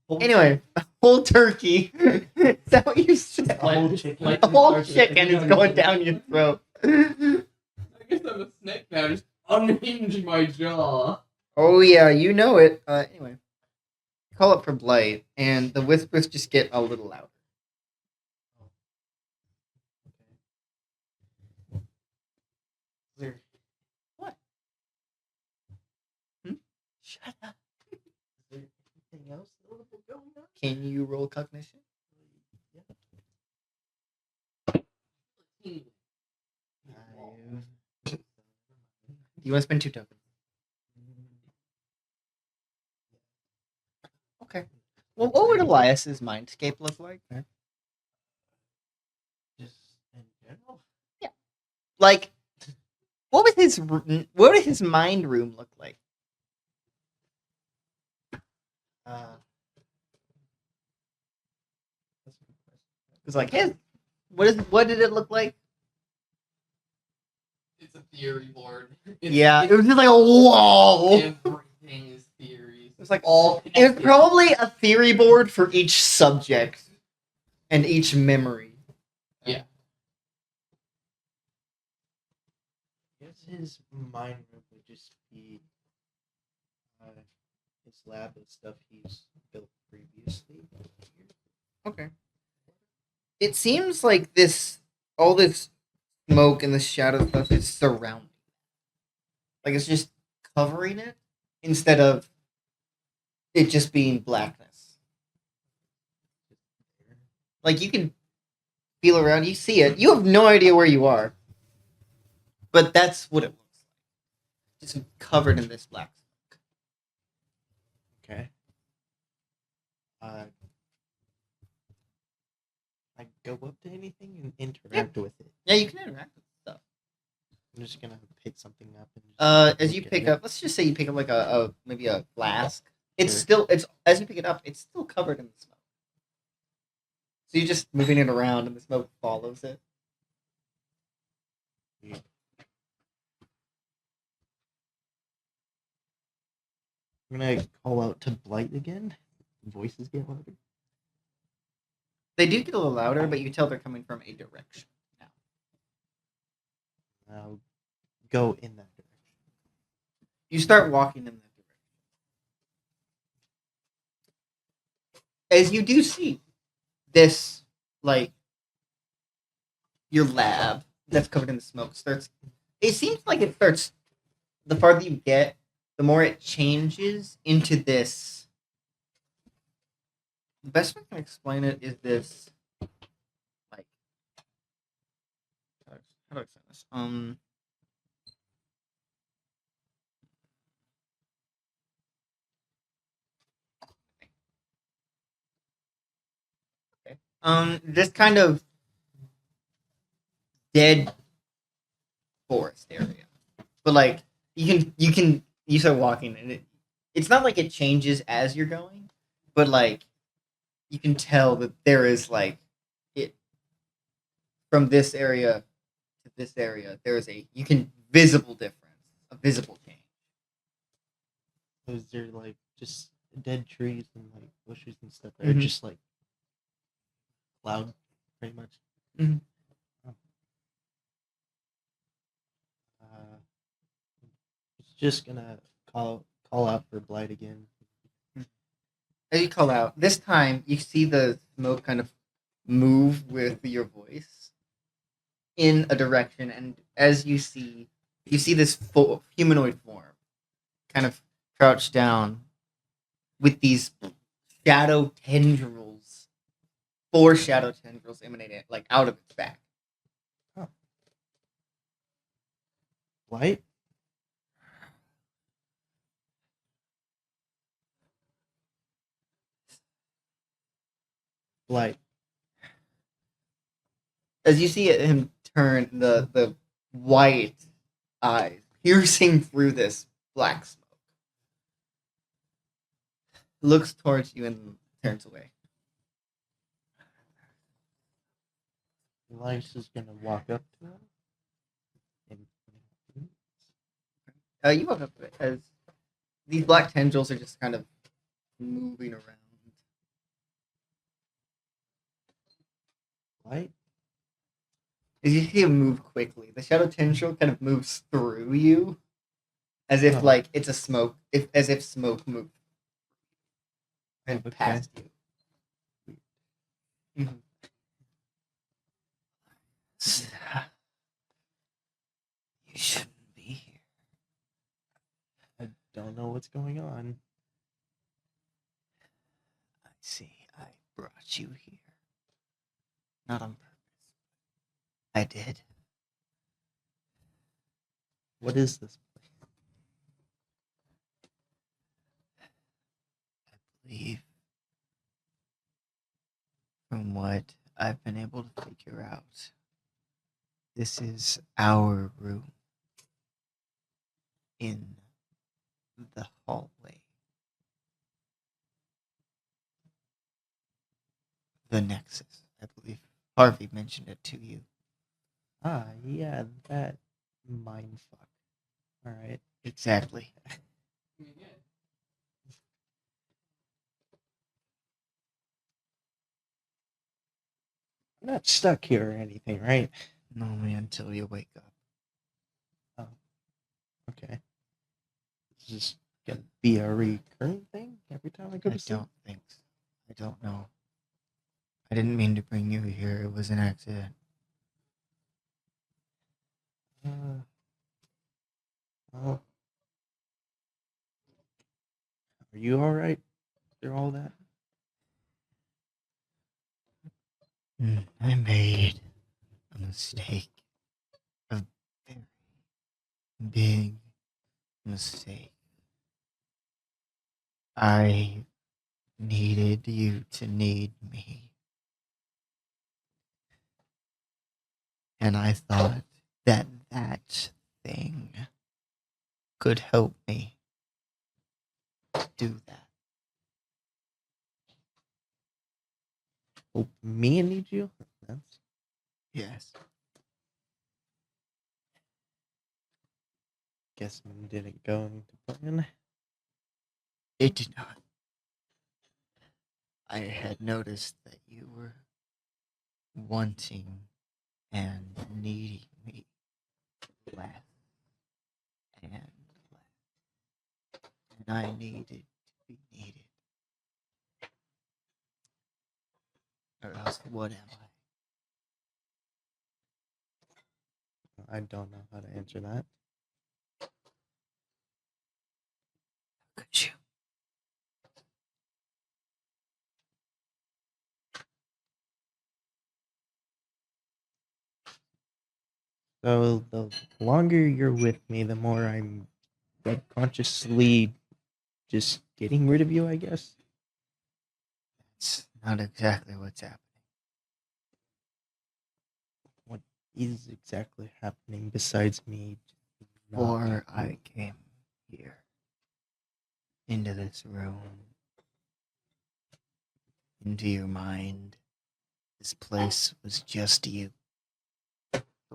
Anyway, a whole turkey. Is that what you said? A whole chicken is going down your throat. I guess I'm a snake now. Just unhinge my jaw. Oh yeah, you know it. Anyway, call up for Blight, and the whispers just get a little louder. What? Shut up. Is there anything else notable going on? Can you roll cognition? Do you want to spend 2 tokens? Okay. Well, what would Elias's mindscape look like? Just in general. Like, what would his mind room look like? It's like, hey, what did it look like? It's a theory board. Yeah, it was just like a wall. Everything is theories. It was like all. it was probably a theory board for each subject and each memory. Yeah. I guess his mind room would just be his lab and stuff he's built previously. Okay. It seems like all this smoke and the shadow stuff is surrounding. Like it's just covering it instead of it just being blackness. Like you can feel around, you see it. You have no idea where you are. But that's what it looks like. Just covered in this black smoke. Okay. I go up to anything and interact with it. Yeah, you can interact with stuff. I'm just gonna pick something up and As you look at pick it. up, let's just say you pick up like a maybe a flask. It's Sure. still as you pick it up, it's still covered in the smoke. So you're just moving it around, and the smoke follows it. I'm gonna call out to Blight again. Voices get louder. They do get a little louder, but you tell they're coming from a direction. I'll go in that direction. You start walking in that direction. As you do see this, like your lab that's covered in the smoke starts. It seems like it starts. The farther you get, the more it changes into this. The best way I can explain it is this, like, how do I explain this? Okay. This kind of dead forest area, but like you start walking and it's not like it changes as you're going, but like you can tell that there is like it from this area to this area. There is a visible difference, a visible change. Is there like just dead trees and like bushes and stuff? They're Mhm. just like cloud, pretty much. Mhm. Oh. It's just gonna call out for Blight again. As you call out, this time you see the smoke kind of move with your voice in a direction, and as you see this humanoid form kind of crouched down with these shadow tendrils, 4 shadow tendrils emanating like out of its back. Blight? Blight. As you see him turn, the white eyes piercing through this black smoke, looks towards you and turns away. Elias is gonna walk up to him. You walk up to it as these black tendrils are just kind of moving around. Blight? As you see him move quickly, the shadow tendril kind of moves through you, as if Oh. like it's a smoke, as if smoke moved and Okay. past you. Mhm. You shouldn't be here. I don't know what's going on. I see. I brought you here. Not on purpose. I did. What is this place? I believe, from what I've been able to figure out, this is our room in the hallway. The Nexus, I believe. Harvey mentioned it to you. Ah, yeah, that mindfuck. All right. Exactly. I'm not stuck here or anything, right? Only until you wake up. Okay. Is this gonna be a recurring thing every time I go I to sleep? don't think so. I don't know. I didn't mean to bring you here. It was an accident. Well, are you all right through all that? I made a mistake. A very big mistake. I needed you to need me. And I thought that that thing could help me do that. Oh, me and need you? That's Yes. guess it didn't go into plan. It did not. I had noticed that you were wanting and needing me less and less. And I needed to be needed. Or else what am I? I don't know how to answer that. Could you? So the longer you're with me, the more I'm subconsciously just getting rid of you, I guess. That's not exactly what's happening. What is exactly happening besides me? not- Before I came here, into this room, into your mind, this place was just you.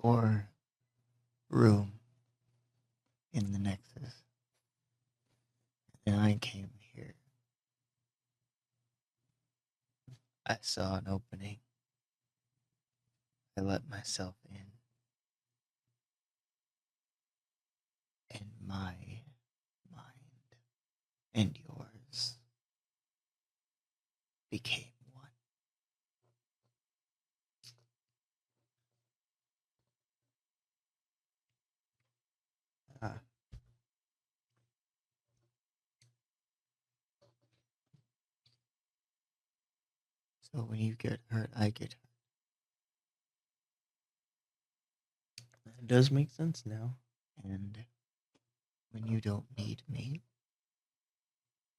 Your room in the Nexus. And I came here. I saw an opening. I let myself in. And my mind and yours became one. Ah, So when you get hurt, I get hurt. that does make sense now. And when you don't need me,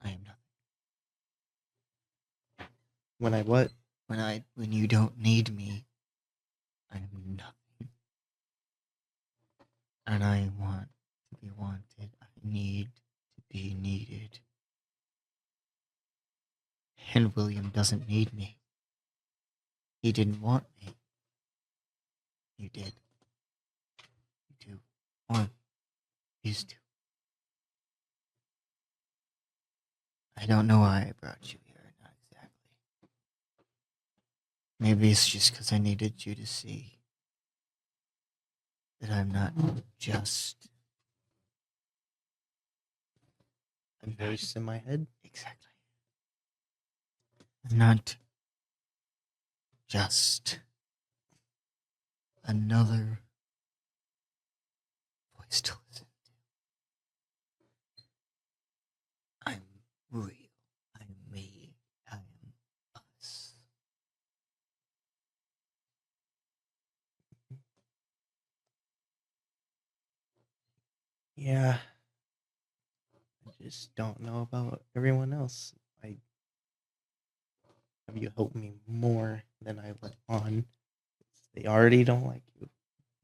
I am nothing. When I what? When you don't need me, I am nothing. And I want to be wanted. I need to be needed. And William doesn't need me. He didn't want me. You did. You do. Or used to. I don't know why I brought you here, not exactly. Maybe it's just because I needed you to see that I'm not just A voice in my head? exactly. I'm not just another voice to listen to. I'm real. I'm me. I am us. Yeah. I just don't know about everyone else. I have you helped me more than I let on. They already don't like you.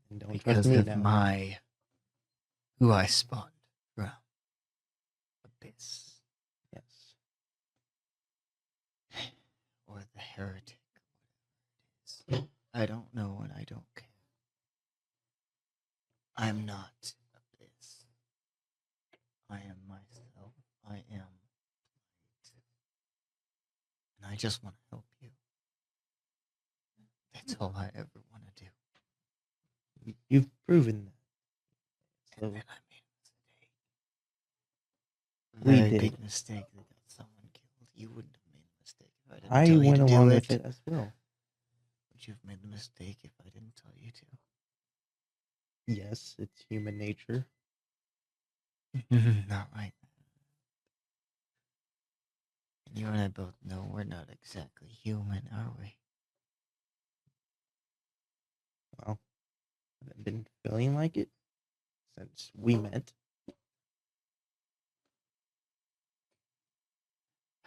And don't Because trust me of now. who I spawned from. Abyss. Yes. Or the heretic. Whatever it is. I don't know and I don't care. I'm not this. I am myself. I am light. And I just want to help you. That's all I ever want to do. You've proven that. And So then I made a mistake. A We very did. big mistake that got someone killed. You wouldn't have made a mistake if I didn't I tell you went to do along it. with it as well. Would you have made the mistake if I didn't tell you to? Yes, it's human nature. Not like that. And you and I both know we're not exactly human, are we? Well, I've been feeling like it since we met.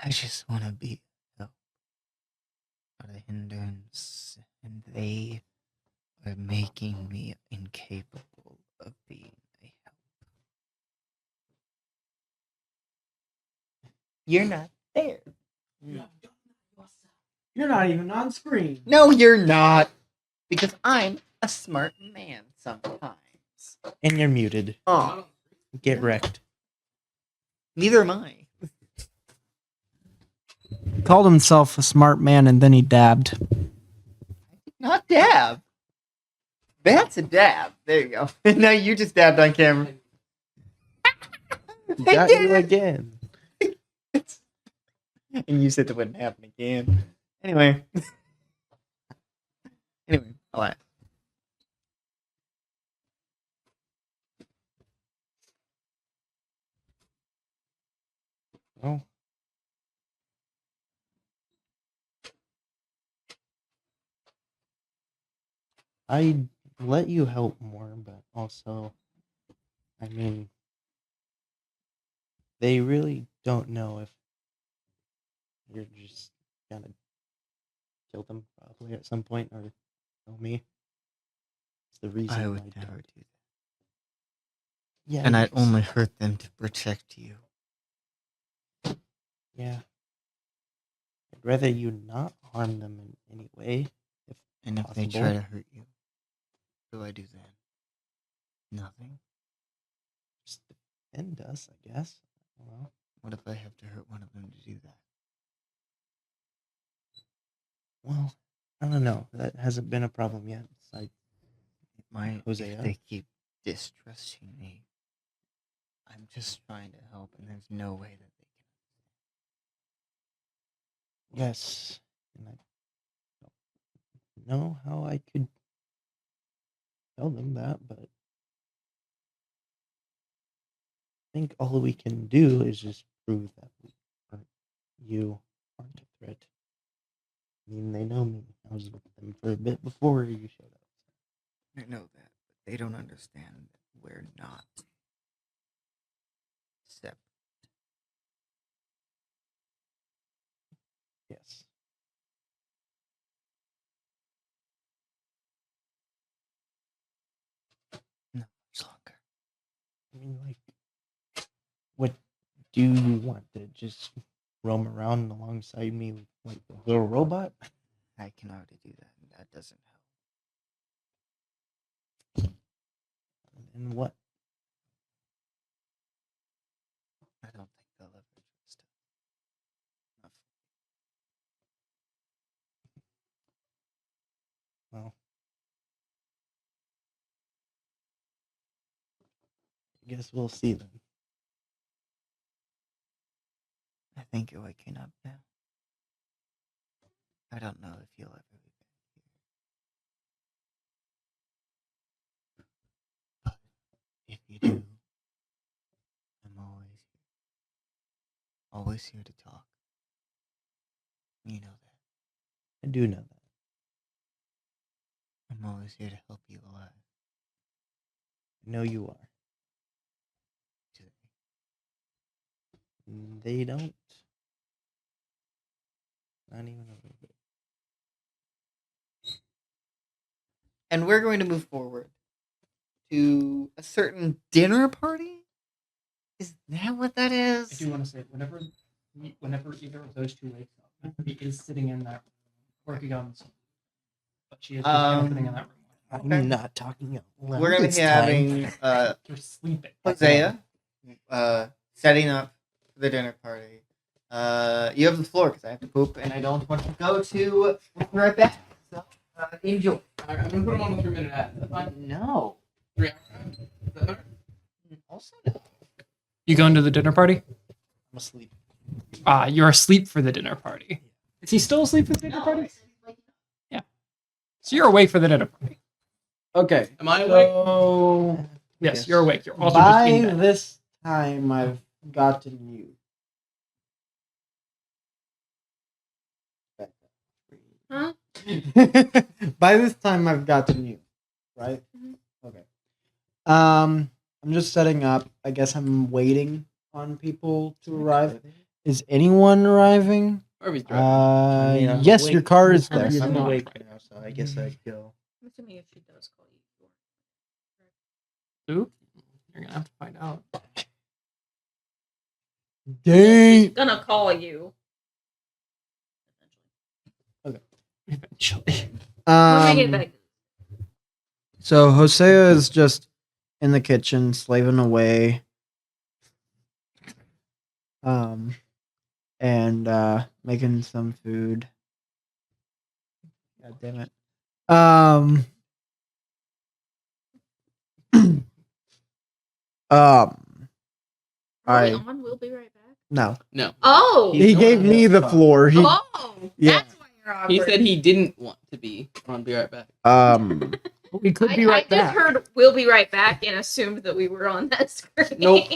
I just want to be a help, not a hindrance, and they are making me incapable of being a help. You're not there. You're not even on screen. No, you're not. Because I'm a smart man sometimes. And you're muted. Oh, Get wrecked. neither am I. He called himself a smart man and then he dabbed. Not dab. That's a dab. There you go. Now you just dabbed on camera. Got you again. And you said that wouldn't happen again. Anyway. All right. Well, I'd let you help more, but also, I mean, they really don't know if you're just gonna kill them probably at some point or kill me. It's the reason I I would never don't. do that. Yeah, And you I'd can only say- hurt them to protect you. Yeah. I'd rather you not harm them in any way. And if they Possible. try to hurt you, what do I do then? Nothing. Just defend us, I guess. Well, What if I have to hurt one of them to do that? well, I don't know. That hasn't been a problem yet. It might Hosea? if they keep distrusting me. I'm just trying to help, and there's no way that they can. Yes, and I don't know how I could tell them that, but I think all we can do is just prove that you aren't a threat. I mean, they know me. I was with them for a bit before you showed up. I know that, but they don't understand that we're not separate. Yes. Not much longer. I mean, like, what do you want to just roam around alongside me with, like, the little robot? I can already do that, and that doesn't help. And what? I don't think they'll ever trust us. Enough. Well, I guess we'll see then. I think you're waking up now. I don't know if you'll ever be back here. But if you do, I'm always here. Always here to talk. You know that. I do know that. I'm always here to help you alive. I know you are. Today. They don't. Not even a little bit. And we're going to move forward to a certain dinner party? Is that what that I is? do want to say, whenever either of those two wakes up, he is sitting in that room working on something. But she is just sitting in that room. I'm Okay. not talking out loud. We're gonna this be time. having You're sleeping. Hosea setting up the dinner party. You have the floor because I have to poop and I don't want to go to right back. So enjoy. I'm gonna put him on a 3-minute ad. Is that fine? No. 3 hour ad. Is that better? Also no. You going to the dinner party? I'm asleep. You're asleep for the dinner party. Is he still asleep for the dinner party? So you're awake for the dinner party. Okay. Am I awake? So Yes, Yes. you're awake. You're also just in by bed. this time, I've gotten you. Huh? By this time, I've gotten you, right? Mhm. Okay. I'm just setting up. I guess I'm waiting on people to arrive. Is anyone arriving? Harvey's driving. I mean, I'm Yes, awake. your car is there. Harvey's I'm not awake right. now, so I guess I'd go. I'm assuming if she does call you. Oop. You're gonna have to find out. Dang. Gonna call you. Eventually. Let me get back. So Hosea is just in the kitchen slaving away. And making some food. God damn it. Are we I on? We'll be right back. no. No. Oh. He gave me the floor. He Oh. Yeah. That's why you're awkward. He said he didn't want to be on Be Right Back. We could be right I back. just heard "we'll be right back" and assumed that we were on that screen. Nope.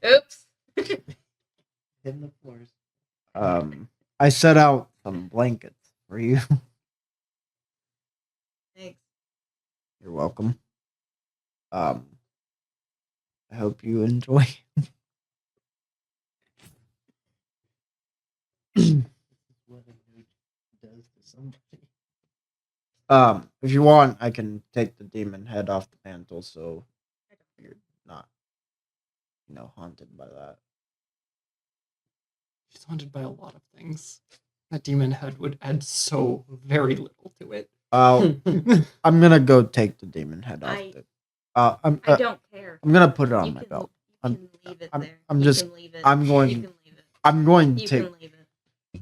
Oops. Hitting the floors. I set out some blankets for you. Thanks. You're welcome. I hope you enjoy. What a dude does to somebody. If you want, I can take the demon head off the mantle so you're not, haunted by that. She's haunted by a lot of things. That demon head would add so very little to it. I'm gonna go take the demon head off. I don't care. I'm gonna put it on You my can- belt. You can leave it I'm- there. I'm You just- can leave it. I'm going- You can leave it. I'm going You to. can leave it.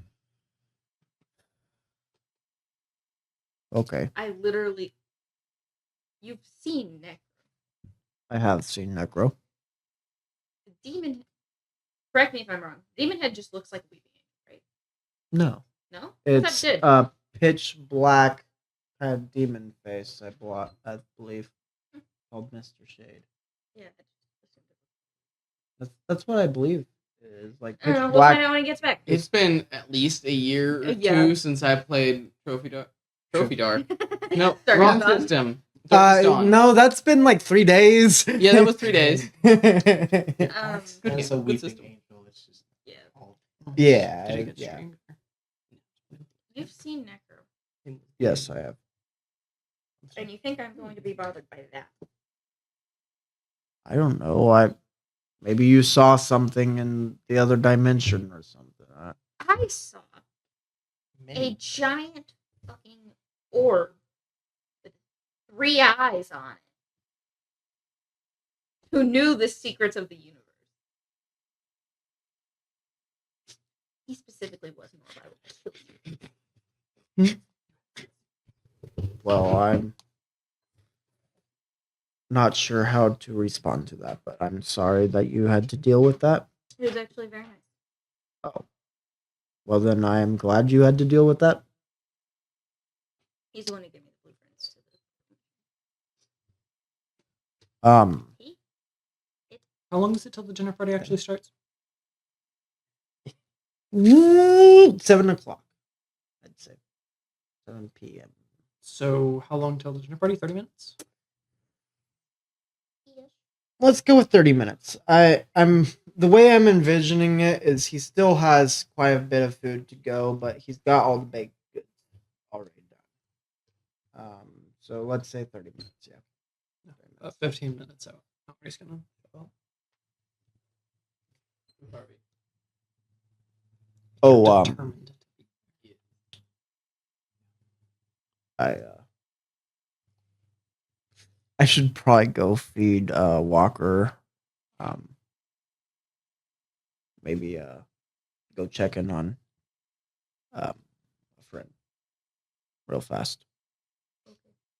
Okay, I literally. You've seen Nick. I have seen Necro. The demon. Correct me if I'm wrong. Demon head just looks like a weeping angel, right? No, No. it's did. a pitch black kind of demon face. I believe called Mr. Shade. Yeah. That's what I believe it is like I don't pitch know. We'll black. find out when he gets back. It's been at least a year or Yeah. two since I played Trophy Dar. No, Darkest wrong Dawn? system. Darkest Dawn. No, that's been like 3 days. Yeah, that was 3 days. That's a Good weeping system. angel. It's just Yeah. all Yeah, Did it get yeah. streamed? You've seen Necro, Yes, I have. and you think I'm going to be bothered by that? I don't know. Maybe you saw something in the other dimension or something. I saw a giant fucking orb with 3 eyes on it. Who knew the secrets of the universe? He specifically was more about Well, I'm not sure how to respond to that, but I'm sorry that you had to deal with that. It was actually very nice. Oh. Well, then I am glad you had to deal with that. He's the one who gave me the blueprints to Um, How long is it till the dinner party actually starts? 7 o'clock. I'd say 7 p.m. So how long till the dinner party? 30 minutes? Let's go with 30 minutes. I'm the way I'm envisioning it is he still has quite a bit of food to go, but he's got all the baked goods already done. So let's say 30 minutes. Yeah. 15 minutes out. Nobody's gonna. Oh, Determined. I should probably go feed Walker. Maybe go check in on a friend real fast.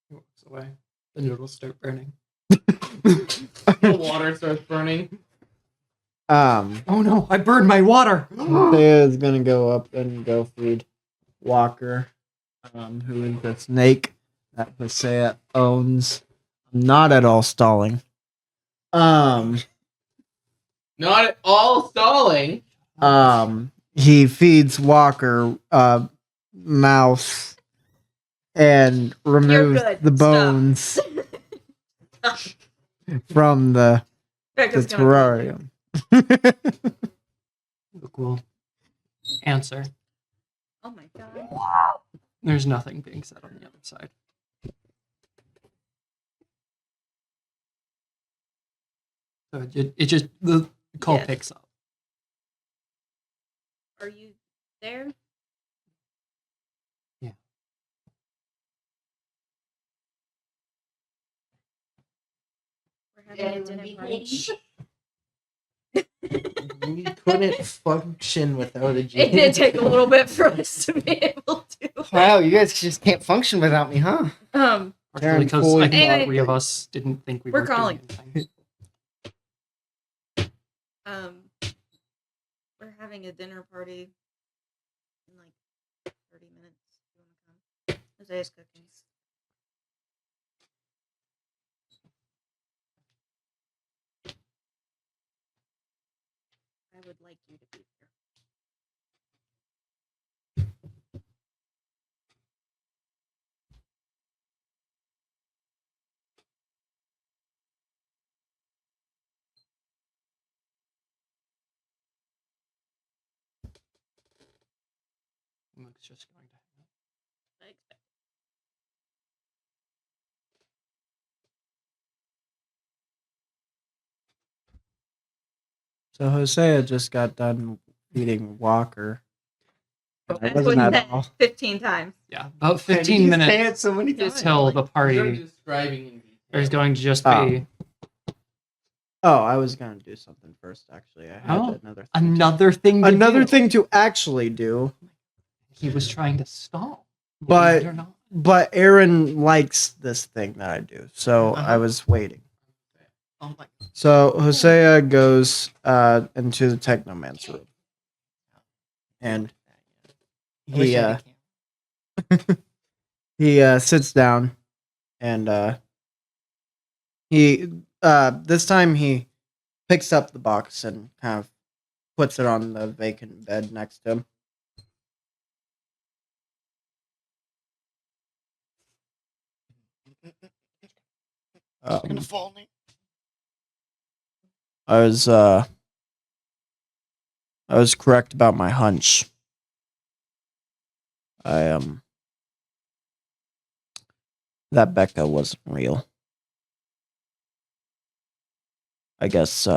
He walks away. The noodles start burning. The water starts burning. Oh no! I burned my water. Thea's gonna go up and go feed Walker, who is the snake that Hosea owns. I'm not at all stalling. Not at all stalling. He feeds Walker mouse and removes good. the Stop. bones from the Becca's gonna terrarium. Cool. Answer. Oh my god. There's nothing being said on the other side. So it just the call Yes. picks up. Are you there? Yeah. We're having a dinner party. We couldn't function without a It did take a little bit for us to be able to. Wow, you guys just can't function without me, huh? Um, Partially because fully I think Anyway. all three of us didn't think we We're were calling. doing anything. We're having a dinner party in like 30 minutes. You wanna come? Jose's cooking. I would like you to be here. Luke's just going to hang up. I expect. So Hosea just got done feeding Walker. I That's wasn't what he at said all. 15 times. Yeah, about Why did 15 you minutes say it so many times? until the You're party describing in detail. is going to just Oh. be Oh, I was gonna do something first. Actually, I had Oh, another thing another thing. To another do. thing to actually do. He was trying to stall. But- Believe it or not. But Aaron likes this thing that I do, so I Uh-huh. was waiting. Oh my god. So Hosea goes into the Technomancer room, and I wish he I had a camera. he sits down, and he this time he picks up the box and kind of puts it on the vacant bed next to him. It's gonna fall. Nate. I was correct about my hunch. That Becca wasn't real. I guess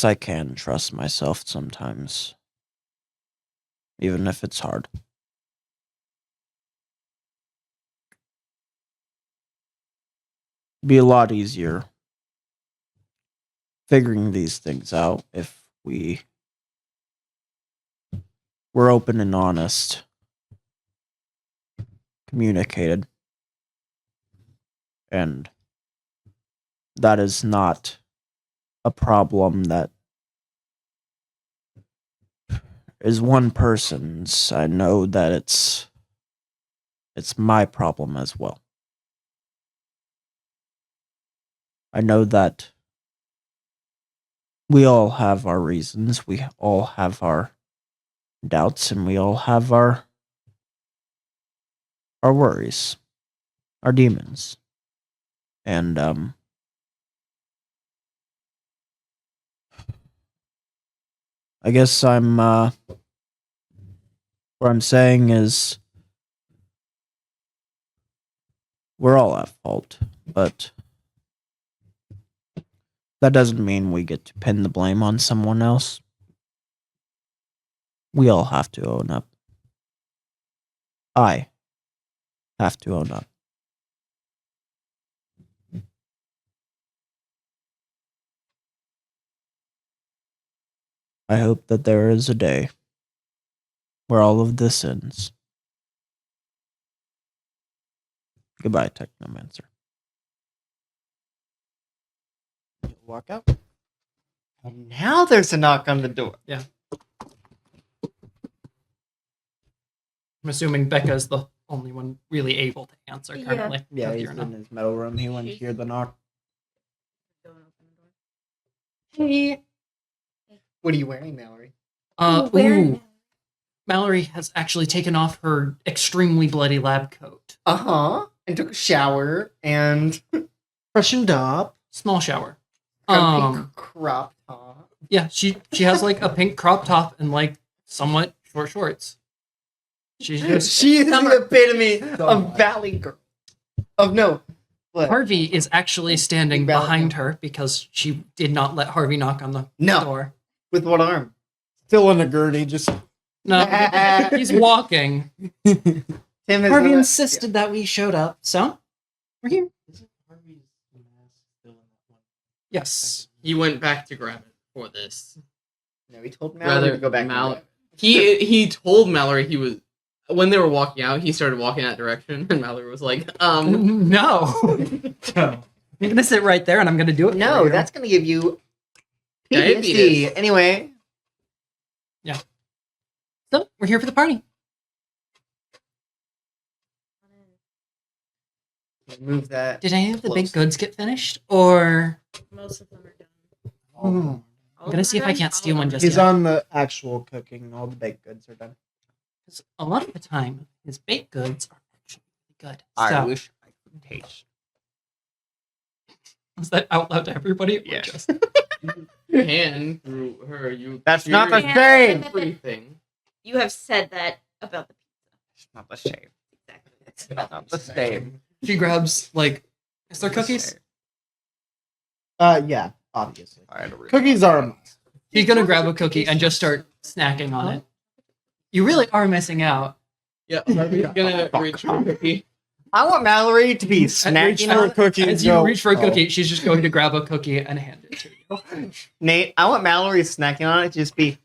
I can trust myself sometimes, even if it's hard. Be a lot easier figuring these things out if we were open and honest, communicated, and that is not a problem that is one person's. I know that it's my problem as well. I know that we all have our reasons, we all have our doubts, and we all have our worries, our demons. And I guess what I'm saying is we're all at fault, but that doesn't mean we get to pin the blame on someone else. We all have to own up I have to own up. I hope that there is a day where all of this ends. Goodbye, Technomancer. Walk out. And now there's a knock on the door. I'm assuming Becca is the only one really able to answer Yeah. currently. Yeah, with he's Yurna. in his metal room. He wouldn't She's- hear the knock. Don't open the door. Hey. What are you wearing, Mallory? Ooh. Mallory has actually taken off her extremely bloody lab coat. Uh-huh. And took a shower and Freshened up. Small shower. got a pink crop top. Yeah, she has like a pink crop top and like somewhat short shorts. She's just She is Summer. the epitome So of much. Valley Girl. Of no. What? Harvey is actually standing Big behind balcony. her because she did not let Harvey knock on the No. door. With what arm? Still in a gurney, just. No, he's walking. Tim is Harvey the- insisted that we showed up, so we're here. Isn't Harvey's mask still in that one? Yes. He went back to grab it for this. No, he told Mallory to go back. Mal- he told Mallory he was when they were walking out. He started walking that direction, and Mallory was like, No. I'm gonna sit right there and I'm gonna do it. No, for you. that's gonna give you Diabetes. PTSD. Anyway, So we're here for the party. move that. Did any of the big Close. goods get finished? Or Most of them are done. Mm. I'm gonna see if I can't steal one just He's yet. on the actual cooking. All the baked goods are done. 'Cause a lot of the time, his baked goods are actually really good. I So, wish I could taste. is that out loud to everybody? or Yes. just- "Can through her, you." That's not the curious same. Everything. You have said that about the pizza. It's not the same. Exactly. It's not the same. She grabs like, is there cookies? Yeah, obviously. Cookies are a must. She's gonna grab a cookie and just start snacking on it. You really are missing out. Yeah, Harvey's gonna reach for a cookie. I want Mallory to be reach snacking for on a cookie. As you reach for a cookie, she's just going to grab a cookie and hand it to you. Nate, I want Mallory snacking on it to just be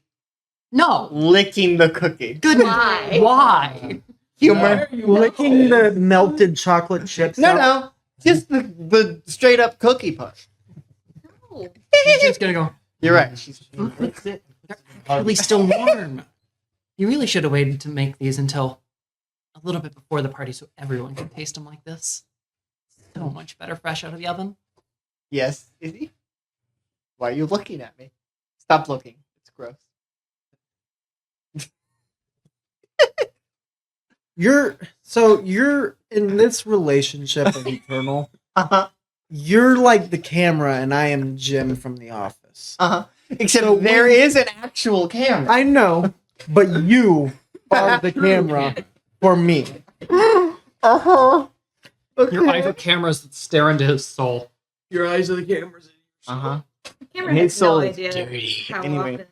No, licking the cookie. goodness, Why? why? Humor. Licking the melted chocolate chips. No, out. no. Just the straight up cookie part. No. She's just gonna go. You're right. She's Licks it. Actually, still warm. You really should have waited to make these until a little bit before the party, so everyone can taste them like this. So much better, fresh out of the oven. Yes, is he? Why are you looking at me? Stop looking. It's gross. You're in this relationship of eternal. Uh-huh. You're like the camera, and I am Jim from The Office. Uh-huh. Except So there when- is an actual camera. I know, but you are the camera for me. Uh-huh. Your eyes are cameras that stare into his soul. Your eyes are the cameras. Uh-huh. Camera And his has no soul is idea dirty. how Anyway. often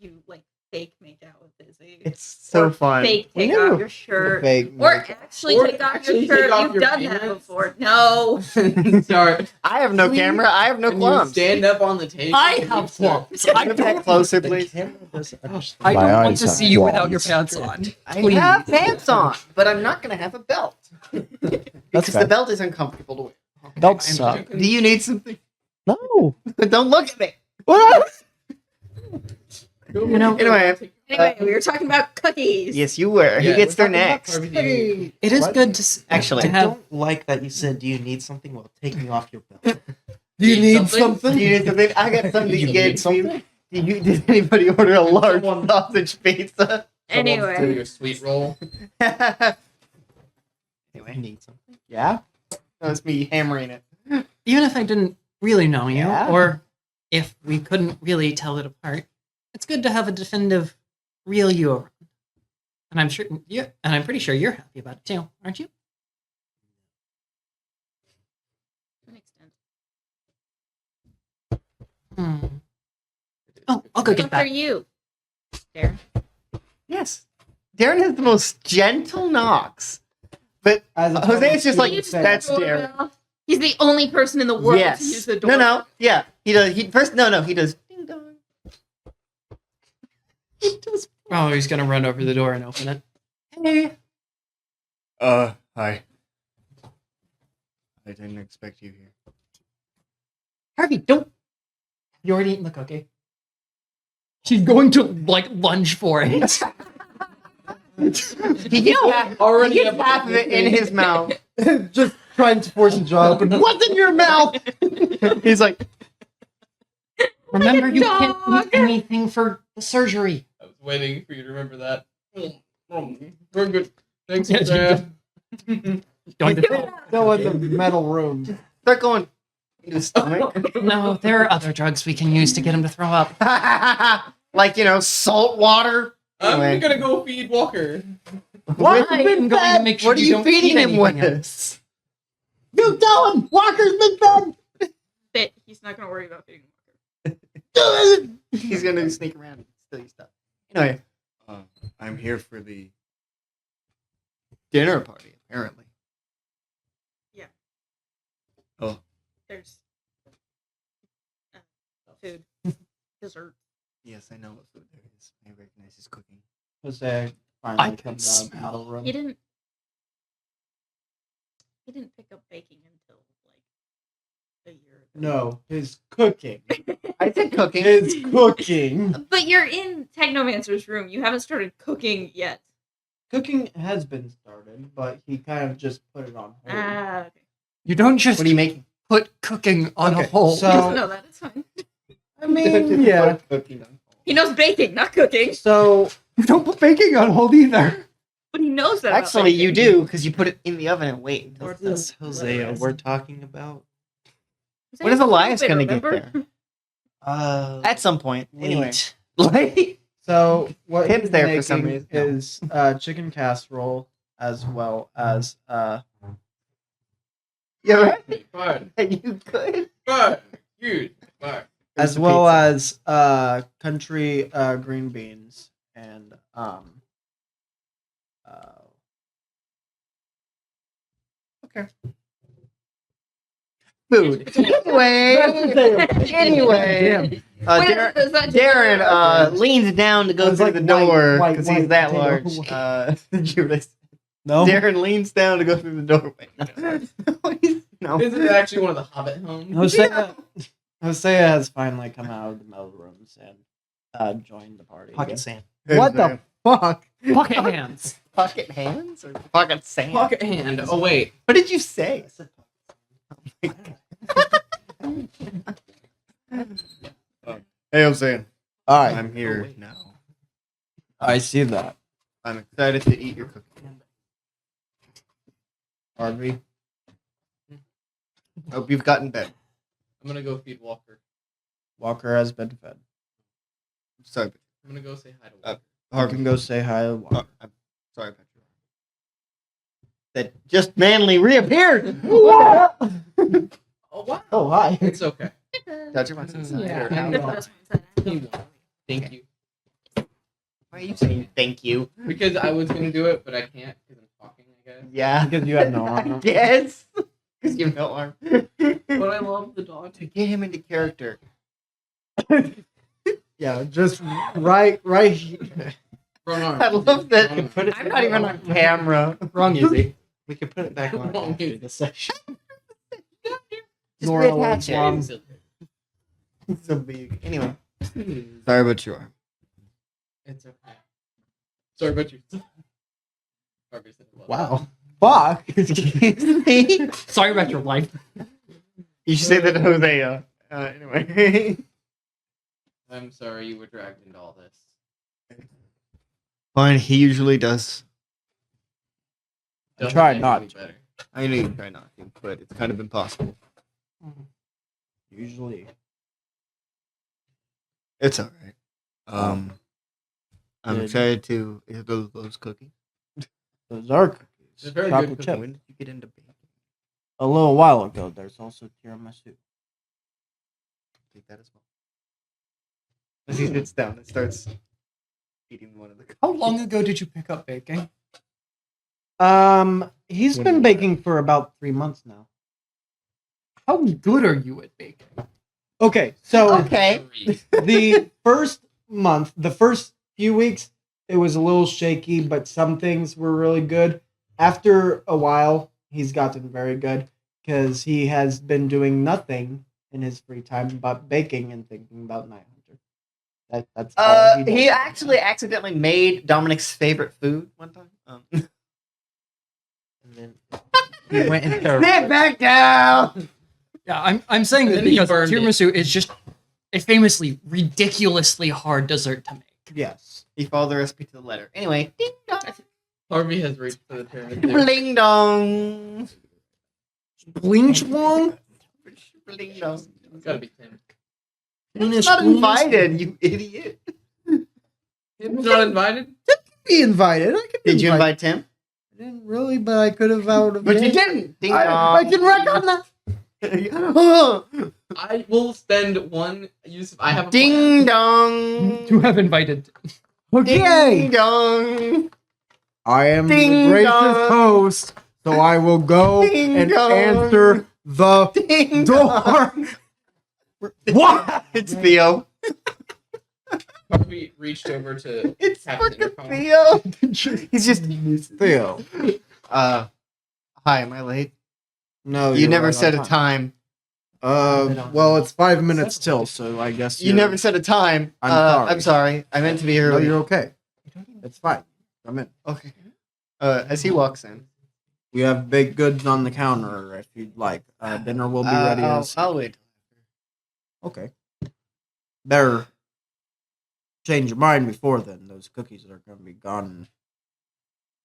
you like fake make out with Izzy. It's so Or fun. Fake We take knew. off your shirt. Fake Or makeup. actually Or take off actually your shirt. take off You've your done that pants. before. No. Sorry. I have no camera. I have no When you qualms. stand up on the table. I have qualms. I Move that don't, closer, The please. camera doesn't understand. I My don't want eyes to have see you without your qualms. pants on. I Please. have pants on, but I'm not going to have a belt. Because fair. the belt is uncomfortable to wear. Belts I'm suck. joking. Do you need something? No. Don't look at me. You know, Anyway. Anyway, we were talking about cookies. Yes, you were. Who Yeah, gets we're there talking about next? Harvey. Hey. it is What? good to Actually, to I have. don't like that you said, "Do you need something?" Well, take me off your belt. Do you Need need something? something? Do you need something? I got something You to need get for you. something? Did anybody order a large sausage pizza? Do Anyway, your sweet roll. Anyway, You need something. Yeah. that was me hammering it. Even if I didn't really know you, Yeah. or if we couldn't really tell it apart, it's good to have a definitive, real you around. And I'm sure you, and I'm pretty sure you're happy about it too, aren't you? to an extent. Oh, I'll go get What are that. you? There. Yes. Darren has the most gentle knocks, but As a Jose's just like, He uses that's the Darren. doorbell. He's the only person in the world to use Yes. the door. No. Yeah. He does. He first. No. He does. Ding dong. He does. Oh, he's gonna run over the door and open it. Hey. Hi. I didn't expect you here. Harvey, don't. You already eaten the cookie. She's going to like lunge for it. He gets already he gets half of it in his mouth. Just trying to force the jaw open. What's in your mouth? He's like, Remember, you dog. can't eat anything for the surgery. I was waiting for you to remember that. Very good. Thanks, Yeah, Sam. Going to Go in the metal room. start going into his stomach. No, there are other drugs we can use to get him to throw up. Like, salt water. Anyway. I'm gonna go feed Walker. What? I am going to make sure What are you don't feeding eat him with? anything else. You tell him Walker's been fed. That he's not gonna worry about feeding Walker. He's gonna sneak around and steal your stuff. Anyway, I'm here for the dinner party, apparently. Yeah. Oh. There's food, dessert. Yes, I know what food there is. I recognize his cooking. Jose I finally can comes out of the smell. metal room. He didn't pick up baking until like a year ago. No, his cooking. I said cooking. His cooking. But you're in Technomancer's room. You haven't started cooking yet. Cooking has been started, but he kind of just put it on hold. Ah, okay. You don't just What are you making? put cooking on Okay, a hold. so- He doesn't know that. It's fine. I mean, yeah. Cooking on. He knows baking, not cooking. So You don't put baking on hold either. But he knows that. about Actually, you baking. do because you put it in the oven and wait. until What it's done. is Hosea we're talking about? When is Elias Stupid, gonna get remember? there? At some point. Anyway. late. Like, So what Tim's he's there making for some reason. No. is chicken casserole as well as you're right. Fine. You could. Fine. Good. Fine. as well as country green beans and Food. Anyway. Wait, Darren, is that just- Darren leans down to go It's through like the door white because he's that large. potato. Did you realize- no. Darren leans down to go through the doorway. No. This is actually one of the Hobbit homes. Hosea has finally come out of the metal rooms and joined the party. Pocket sand. What the fuck? Pocket hands. Pocket hands or pocket sand? Pocket hand. Oh wait. What did you say? Hey, I'm saying. Alright, I'm here wait. now. I see that. I'm excited to eat your cookie. Harvey. Hope you've gotten better. I'm gonna go feed Walker. Walker has been fed. Sorry, I'm gonna go say hi to Walker. You can go say hi to Walker. I'm sorry about you. That just manly reappeared. Oh wow. Oh, hi. It's okay. Touch your mic. Yeah. That's what I He said. won. Thank you. Why are you saying thank you? Because I was gonna do it, but I can't because I'm talking. I guess. Yeah. Because you have no I arm. guess. Because you have no arm. But I love the dog. To get him into character. Yeah, just right here. Wrong arm. I love that. Wrong arm. Put it I'm not even on camera. Wrong, Izzy. We could put it back on Wrong after is- the session. Just Nora reattach it. Mom. It's so big. Anyway. Sorry about your arm. It's okay. Sorry about you. Harvey said hello. Wow. Fuck. Excuse me. Sorry about your life. You should say that to Hosea. Anyway. I'm sorry you were dragged into all this. Fine, he usually does. I tried make it not any to. better. I know you try not to, but it's kind of impossible. Usually. It's alright. I'm Good. excited to eat those cookies. Those are cookies. It's a very Chocolate good cookie. chip. When did you get into baking? A little while ago, there's also tiramisu. Take that as well. As he sits down and starts eating one of the. How long ago did you pick up baking? He's When been you were- baking for about 3 months now. How good are you at baking? Okay, so Okay. the first month, the first few weeks, it was a little shaky, but some things were really good. After a while, he's gotten very good because he has been doing nothing in his free time but baking and thinking about Night Hunter. That's all he does. He actually accidentally made Dominic's favorite food one time. And then he went into Sit back down. Yeah, I'm saying And this then he because burned it. tiramisu is just a famously ridiculously hard dessert to make. Yes. He followed the recipe to the letter. Anyway, ding dong, Harvey has reached for the pyramid. bling dong, Bling schlong? bling dong. It's gotta be Tim. He's not invited, you idiot. Tim's not invited? Be invited. I could Did you invite Tim? I didn't really, but I could have out of But you it. didn't. Ding I dong. can wreck on that. I will spend one use. I have a Ding dong. To have invited. Okay. Ding dong. I am Ding the gracious dong. host, so I will go Ding and dong. answer the Ding door. dong. What? It's Theo. Harvey reached over to It's Captain fucking Intercom. Theo. He's just. Theo. Hi, am I late? No, You you're never right said on a time. time. Well, it's 5 minutes till, so I guess You never said a time. I'm sorry. I'm sorry. I meant to be No, early. you're okay. It's fine. Come in. Okay. As he walks in. We have baked goods on the counter if you'd like. Dinner will be ready. I'll wait. Okay. Better change your mind before then. Those cookies are going to be gone in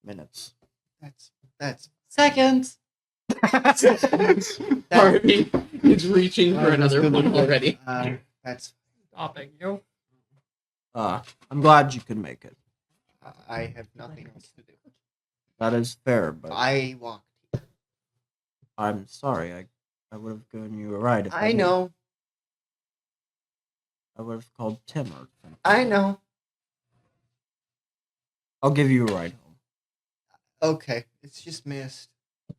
minutes. That's Seconds. Harvey is reaching for another one already. That's Stopping you. I'm glad you could make it. I have nothing else to do. That is fair, but I walked. I'm sorry. I would have given you a ride. If I knew. know. I would have called Tim or something. I know. I'll give you a ride home. Okay, it's just missed. I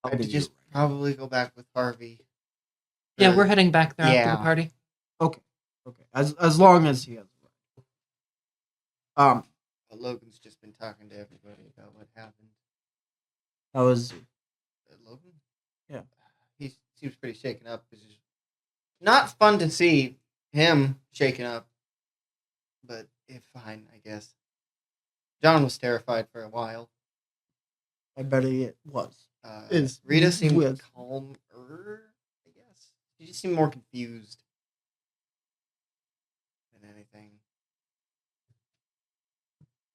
I'll have to give you a just probably go back with Harvey. Yeah, we're heading back there after Yeah. the party. ride. Okay. As long as he has a ride. Logan's just been talking to everybody about what happened. That was Logan? Yeah. He seems pretty shaken up. It's just not fun to see him shaken up, but it's fine, I guess. John was terrified for a while. I bet it was. Is Rita seemed with- calmer, I guess. She just seemed more confused than anything.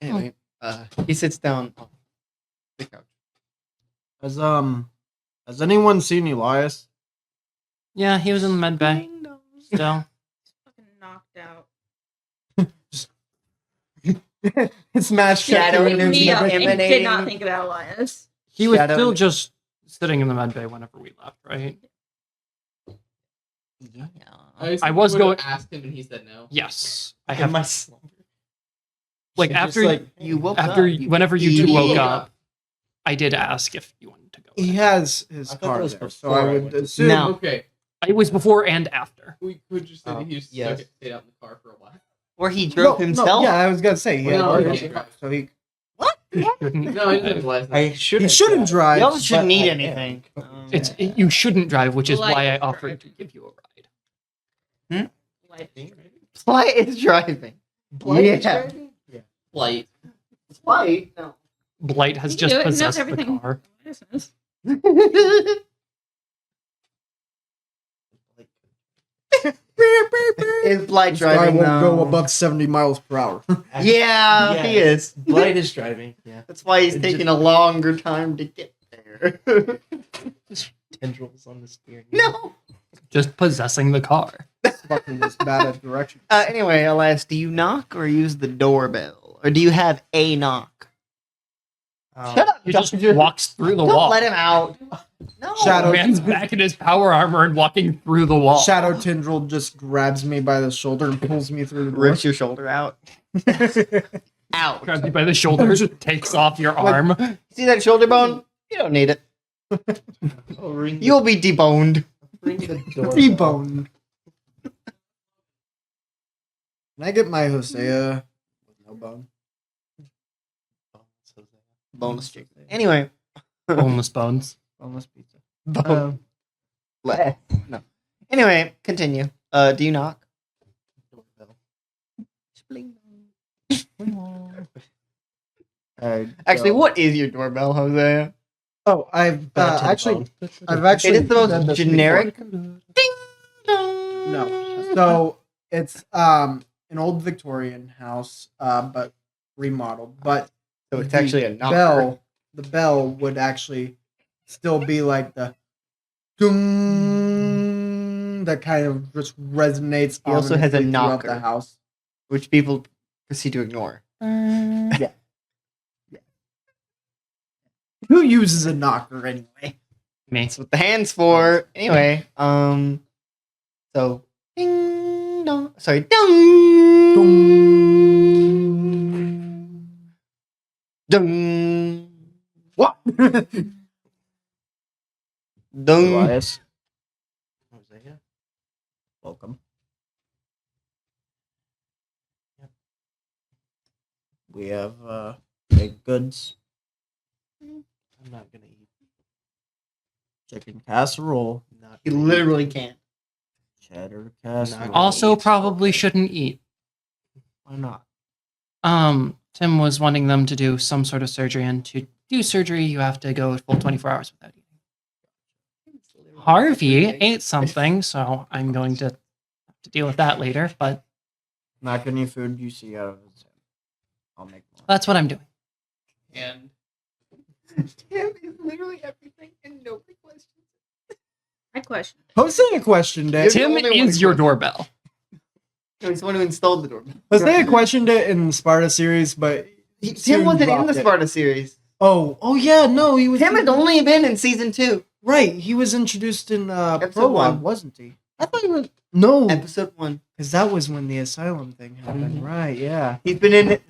Anyway, he sits down on the couch. Has anyone seen Elias? Yeah, he was in the med bay. Ding dong. Still. Fucking knocked out. It's match Shadowing him, Me up and did emanating. not think about Elias. He was Shadow- still just sitting in the med bay whenever we left, right? Yeah. I was would've going- asked him and he said no. Yes. I In have my slumber. like Just after like You woke after up. whenever you two woke idiot. up, I did ask if you wanted to go. He has his I thought car that was there, so before I I would went to assume. No. Okay, It was before and after. we could just say that he was yes. stayed out in the car for a while. Or he drove himself. yeah, I was gonna say he had No, a he car, can't drive. so he Shouldn't- No, he didn't realize that. I shouldn't. he shouldn't drive. Y'all shouldn't but need I anything. It's you shouldn't drive, which is why I Light offered to driving. give you a ride. Like, Flight is driving. Yeah. Flight. Flight? No. Blight has he just knew it, knows possessed the everything. car. Business. Is Flight This guy driving won't go though? above 70 miles per hour. Yeah, he is. Blight is driving. Yeah. That's why he's It taking just- a longer time to get there. Tendrils on the steering. No. Just possessing the car. Fucking this bad at directions. Anyway, Elias, do you knock or use the doorbell? Or do you have a knock? Shut up, He just Doctor. walks through the Don't wall. let him out. No. Shadow- Man's back in his power armor and walking through the wall. Shadow Tendril just grabs me by the shoulder and pulls me through the door. Rips your shoulder out. Out. Grabs you by the shoulders, takes off your arm. See that shoulder bone? You don't need it. I'll ring the, You'll be deboned. ring the door. T-bone. Can I get my Hosea with no bone? Boneless chicken. Anyway. Boneless bones. Boneless pizza. Bone. No. Anyway, continue. Do you knock? Actually, what is your doorbell, Jose? Oh, I've actually It is the said most this generic. before. No. So it's an old Victorian house, but remodeled. But So it's the actually a knocker. the bell would actually still be like the ding that kind of just resonates. He also has a ominously throughout knocker. the house. Which people proceed to ignore. Who uses a knocker anyway? Me. That's what the hand's for. Anyway, so ding dong. Sorry, dong dong. What? Dong. Elias, Hosea? welcome. We have baked goods, I'm not gonna eat. chicken casserole, Not He gonna eat. literally can't. cheddar casserole. Also, probably shouldn't eat. Why not? Tim was wanting them to do some sort of surgery, and to do surgery, you have to go a full 24 hours without eating. Harvey ate something, so I'm going to have to deal with that later, but Knock any food you see out of his head. I'll make more. that's what I'm doing. And Tim is literally everything, and nobody questions. I question. Hosea questioned You're it. the Tim only one is who your questions. doorbell. No, he's the one who installed the doorbell. Hosea questioned it in the Sparta series, but Tim soon wasn't in dropped the it. Sparta series. Oh yeah, no, he was. Tim has only been in season 2, Right, he was introduced in Episode prologue, 1. wasn't he? I thought he was. No, episode 1. because that was when the asylum thing happened. Right, yeah. He's been in it.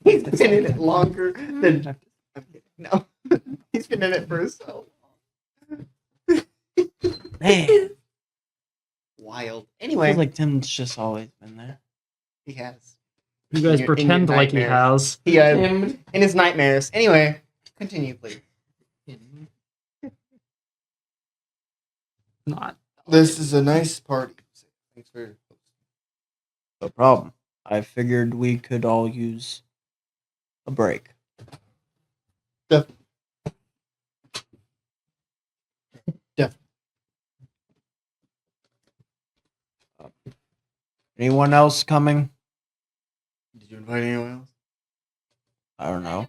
He's been in it longer than. I'm kidding. No, he's been in it for so Man, wild. I Anyway, feel like Tim's just always been there. he has. You In guys your- in your pretend like he nightmares. has. He has in his nightmares. Anyway, continue, please. Not. This is a nice party. Thanks for. No problem. I figured we could all use a break. Def- Anyone else coming? Did you invite anyone else? I don't know.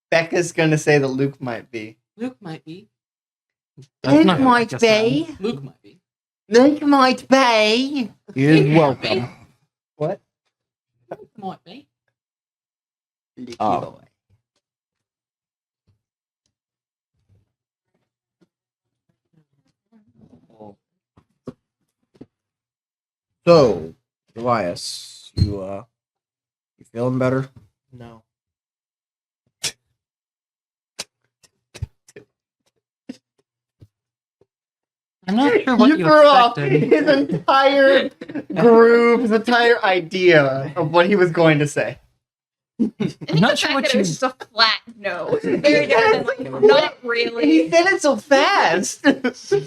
Becca's gonna say that Luke might be. Luke might be. That's not gonna make us mad. Luke might be. Luke might be. He is welcome. What? Luke might be. Oh. So, Elias, you feeling better? No. I'm not sure what You you threw off expected. his entire groove, his entire idea of what he was going to say. I'm not sure what it you- was just a flat no. Very different than like, not He really. said it so fast.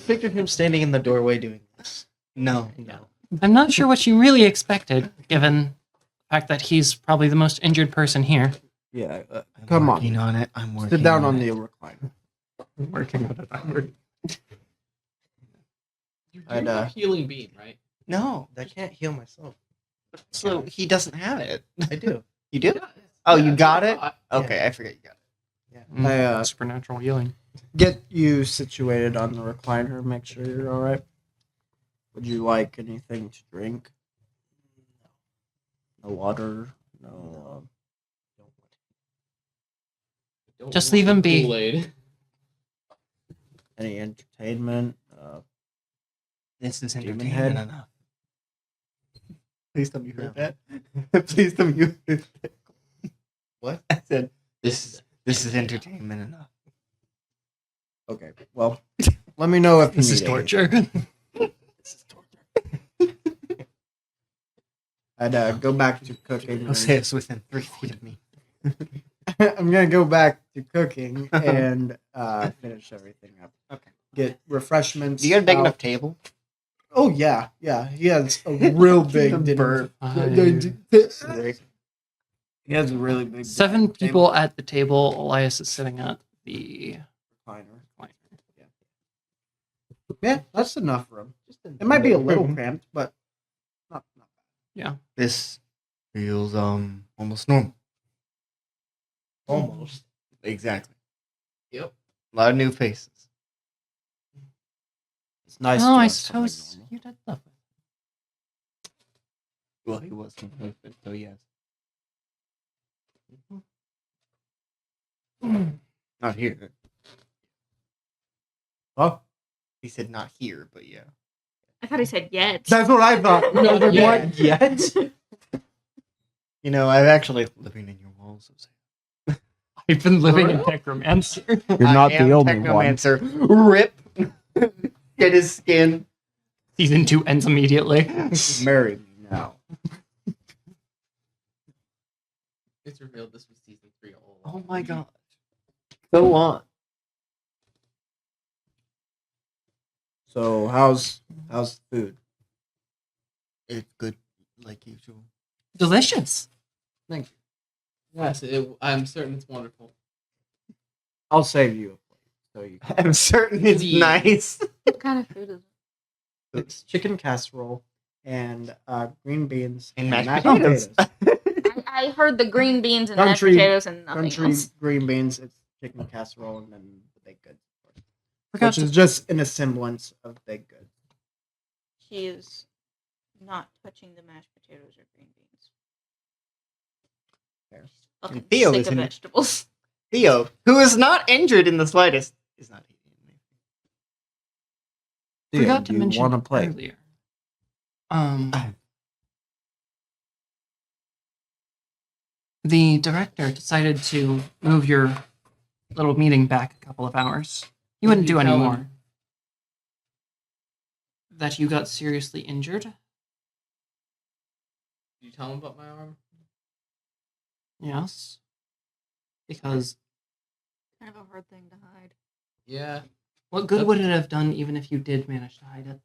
Picture him standing in the doorway doing this. No. I'm not sure what you really expected, given the fact that he's probably the most injured person here. Yeah. I'm Come on. working on it. I'm working. Sit down on it. the recliner. Working on it. You I'd, have a healing beam, right? No. I can't heal myself. So he doesn't have it. I do. You do? Yeah, Oh, yeah, you got it? I- Okay, I forget you got it. I, Supernatural healing. Get you situated on the recliner. Make sure you're all right. Would you like anything to drink? No water. No. Don't Just want leave him the be. Kool-Aid. Any entertainment? This is Demon entertainment head? enough. Please tell me you heard that. Please tell me you heard that. What? I said, this is entertainment enough. Okay. Well, let me know if you This is need torture. anything. This is torture. I'd go back to cooking. Jose is within 3 feet of me. I'm gonna go back to cooking and finish everything up. Okay. Get refreshments. Do you got a big out. enough table? Oh yeah. He has a real big dinner. He has a really big 7 dinner people at the table. Elias is sitting at the recliner. recliner. Yeah, that's enough room. It might be a little cramped, but not Yeah. This feels almost normal. almost. Exactly. Yep. A lot of new faces. It's nice. Oh, to I have something suppose normal. you did love it. Well, he wasn't with it, so yes. Not here. Oh, He said not here, but yeah. I thought he said yet. that's what I thought. No, Not yet. what yet? You know, I'm actually living in your walls. I've been living in Necromancer. You're not the only one. Technomancer. Rip. Get his skin. Season 2 ends immediately. Marry me now. It's revealed this was season 3 all Oh along. my god. Go on. So how's the food? It's good, like usual. Delicious. Thank you. Yes, I'm certain it's wonderful. I'll save you a plate. So you can. I'm certain it's Yeah. nice. What kind of food is it? It's chicken casserole and green beans And mashed potatoes. I heard the green beans and Country- mashed potatoes and nothing Country else. green beans. It's chicken casserole and then the baked goods, Forgot which to- is just in a semblance of baked goods. She is not touching the mashed potatoes or green beans. Fair. Fucking Theo sick is of in- vegetables. Theo, who is not injured in the slightest, is not eating anything. Forgot Do to you mention want to play? earlier. The director decided to move your little meeting back a couple of hours. You What wouldn't did do you any tell more. him? That you got seriously injured. Did you tell him about my arm? Yes. Because Kind of a hard thing to hide. Yeah. what good would it have done even if you did manage to hide it?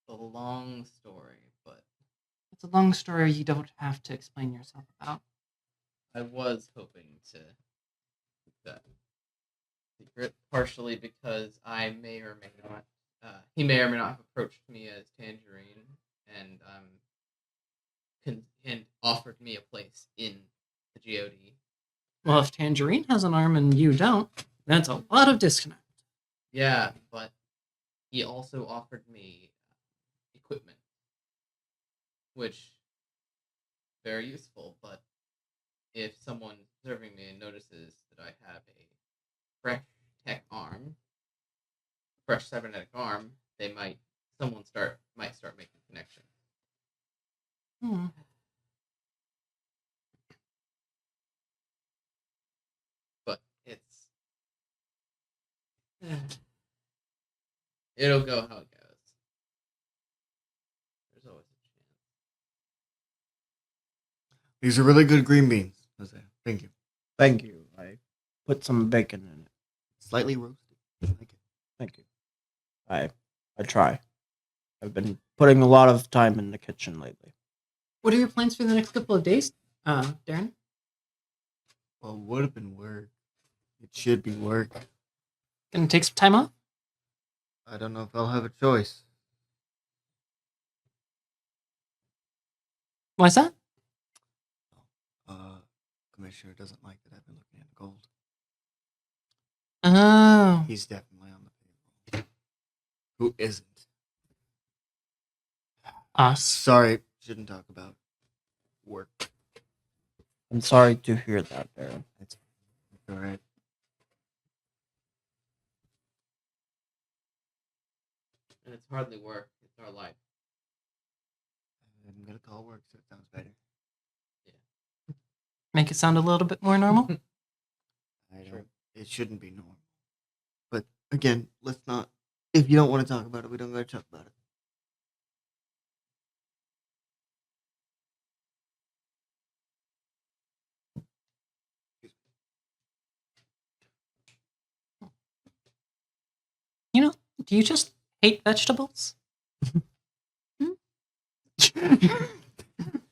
A long story, but It's a long story you don't have to explain yourself about. I was hoping to keep that secret, partially because I may or may not, he may or may not have approached me as Tangerine, and and offered me a place in the GOD. Well, if Tangerine has an arm and you don't, that's a lot of disconnect. Yeah, but he also offered me equipment, which very useful. But if someone serving me notices that I have a fresh tech arm, fresh cybernetic arm, someone might start making connections. But it'll go how it goes. There's always a chance. These are really good green beans, Jose. Thank you. Thank you. I put some bacon in it. Slightly roasted. I like it. Thank you. I try. I've been putting a lot of time in the kitchen lately. What are your plans for the next couple of days, Darren? Well, it would have been work. It should be work. Gonna take some time off? I don't know if I'll have a choice. Why's that? Commissioner doesn't like that I've been looking at gold. Oh. He's definitely on the payroll. Who isn't? Us. Sorry, shouldn't talk about work. I'm sorry to hear that, Darren. It's all right. And it's hardly work. It's our life. I'm gonna call work so it sounds better. Make it sound a little bit more normal. I don't. It shouldn't be normal. But again, let's not. If you don't want to talk about it, we don't gotta talk about it. You know, do you just hate vegetables?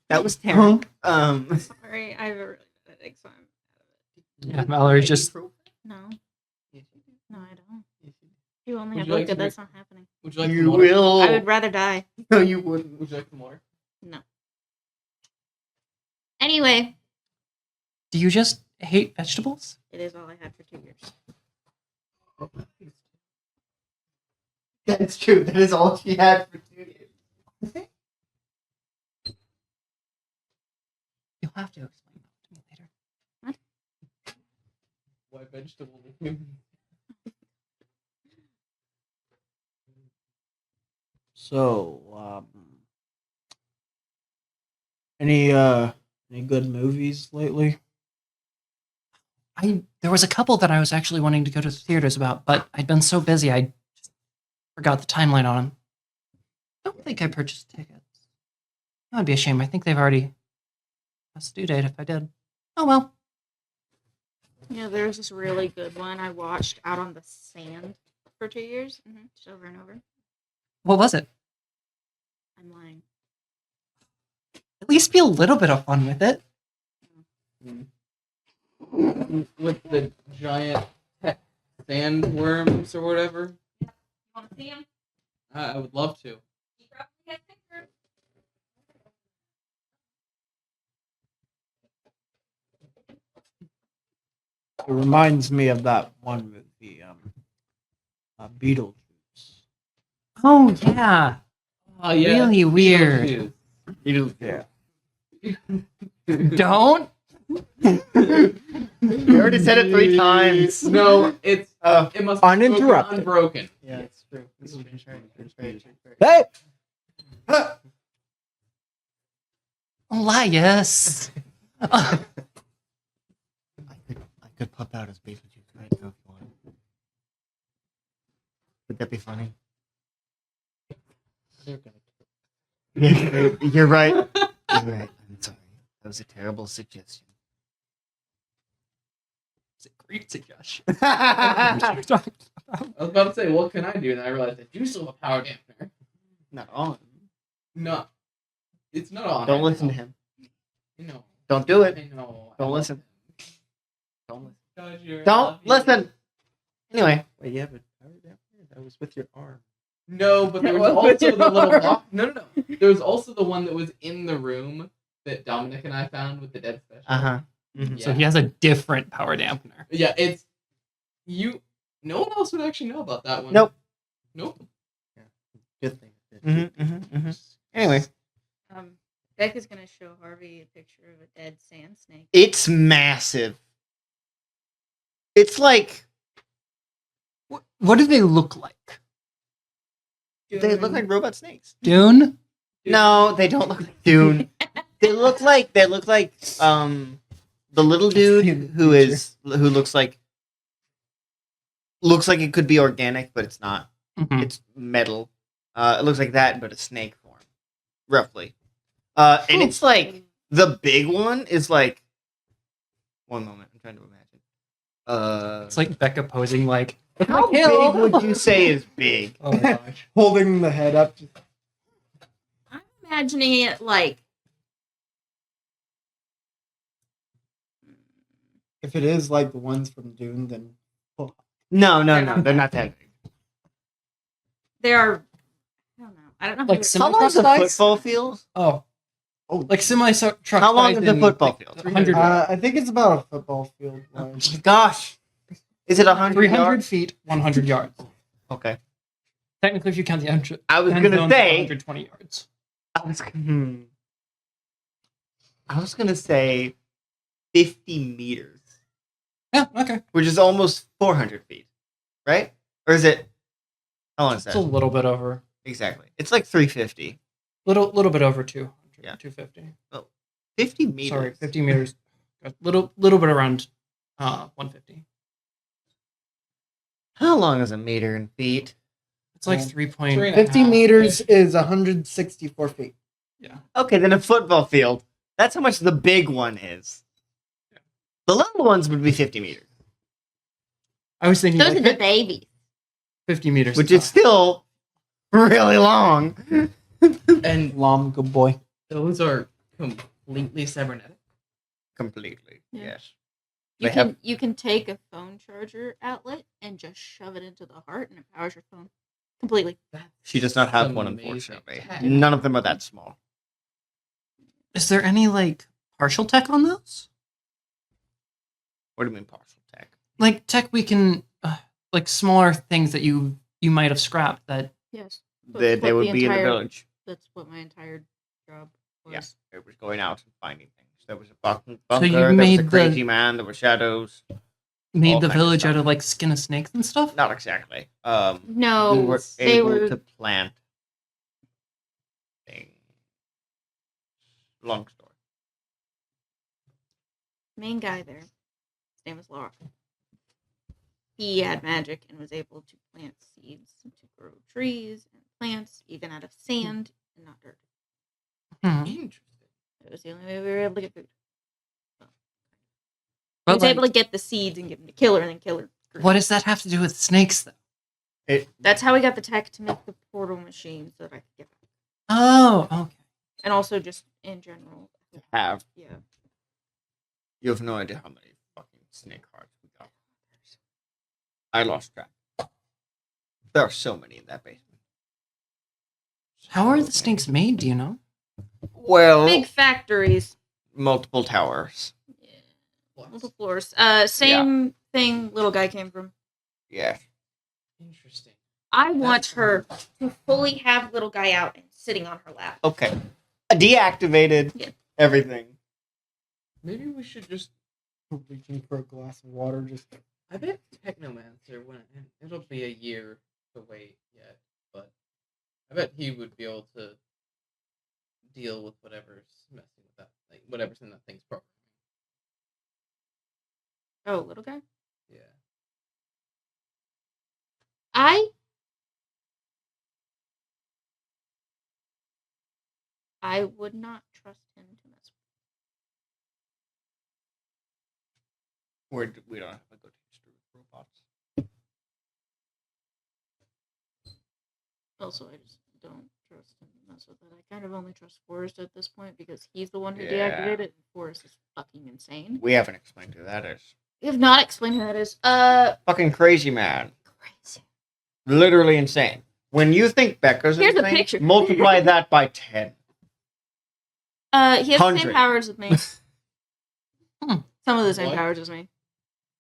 That was terrible. Sorry, I have a really bad headache, so I'm Yeah, Mallory just. no. No, I don't. You only Would have you like liquid. to That's not happening. Would you like You some water? will. I would rather die. No, you wouldn't. Would you like some water? No. Anyway, Do you just hate vegetables? it is all I had for 2 years. That's true. That is all she had for 2 years. You'll have to explain that to me later. Why vegetable? So, any good movies lately? There was a couple that I was actually wanting to go to the theaters about, but I'd been so busy I just forgot the timeline on them. I don't think I purchased tickets. That would be a shame. I think they've already passed due date if I did. Oh well. Yeah, there's this really good one I watched out on the sand for 2 years. Just over and over. What was it? I'm lying. At least be a little bit of fun with it. With the giant sandworms or whatever. You want to see him? I would love to. He probably has pictures. It reminds me of that one movie, Beetlejuice. Oh yeah. Oh yeah. Really weird. Yeah. Don't. You already said it 3 times. No, it's it must be Uninterrupted. unbroken. Yeah, it's true. It's true. It's very true. Hey! Elias. I could pop out as Beetlejuice right now if you want. Would that be funny? Yeah, you're right. You're right. I'm sorry. That was a terrible suggestion. It's a great suggestion. I was about to say, what can I do? And I realized I do still have a power dampener. Not on. No, it's not on. Don't listen to him. No, Don't do it. I know. Don't listen. Don't listen. Because you're Don't listen. Anyway, Wait, you have a power dampener? That was with your arm. No, but there was What? also the little box. No. There was also the one that was in the room that Dominic and I found with the dead special. Mhm. So he has a different power dampener. Yeah, it's you. No one else would actually know about that one. Nope. Nope. Good thing. Anyway, Becca's gonna show Harvey a picture of a dead sand snake. it's massive. It's like What do they look like? they look like robot snakes. Dune? No, they don't look like Dune. they look like the little dude who looks like it could be organic, but it's not. Mhm. It's metal. It looks like that, but a snake form, roughly. And it's like the big one is like. One moment, I'm trying to imagine. It's like Becca posing like. How big would you say is big? Oh my gosh. Holding the head up. I'm imagining it like If it is like the ones from Dune, then No, they're not that big. they are. I don't know. I don't know. Like How semi- How long is the Cross-size? football field? Oh. Like semi truck. How long is the football field? 100, I think it's about a football field. Gosh, is it 100 300 yards? feet, 100 yards. Okay, Technically, if you count the entrance, I was gonna say 120 yards. I was gonna say 50 meters, Yeah, okay. which is almost 400 feet, right? Or is it? How long is It's a that? little bit over. Exactly. It's like 350. Little bit over 200. Yeah. 250. 50 meters. Sorry, 50 meters. A little bit around 150. How long is a meter in feet? It's like Well, 3.50 50 meters is 164 feet. Yeah. Okay, then a football field. That's how much the big one is. The little ones would be 50 meters, I was thinking Those like are the babies. 50 meters. which is still really long. And Lom, good boy. those are completely cybernetic. Completely. Yeah. Yes. You They can have- you can take a phone charger outlet and just shove it into the heart, and it powers your phone completely. She does not have Some one, amazing unfortunately. tech. None of them are that small. Is there any like partial tech on those? What do you mean partial tech? Like tech we can like smaller things that you might have scrapped that Yes, They That's what would the be in the entire- village. that's what my entire job was. Yeah. It was going out and finding things. There was a bunker, So you there was made a the- crazy man, there were shadows. made All the kinds of village out stuff. of like skin of snakes and stuff? Not exactly. No, we were they able were to plant things. Long story. main guy there. His name was Locke. He had magic and was able to plant seeds to grow trees and plants, even out of sand and not dirt. Hmm. Interesting. It was the only way we were able to get food. He But was like, able to get the seeds and get them to kill her, and then kill her. what does that have to do with snakes though? That's how we got the tech to make the portal machine so that I could get back. Oh, okay. And also just in general. Have Yeah. you have no idea how many fucking snake hearts we got. I lost track. There are so many in that basement. How are So the snakes made, do you know? Well, Big factories. multiple towers. Yeah. Lots. Multiple floors. Same thing little guy came from. Yes. Interesting. I want her to fully have little guy out and sitting on her lap. Okay. Deactivated. Yeah. Everything. Maybe we should just. Reaching for a glass of water, just I bet Technomancer it'll be a year to wait yet, but I bet he would be able to deal with whatever's messing with that, like whatever's in that thing's programming. Oh, little guy? Yeah. I would not trust him to mess We don't have a good history with robots. with. Also, I just don't trust him to mess with it. I kind of only trust Forrest at this point because he's the one who Yeah. deactivated it, and Forrest is fucking insane. We haven't explained who that is. We have not explained who that is. Fucking crazy man. Crazy. Literally insane. When you think Becca's Here's a insane, picture. multiply that by 10. He has the same 100. powers as me. Some of the same What? powers as me.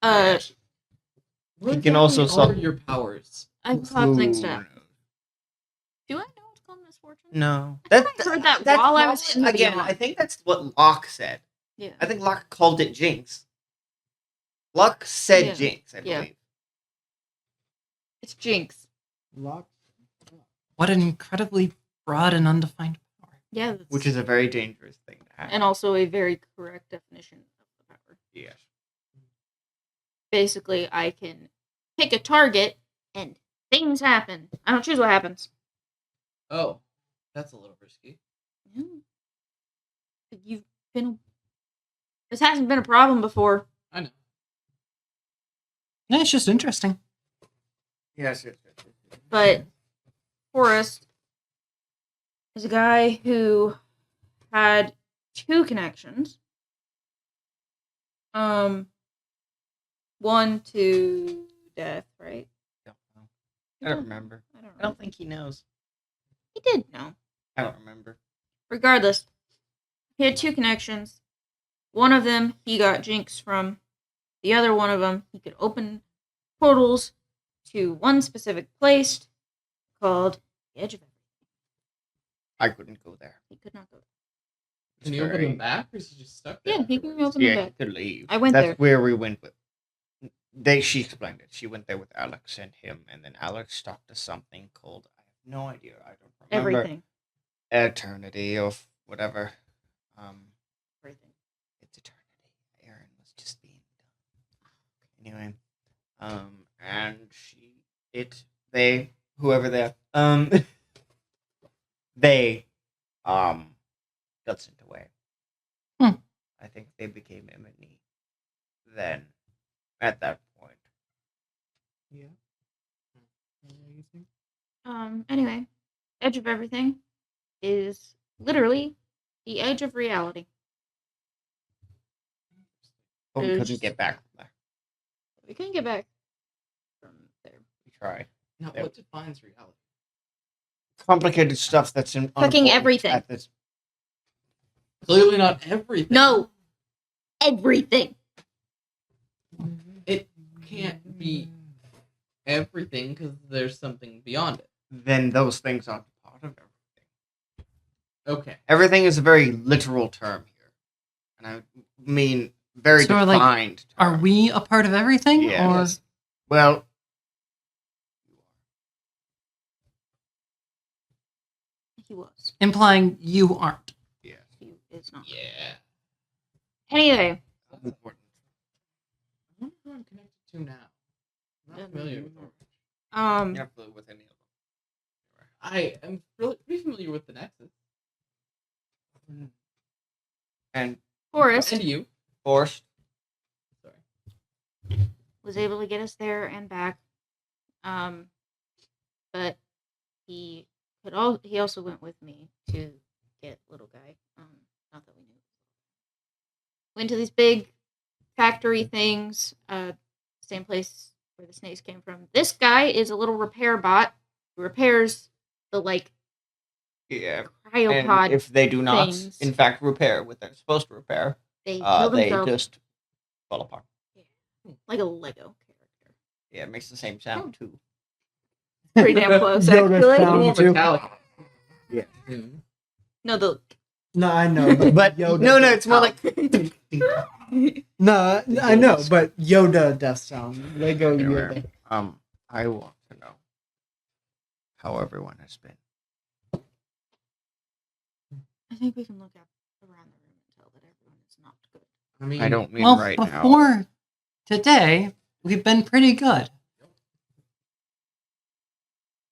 You can also What solve- are your powers? I have things to. Ooh, Do I know what's called misfortune? No. I heard that while I was in the again, beyond. I think that's what Locke said. Yeah. I think Locke called it Jinx. Locke said Yeah. Jinx, I Yeah. believe. It's Jinx. lock. What an incredibly broad and undefined power. Yeah. That's, Which is a very dangerous thing to have. and also a very correct definition of the power. Yes. Basically, I can pick a target and things happen. I don't choose what happens. Oh, that's a little risky. Yeah. You've been. This hasn't been a problem before. I know. Yeah, it's just interesting. Yes. But Forrest is a guy who had 2 connections. One to death, right? I don't remember. I don't I don't think he knows. He did know. I don't remember. Regardless, he had 2 connections. One of them he got Jinx from. The other one of them he could open portals to one specific place called the Edge of Everything. I couldn't go there. He could not go. Can you open them back, or is he just stuck there? Yeah, he can afterwards? open them Yeah, back. he could leave. I went That's there. where we went with. She explained it. She went there with Alex and him, and then Alex talked to something called, I have no idea. I don't remember. Everything. Eternity or whatever. Everything. It's eternity. Aaron was just being dumb. Anyway, and they, whoever they are, they, got sent away. Hmm. I think they became enemy then, at that point. Yeah. Anyway, edge of everything is literally the edge of reality. But we There's couldn't just- get back from there. We couldn't get back from there. We tried. Now, Yeah. what defines reality? Complicated stuff that's in Fucking unimportant everything. at this. Clearly not everything. No, everything. It can't be everything because there's something beyond it. Then those things aren't part of everything. Okay. Everything is a very literal term here, and I mean very So, like, defined. Are term. we a part of everything? Yes. Well, He was. Or implying you aren't? yeah. He is not. Yeah. Anyway, That's important. I wonder who I'm connected to now. I'm not familiar with Orange. You're not familiar with any of them. I am really pretty familiar with the Nexus. And Forrest And you. Forrest, Sorry. was able to get us there and back. But he also went with me to get little guy. Not that we knew. Went to these big factory things, same place where the snakes came from. This guy is a little repair bot who repairs the yeah. cryopod. And if they do not, things. in fact, repair what they're supposed to repair, They kill they themselves just fall apart. like a Lego character. Yeah, it makes the same sound too. Pretty damn close, Yoda actually. sound. More too. metallic. Yeah. Hmm. No, the No, I know. But Yoda no, death it's more like. No, I know, but Yoda death sound. Lego Anyway, Yoda. I want to know how everyone has been. I think we can look up around the room and tell that everyone is not good. I mean, I don't mean Well, right now. before today, we've been pretty good.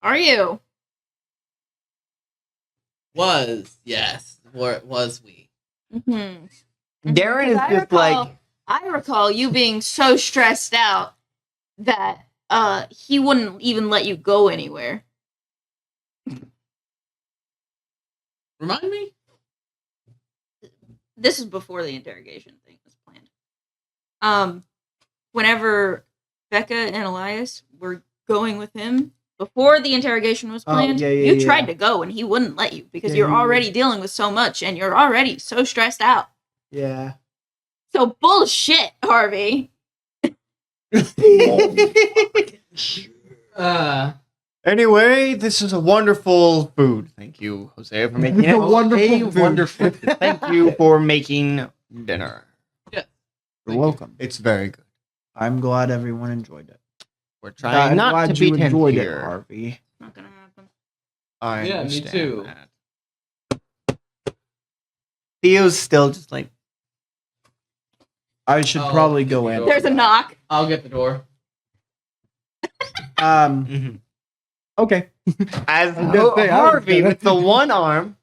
Are you? yes, was we? Mm-hmm. Darren is just like. I recall you being so stressed out that he wouldn't even let you go anywhere. Remind me? This is before the interrogation thing was planned. Whenever Becca and Elias were going with him before the interrogation was planned, yeah, you yeah. tried to go and he wouldn't let you because Yeah, you're he already would. dealing with so much and you're already so stressed out. Yeah. So bullshit, Harvey. Anyway, this is a wonderful food. Thank you, Jose, for making it. A wonderful food. wonderful. Thank you for making dinner. You're welcome. It's very good. I'm glad everyone enjoyed it. We're trying I'm not glad to you beat him enjoyed here. it, Harvey. Not gonna happen. I Yeah, me understand too. that. Theo's still just like. I should Oh, probably go in. There's a knock. I'll get the door. Um. Okay. As I'm gonna say, I was Harvey gonna- with the one arm,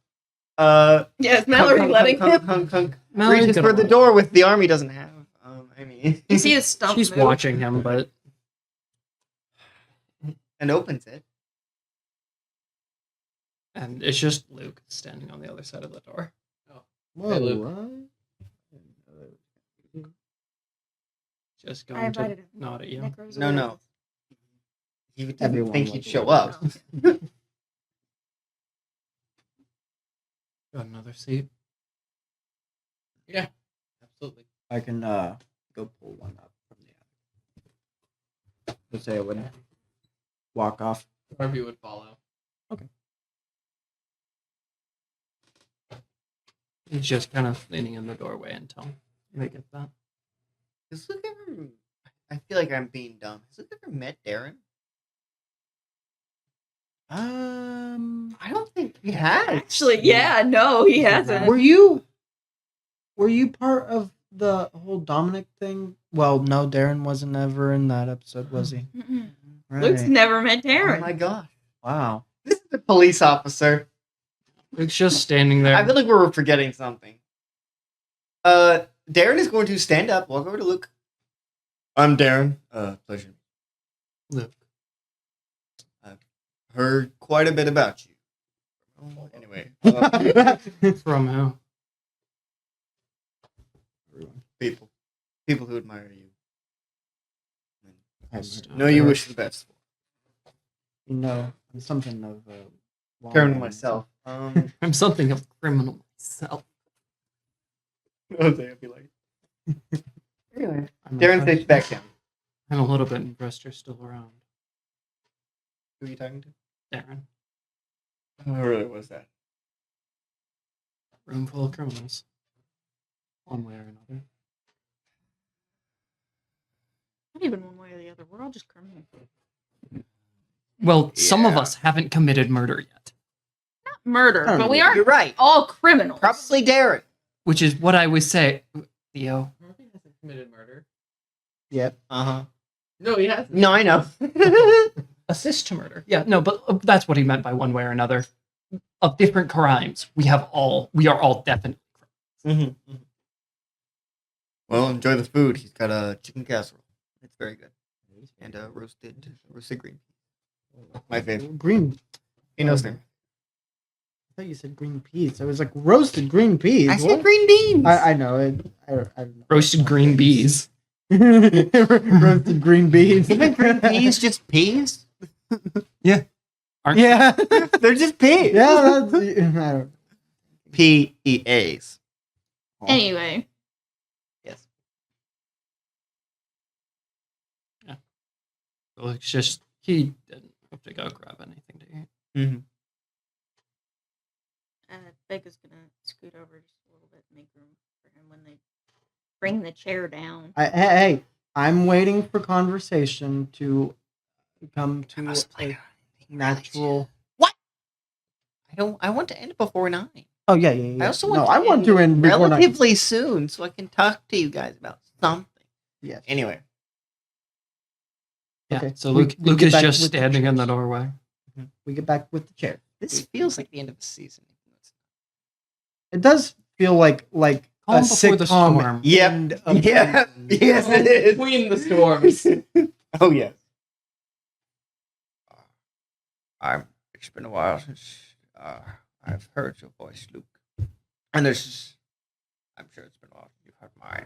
Yes, Mallory letting him. Mallory's reaches gonna for the win. door with the arm he doesn't have. I mean, You see his stump She's move. watching him, but and opens it. and it's just Luke standing on the other side of the door. Whoa. Luke. Just I going to invited him. nod at you. Necro's No, away. no. He didn't Everyone think was he'd show aware. up. Got another seat. Yeah, absolutely. I can go pull one up from the other. Let's say I would walk off. Harvey would follow. He's just kind of leaning in the doorway until they get that. Has Luke ever? I feel like I'm being dumb. Has Luke ever met Darren? I don't think he has. Actually, yeah, no, he hasn't. Were you part of the whole Dominic thing? Well, no, Darren wasn't ever in that episode, was he? Mm-mm. Right. Luke's never met Oh Darren. my gosh. Wow. This is the police officer. Luke's just standing there. I feel like we're forgetting something. Darren is going to stand up, walk over to Luke. I'm Darren. Pleasure. Luke. I've heard quite a bit about you. Anyway, From who? people who admire you. I've No, you wish the best. You know, I'm something of a Turn to myself. I'm something of a criminal myself. Jose, I'd be like. Anyway, I'm Darren impressed- sits back down. I'm a little bit impressed you're still around, Who are you talking to? Darren. Who really was that? Room full of criminals. One way or another. Not even one way or the other. We're all just criminals. Well, some of Yeah. us haven't committed murder yet, Not murder, I don't but we know. aren't You're right. all criminals. Probably Darren. which is what I always say. Theo, Murphy hasn't committed murder. Yep. Uh-huh. No, he hasn't. No, I know. assist to murder. Yeah, no, but that's what he meant by one way or another. Of different crimes, we are all definitely criminals. Well, enjoy the food. He's got a chicken casserole. It's very good. And roasted green. My favorite. Green. He knows them. I thought you said green peas. I was like roasted green peas. I What? said green beans. I know it. I don't know. Roasted green bees. Roasted green beans. Isn't green peas just peas? Aren't Yeah. They're just peas. Yeah. That's, I don't. P-E-A's. Anyway, Yes. It's just he didn't have to go grab anything to eat. Mm-hmm. Becca's gonna scoot over just a little bit and make room for him when they bring the chair down. Hey, I'm waiting for conversation to come to a natural. I want to end before 9. Oh yeah. I also no, want I want to end before night. relatively soon so I can talk to you guys about something. Yes. Anyway. Yeah. Okay. So We Luke get is back just with the standing in the chairs. doorway. We get back with the chair. This feels like the end of the season. It does feel like a Calm before the sitcom storm. Yep. end of Yeah. season. Yes, it is. Between the storms. Oh, yes. It's been a while since I've heard your voice, Luke. And I'm sure it's been a while since you've heard mine.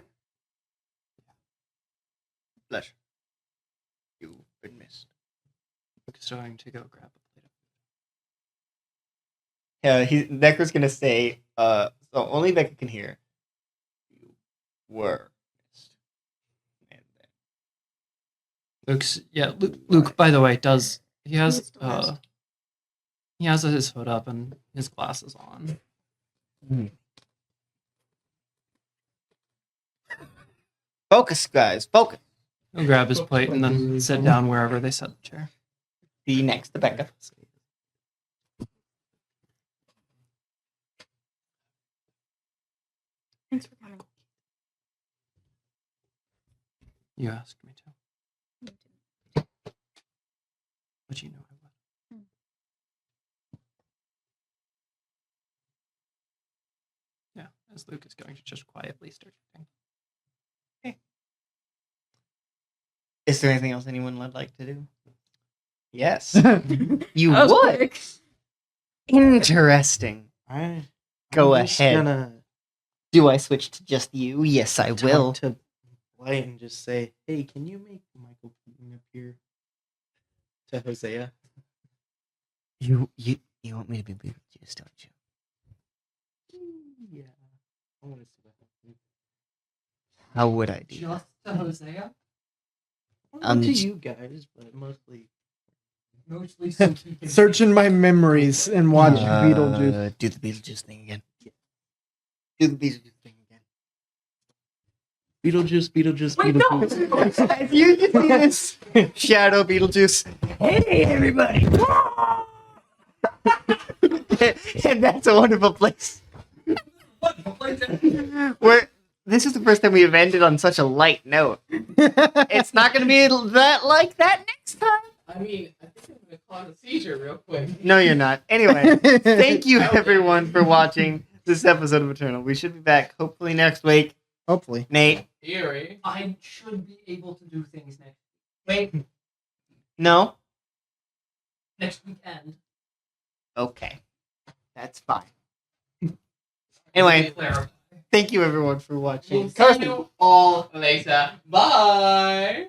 Pleasure. You've been missed. Luke is going to go grab a plate. Necker's gonna say, so only Becca can hear. You were missed. And then Luke, by the way, he He has still has- he has his hood up and his glasses on. focus, guys, focus. He'll grab his plate and then sit down wherever they set the chair. Be next to Becca. Thanks for coming. You asked me to, but you know I would. Yeah, as Luke is going to just quietly start eating. Is there anything else anyone would like to do? Yes. You That was would. quick. Interesting. Go I'm just ahead. Gonna Do I switch to just you? Yes, I will. talk to Blight and just say, "Hey, can you make Michael Keaton appear?" To Hosea. You want me to be Beetlejuice, don't you? Yeah. I want to see what happens. How would I do? Just to Hosea? To you guys, but mostly. Mostly so he can Searching my memories and watch Beetlejuice. Do the Beetlejuice thing again. Do the Beetlejuice thing again. Beetlejuice, Beetlejuice, Wait, no! Beetlejuice. As you can see this shadow Beetlejuice. Hey, everybody! And that's a wonderful place. Where this is the first time we have ended on such a light note. It's not going to be that like that next time. I mean, I think I'm gonna cause a seizure real quick. No, you're not. Anyway, thank you everyone for watching this episode of Eternal. We should be back hopefully next week. Hopefully. Nate, Theory. I should be able to do things next. Wait, no? next weekend. Okay. That's fine. Anyway, Clarify. thank you everyone for watching. We'll see you all later. Bye.